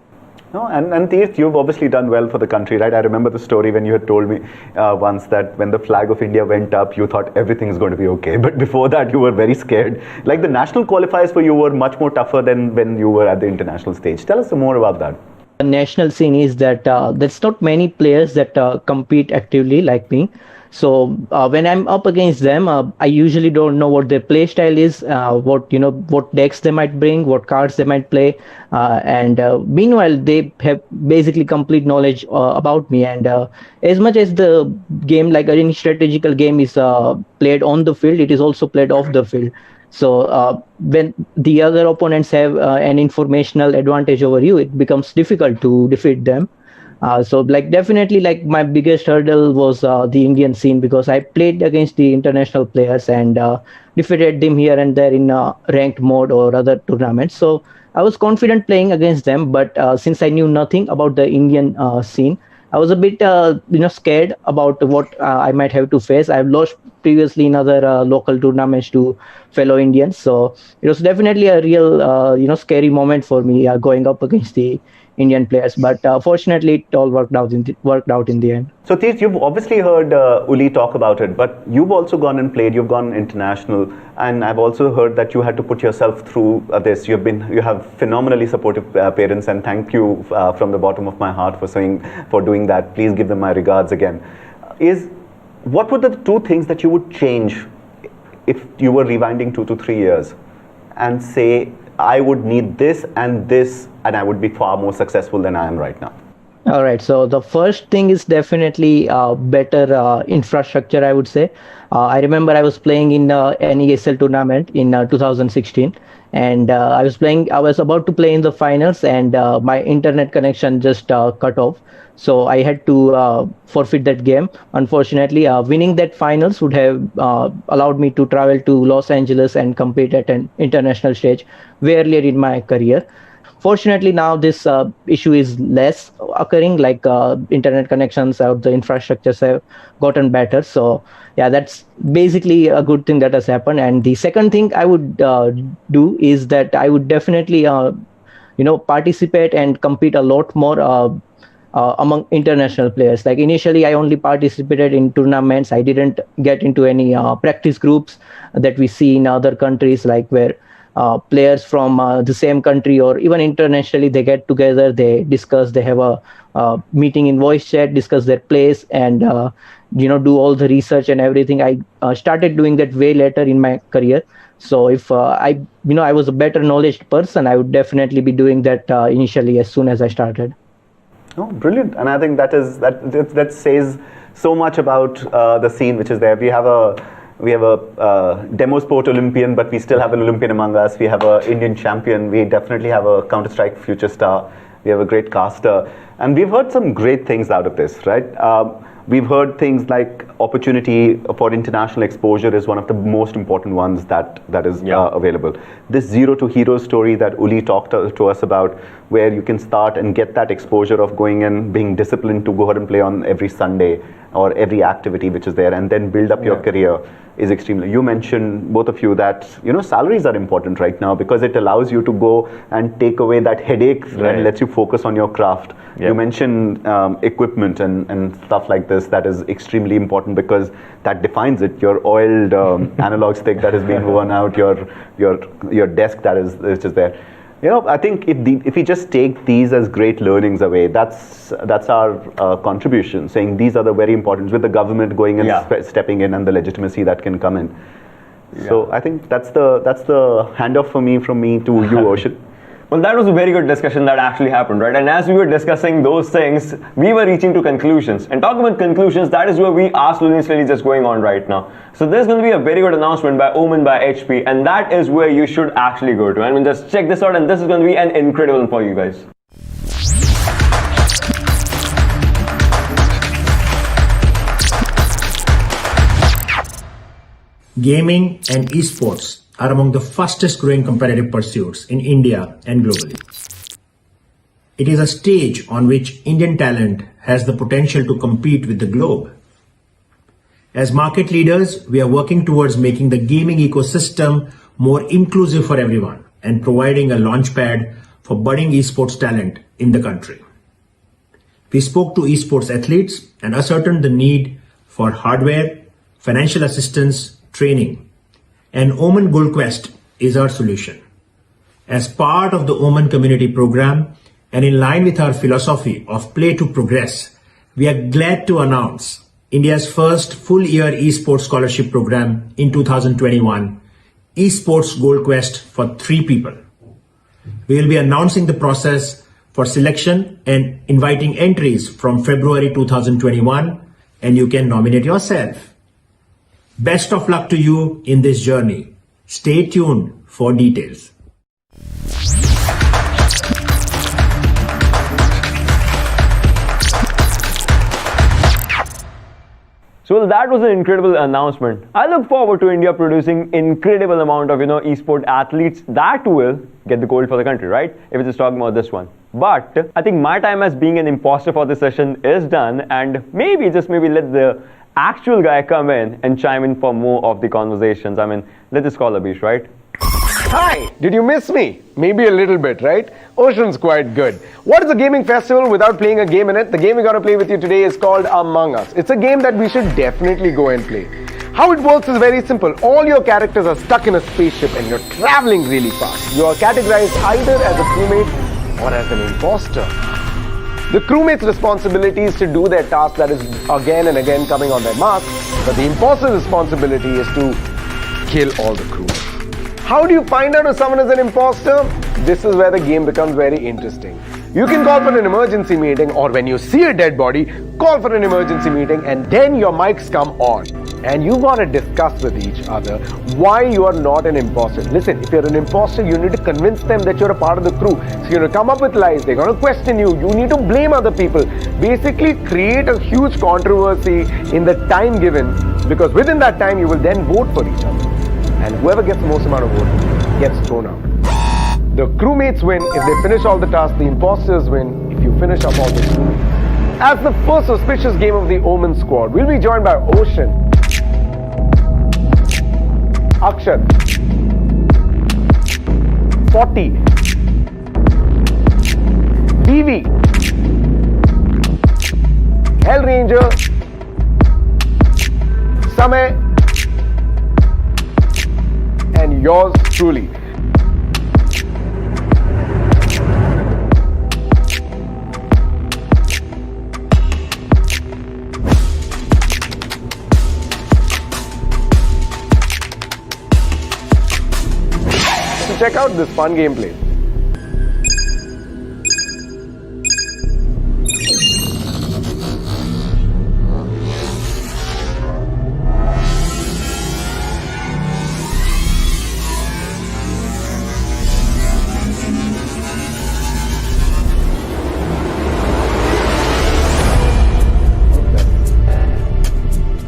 No, and Teeth, you've obviously done well for the country, right? I remember the story when you had told me once that when the flag of India went up, you thought everything's going to be okay. But before that, you were very scared. Like, the national qualifiers for you were much more tougher than when you were at the international stage. Tell us some more about that. The national scene is that there's not many players that compete actively like me. So when I'm up against them, I usually don't know what their play style is, what decks they might bring, what cards they might play, and meanwhile they have basically complete knowledge about me. And as much as the game, like any strategical game, is played on the field, it is also played off the field. So when the other opponents have an informational advantage over you, it becomes difficult to defeat them. So definitely my biggest hurdle was the Indian scene, because I played against the international players and defeated them here and there in ranked mode or other tournaments. So I was confident playing against them, but since I knew nothing about the Indian scene, I was a bit scared about what I might have to face. I've lost previously in other local tournaments to fellow Indians, so it was definitely a real scary moment for me going up against the Indian players, but fortunately it all worked out in the end. So Teeth, you've obviously heard Uli talk about it, but you've also gone and played, you've gone international, and I've also heard that you had to put yourself through this. You have phenomenally supportive parents, and thank you from the bottom of my heart for doing that. Please give them my regards again. What were the two things that you would change if you were rewinding 2 to 3 years and say, I would need this, and I would be far more successful than I am right now? All right. So the first thing is definitely better infrastructure, I would say. I remember I was playing in an ESL tournament in 2016, and I was about to play in the finals, and my internet connection just cut off. So I had to forfeit that game. Unfortunately, winning that finals would have allowed me to travel to Los Angeles and compete at an international stage way earlier in my career. Fortunately, now this issue is less occurring, like internet connections or the infrastructures have gotten better. So yeah, that's basically a good thing that has happened. And the second thing I would do is that I would definitely participate and compete a lot more among international players. Like initially, I only participated in tournaments. I didn't get into any practice groups that we see in other countries, like where players from the same country or even internationally, they get together, they discuss, they have a meeting in voice chat, discuss their plays, and do all the research and everything. I started doing that way later in my career. So if I was a better knowledge person, I would definitely be doing that initially as soon as I started. Oh, brilliant! And I think that says so much about the scene which is there. We have a demo sport Olympian, but we still have an Olympian among us. We have an Indian champion. We definitely have a Counter-Strike future star. We have a great caster, and we've heard some great things out of this, right? We've heard things like opportunity for international exposure is one of the most important ones that is available. This zero to hero story that Uli talked to us about, where you can start and get that exposure of going in, being disciplined to go ahead and play on every Sunday or every activity which is there, and then build up your career, is extremely. You mentioned, both of you, that salaries are important right now because it allows you to go and take away that headache and lets you focus on your craft. You mentioned equipment and stuff like this. That is extremely important because that defines it. Your oiled analog stick that is being worn out, your desk that is just there. I think if we just take these as great learnings away, that's our contribution, saying these are the very important, with the government going and stepping in and the legitimacy that can come in. So I think that's the handoff from me to you, Ocean. Well, that was a very good discussion that actually happened, right? And as we were discussing those things, we were reaching to conclusions. And talking about conclusions, that is where we are slowly just going on right now. So there's going to be a very good announcement by OMEN, by HP, and that is where you should actually go to. I mean, just check this out, and this is going to be an incredible one for you guys. Gaming and eSports are among the fastest growing competitive pursuits in India and globally. It is a stage on which Indian talent has the potential to compete with the globe. As market leaders, we are working towards making the gaming ecosystem more inclusive for everyone and providing a launchpad for budding esports talent in the country. We spoke to esports athletes and ascertained the need for hardware, financial assistance, training, and OMEN Gold Quest is our solution. As part of the OMEN community program and in line with our philosophy of play to progress, we are glad to announce India's first full-year esports scholarship program in 2021, eSports Gold Quest for 3 people. We will be announcing the process for selection and inviting entries from February 2021, and you can nominate yourself. Best of luck to you in this journey. Stay tuned for details. So that was an incredible announcement. I look forward to India producing incredible amount of esport athletes that will get the gold for the country, right? If we're just talking about this one. But I think my time as being an imposter for this session is done, and maybe let the actual guy come in and chime in for more of the conversations. I mean, let's just call Abhish, right? Hi! Did you miss me? Maybe a little bit, right? Ocean's quite good. What is a gaming festival without playing a game in it? The game we're going to play with you today is called Among Us. It's a game that we should definitely go and play. How it works is very simple. All your characters are stuck in a spaceship and you're traveling really fast. You are categorized either as a crewmate or as an imposter. The crewmate's responsibility is to do their task that is again and again coming on their mark, but the imposter's responsibility is to kill all the crewmates. How do you find out if someone is an imposter? This is where the game becomes very interesting. You can call for an emergency meeting, or when you see a dead body, call for an emergency meeting, and then your mics come on. And you got to discuss with each other why you are not an imposter. Listen, if you're an imposter, you need to convince them that you're a part of the crew. So you're going to come up with lies, they're going to question you, you need to blame other people. Basically create a huge controversy in the time given, because within that time you will then vote for each other. And whoever gets the most amount of votes gets thrown out. The crewmates win if they finish all the tasks. The imposters win if you finish up all the crew. As the first auspicious game of the Omen squad, we'll be joined by Ocean, Akshat, 40, BV, Hellranger, Samay, and yours truly. So check out this fun gameplay.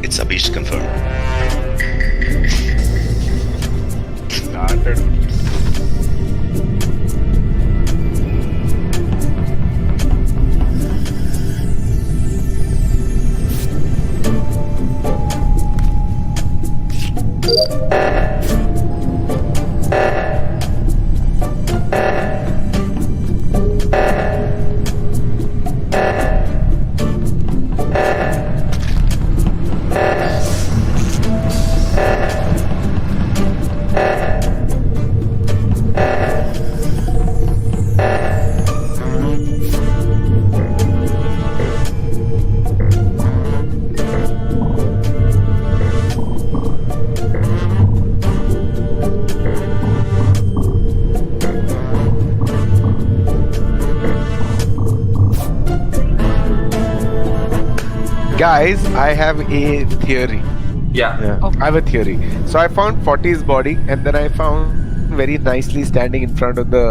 It's Abish confirmed. Guys, I have a theory. Yeah. I have a theory. So I found 40's body, and then I found very nicely standing in front of the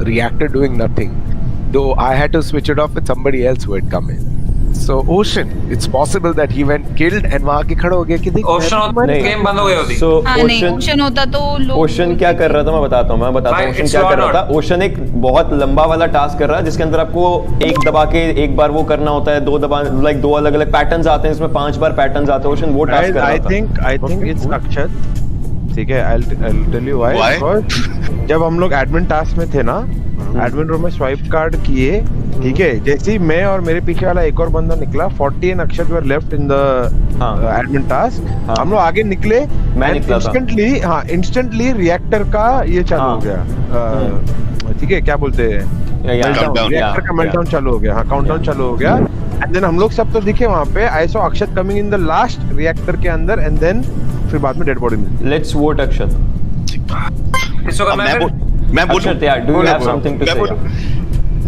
reactor doing nothing. Though I had to switch it off with somebody else who had come in. So Ocean, it's possible that he went killed and वहाँ के खड़ा हो गया कि देख game बंद हो गई होती। So ओशन होता तो लोग ओशन क्या कर रहा था मैं बताता हूँ ओशन क्या कर रहा था। ओशन एक बहुत लंबा वाला टास्क कर रहा है जिसके अंदर आपको एक दबा के एक बार वो करना होता है, दो दबा लाइक दो अलग अलग पैटर्न्स आते हैं, इसमें 5 बार पैटर्न्स आते हैं। ओशन वो टास्क कर रहा था। I think it's अक्षत। ठीक है, I'll tell you why. Because जब हम लोग एडमिन टास्क में थे ना, एडमिन रूम में स्वाइप कार्ड किए, ठीक है, जैसे ही मैं और मेरे पीछे वाला एक और बंदा निकला, 40 and Akshat were left in the admin task. हम लोग आगे निकले, मैं निकला था। इंस्टेंटली रिएक्टर का ये चालू हो गया। ठीक है, क्या बोलते हैं, रिएक्टर का मेल्टडाउन चालू हो गया। हाँ, काउंटडाउन चालू हो गया। एंड देन हम लोग सब तो दिखे वहाँ पे। I saw Akshat coming in the last reactor के अंदर, एंड देन फिर बाद में डेड बॉडी मिली। Let's vote Akshat. मैं बोलूं, do you have something to say?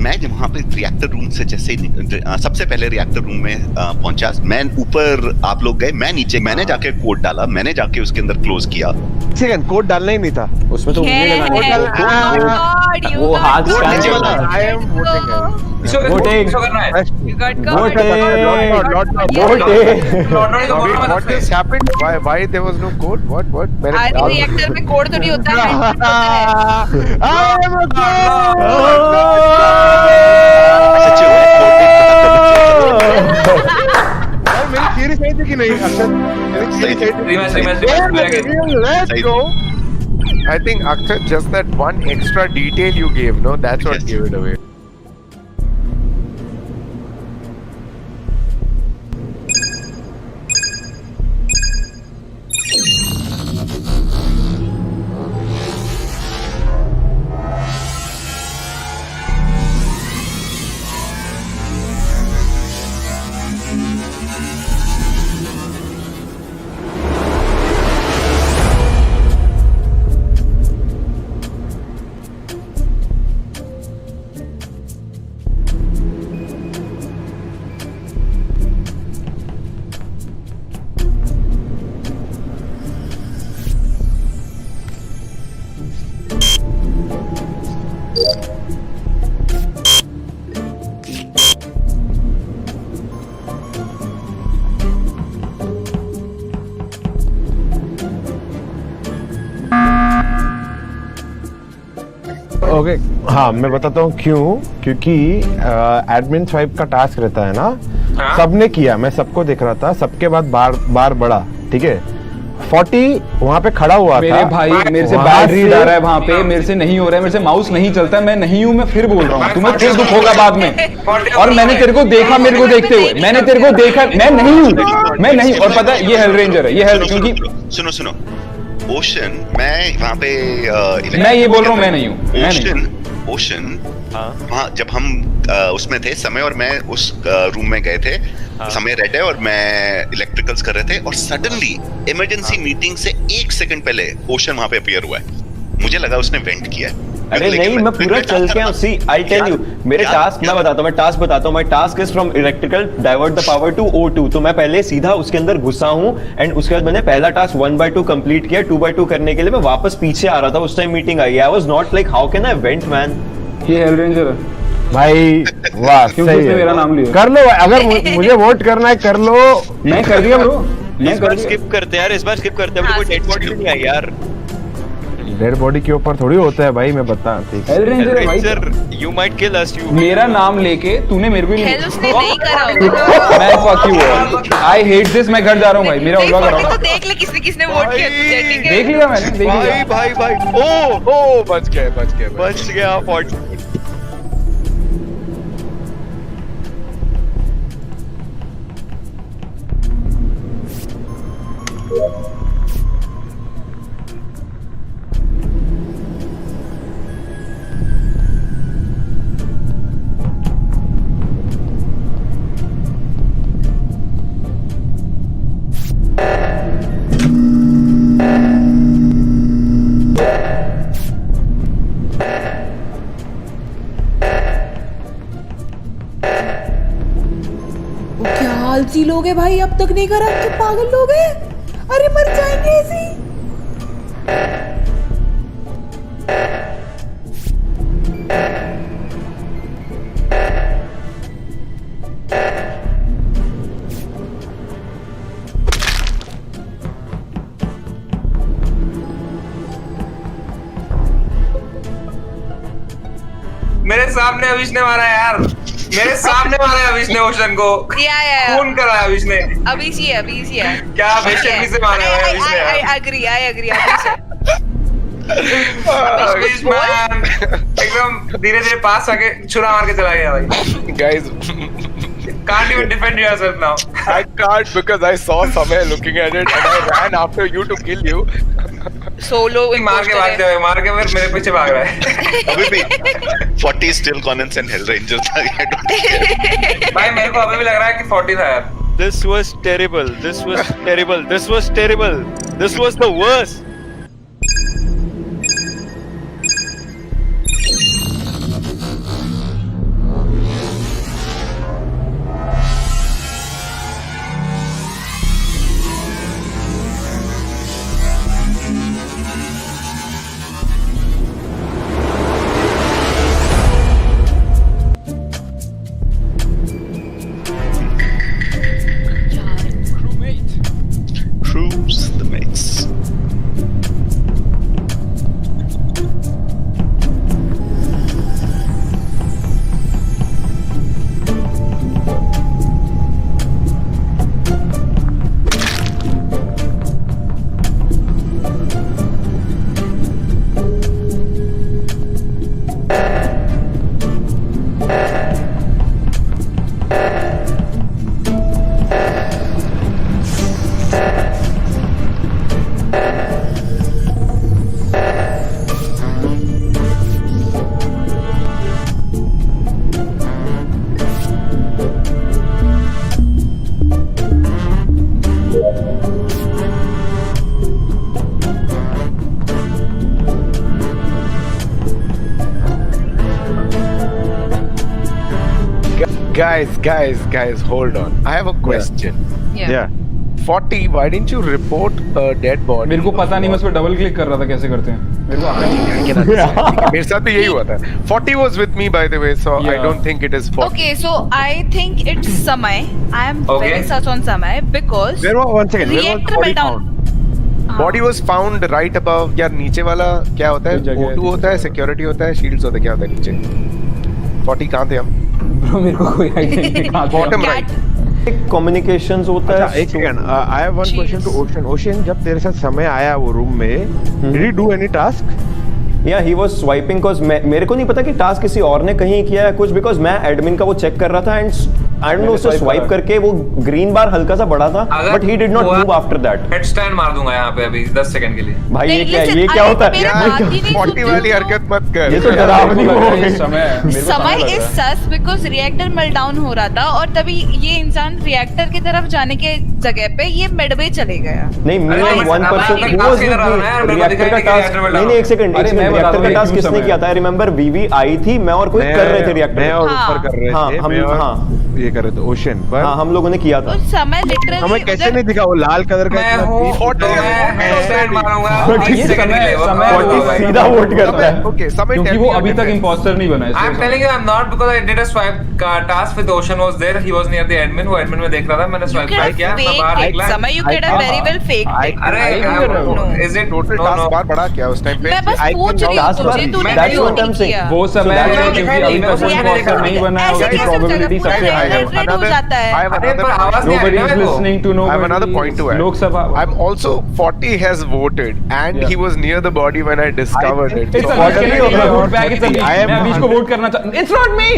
मैं जब वहाँ पे रिएक्टर रूम से जैसे सबसे पहले रिएक्टर रूम में पहुंचा, मैं ऊपर, आप लोग गए, मैं नीचे, मैंने जाके कोड डाला, मैंने जाके उसके अंदर क्लोज किया। सेकंड कोड डालना ही नहीं था उसमें, तो वो हाथ I am voting What has happened? Why there was no code? What? अरे रिएक्टर में कोड तो नहीं होता है। मेरी थियरी सही थी कि नहीं? Let's go. I think Akshat, just that one extra detail you gave, no, that's what gave it away. Okay हाँ मैं बताता हूँ क्यों, क्योंकि एडमिन स्वाइप का टास्क रहता है ना, सबने किया, मैं सबको देख रहा था, सबके बाद बार बढ़ा, ठीक है 40 वहाँ पे खड़ा हुआ मेरे था। भाई मेरे से बैड रीड आ रहा है वहाँ पे, मेरे से नहीं हो रहा है, मेरे से माउस नहीं चलता है, मैं नहीं हूँ, मैं फिर बोल रहा हूँ, तुम्हें फिर दुख होगा बाद में। और मैंने तेरे को देखा, मेरे को देखते हुए, मैंने तेरे को देखा, मैं नहीं हूँ, मैं नहीं। और पता है ये हेल रेंजर है, ये हेल, क्योंकि सुनो ओशन, मैं वहाँ पे मैं ये बोल रहा हूँ मैं नहीं हूँ। ओशन वहाँ जब हम उसमें थे, समय और मैं उस रूम में गए थे, समय रेड है और मैं इलेक्ट्रिकल्स कर रहे थे, और सडनली इमरजेंसी मीटिंग से 1 सेकंड पहले ओशन वहाँ पे अपीयर हुआ है, मुझे लगा उसने वेंट किया है। अरे नहीं, मैं पूरा चल के सी आई टेल यू, मेरे टास्क मैं बताता हूँ, my task is from electrical divert the power to O2, तो मैं पहले सीधा उसके अंदर घुसा हूँ, एंड उसके बाद मैंने पहला टास्क 1/2 कंप्लीट किया, 2/2 करने के लिए मैं वापस पीछे आ रहा था, उस time meeting I, I was not like how can I went man. ये हेल रेंजर है भाई, वाह क्यों सही उसने है। मेरा नाम लिया? कर लो, अगर मुझे वोट करना है कर लो। मैं कर दिया ब्रो, इस बार स्किप करते हैं यार, इस बार स्किप करते हैं, कोई डेड बॉडी नहीं आई यार। डेड बॉडी के ऊपर थोड़ी होता है भाई, मैं बता, ठीक है। हेल रेंजर है भाई, you might kill us, you मेरा नाम लेके तूने मेरे को हेल उसने नहीं करा होगा। मैं fuck you, I hate this, मैं घर जा रहा हूँ भाई, मेरा उल्वा करो। तो देख ले किसने किसने वोट किया तुझे, ठीक है? देख लिया मैंने, देख लिया भाई ओ बच गया 40। क्या आलसी लोग हैं भाई, अब तक नहीं करा, तो पागल लोग हैं, अरे मर जाएंगे ऐसे ही। मेरे सामने अविश ने मारा यार, मेरे सामने मारा है अविश ने ओशन को, खून करा है अविश ने। अविश ही है क्या बेशर्मी से मारा है अविश ने। आई एग्री अविश मैन एकदम धीरे धीरे पास आके छुरा मार के चला गया भाई। Guys, can't even defend yourself now. I can't because I saw Samay looking at it and I ran after you to kill you. Solo मार के मेरे पीछे भाग रहा है। अभी भी 40 still Connors and Hell Ranger था, I don't care। भाई मेरे को अभी भी लग रहा है कि 40 था यार। This was terrible, this was terrible, this was terrible, this was the worst। Troops, the mates। Guys, hold on. I have a question. Yeah. 40, why didn't you report a dead body? मेरे को पता नहीं, मैं उस पर double click कर रहा था कैसे करते हैं, मेरे को आता नहीं। मेरे साथ भी यही हुआ था। 40 was with me by the way, so I don't think it is 40. Okay, so I think it's Samay. I am Okay. very such on Samay because One second. Where was reactor the body meltdown. found? Body was found right above. यार नीचे वाला क्या होता है? O2 होता है, security होता है, shields होता है, क्या होता है नीचे? 40 कहाँ थे हम? Bro, मेरे को कोई आइडिया नहीं कहाँ थे। Bottom right. कम्युनिकेशंस होता है। एक second, I have one question to Ocean. Ocean, जब तेरे साथ समय आया वो रूम में, did he do any task? या ही वाज स्वाइपिंग बिकॉज मेरे को नहीं पता कि टास्क किसी और ने कहीं किया है कुछ, बिकॉज मैं एडमिन का वो चेक कर रहा था एंड आई डोंट नो उसे स्वाइप करके वो ग्रीन बार हल्का सा बड़ा था but he did not move after that. Head stand मार दूंगा यहाँ पे अभी 10 सेकंड के लिए। भाई ये क्या होता है? 40 वाली हरकत मत कर। ये तो डरावनी हो गई। समय is sauce because reactor meltdown हो रहा था और तभी ये इंसान रिएक्टर की तरफ जाने के जगह पे ये मिडवे चले गया। नहीं me and one person who was reactor का टास्क। नहीं एक सेकंड, रिएक्टर का टास्क किसने किया था? आई रिमेंबर वीवी आई थी, मैं और कोई कर रहे थे रिएक्टर। मैं और ऊपर कर रहे थे। हम ये कर रहे थे ओशन पर। हाँ हम लोगों ने किया था। उस समय लिटरली हमें कैसे नहीं दिखा वो लाल कलर का? मैं हूँ स्टैंड मारूंगा 30 सेकंड के लिए। सीधा वोट करता है। ओके समय क्योंकि वो अभी तक इंपोस्टर नहीं बना है। I am telling you I am not because I did a swipe का task with Ocean was there, he was near the admin, वो एडमिन में देख रहा था, मैंने स्वाइप किया, मैं बाहर निकला। समय you can very well fake. अरे is it total task bar बढ़ा क्या उस टाइम पे? मैं बस पूछ रही हूँ तुझे, तूने क्यों नहीं किया? वो समय अभी तक इंपोस्टर नहीं बना है उसकी प्रोबेबिलिटी सबसे हाई है। हो जाता है। Nobody is listening to nobody. I have another point to add. Lok Sabha. I'm also 40 has voted and he was near the body when I discovered it. It's a vote back. It's a मैं अभीश को vote करना चाहता हूँ। It's not me.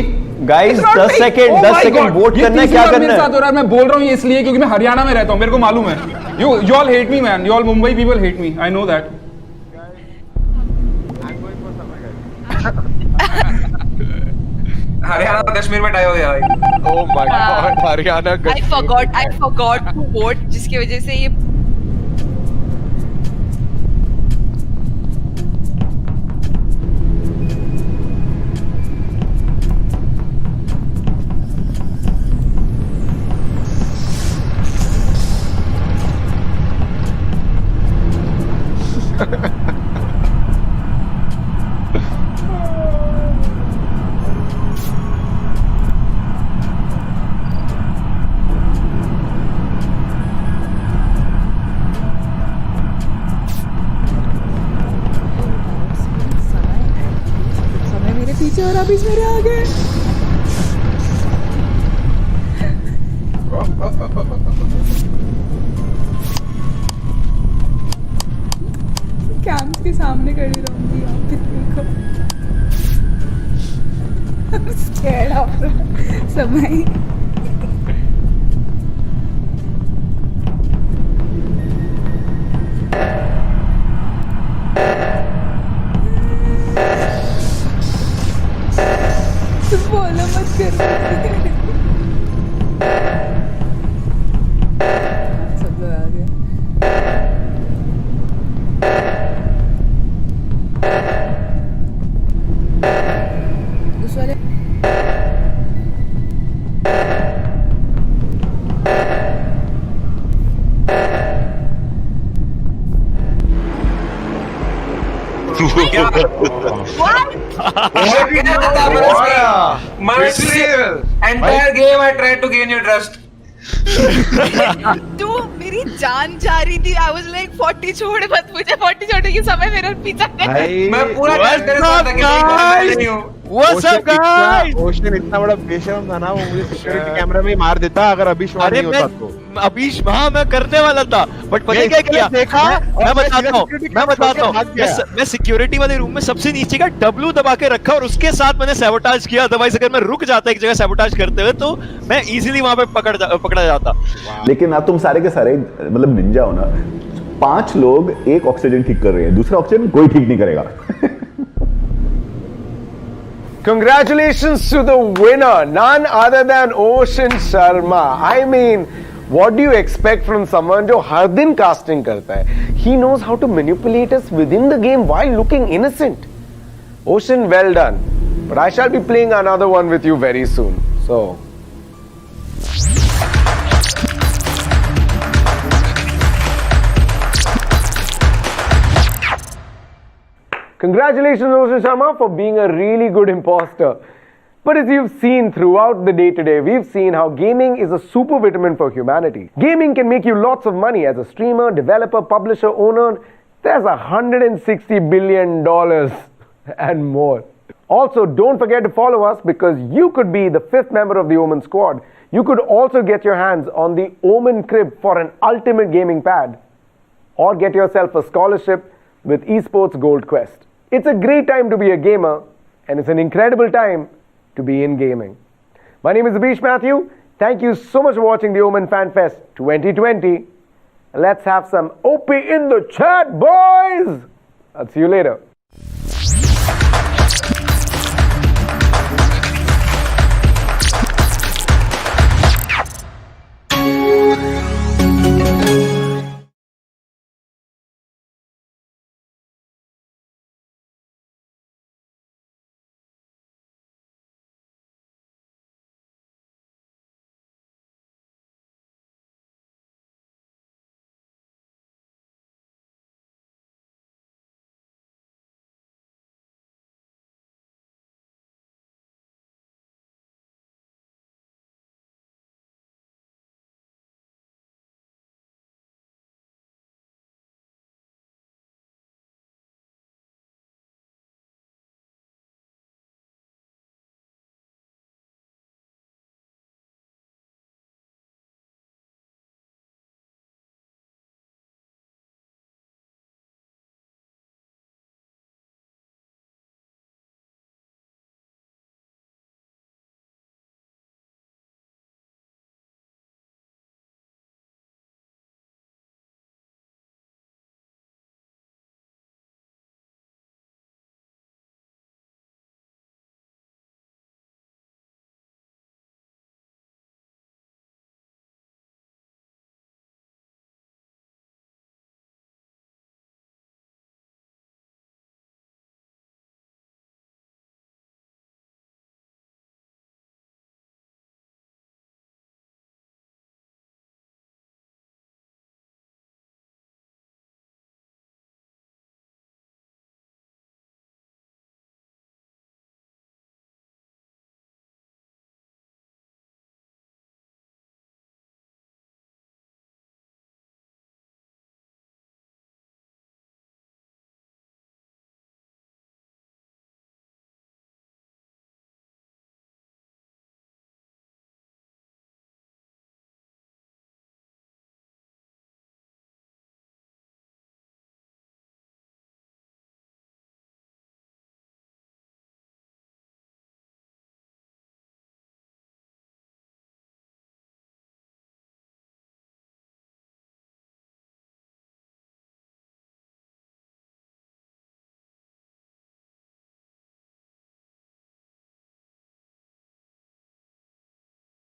Guys 10 second vote करना है, क्या करना है? मेरे साथ हो रहा है, मैं बोल रहा हूँ ये इसलिए क्योंकि मैं हरियाणा में रहता हूँ, मेरे को मालूम है। You all hate me man. You all Mumbai people hate me. I know that. Haryana और कश्मीर में टाई हो गया भाई। Oh my God, Haryana. I forgot to vote, जिसकी वजह से ये पीछे और अभी मेरे आगे। कैंप के सामने खड़ी रहूंगी यहाँ पे, देखो। I'm scared of समय। बोलो मत करो। सब लोग आ गए। उस वाले Entire game I tried to gain your trust. तू मेरी जान जा रही थी। I was like 40 छोड़ मत मुझे, 40 छोड़ने के समय मेरा पीछा कर। मैं पूरा ट्रस्ट तेरे साथ था कि मैं नहीं हूँ। What's up guys? ओशन इतना बड़ा बेशरम था ना, वो मुझे सिक्योरिटी कैमरा में ही मार देता अगर अभीश वहां नहीं होता तो। अभीश वहां मैं करने वाला था, बट पता क्या किया? देखा? मैं बताता हूँ। मैं सिक्योरिटी वाले रूम में सबसे नीचे का W दबा के रखा और उसके साथ मैंने सैबोटाज किया। अदरवाइज अगर मैं रुक जाता एक जगह सैबोटाज करते हुए तो मैं इजीली वहां पे पकड़ा जाता। लेकिन आप तुम सारे के सारे मतलब निंजा हो ना, 5 लोग एक ऑक्सीजन ठीक कर रहे हैं, दूसरा ऑक्सीजन कोई ठीक नहीं करेगा। Congratulations to the winner, none other than Ocean Sharma. I mean, what do you expect from someone जो हर दिन casting करता है? He knows how to manipulate us within the game while looking innocent. Ocean, well done. But I shall be playing another one with you very soon. So. Congratulations, Ocean Sharma, for being a really good imposter. But as you've seen throughout the day today, we've seen how gaming is a super vitamin for humanity. Gaming can make you lots of money as a streamer, developer, publisher, owner. There's $160 billion and more. Also, don't forget to follow us because you could be the 5th member of the Omen squad. You could also get your hands on the Omen Crib for an ultimate gaming pad or get yourself a scholarship with eSports Gold Quest. It's a great time to be a gamer and it's an incredible time to be in gaming. My name is Abish Matthew. Thank you so much for watching the OMEN FanFest 2020. Let's have some OP in the chat, boys! I'll see you later.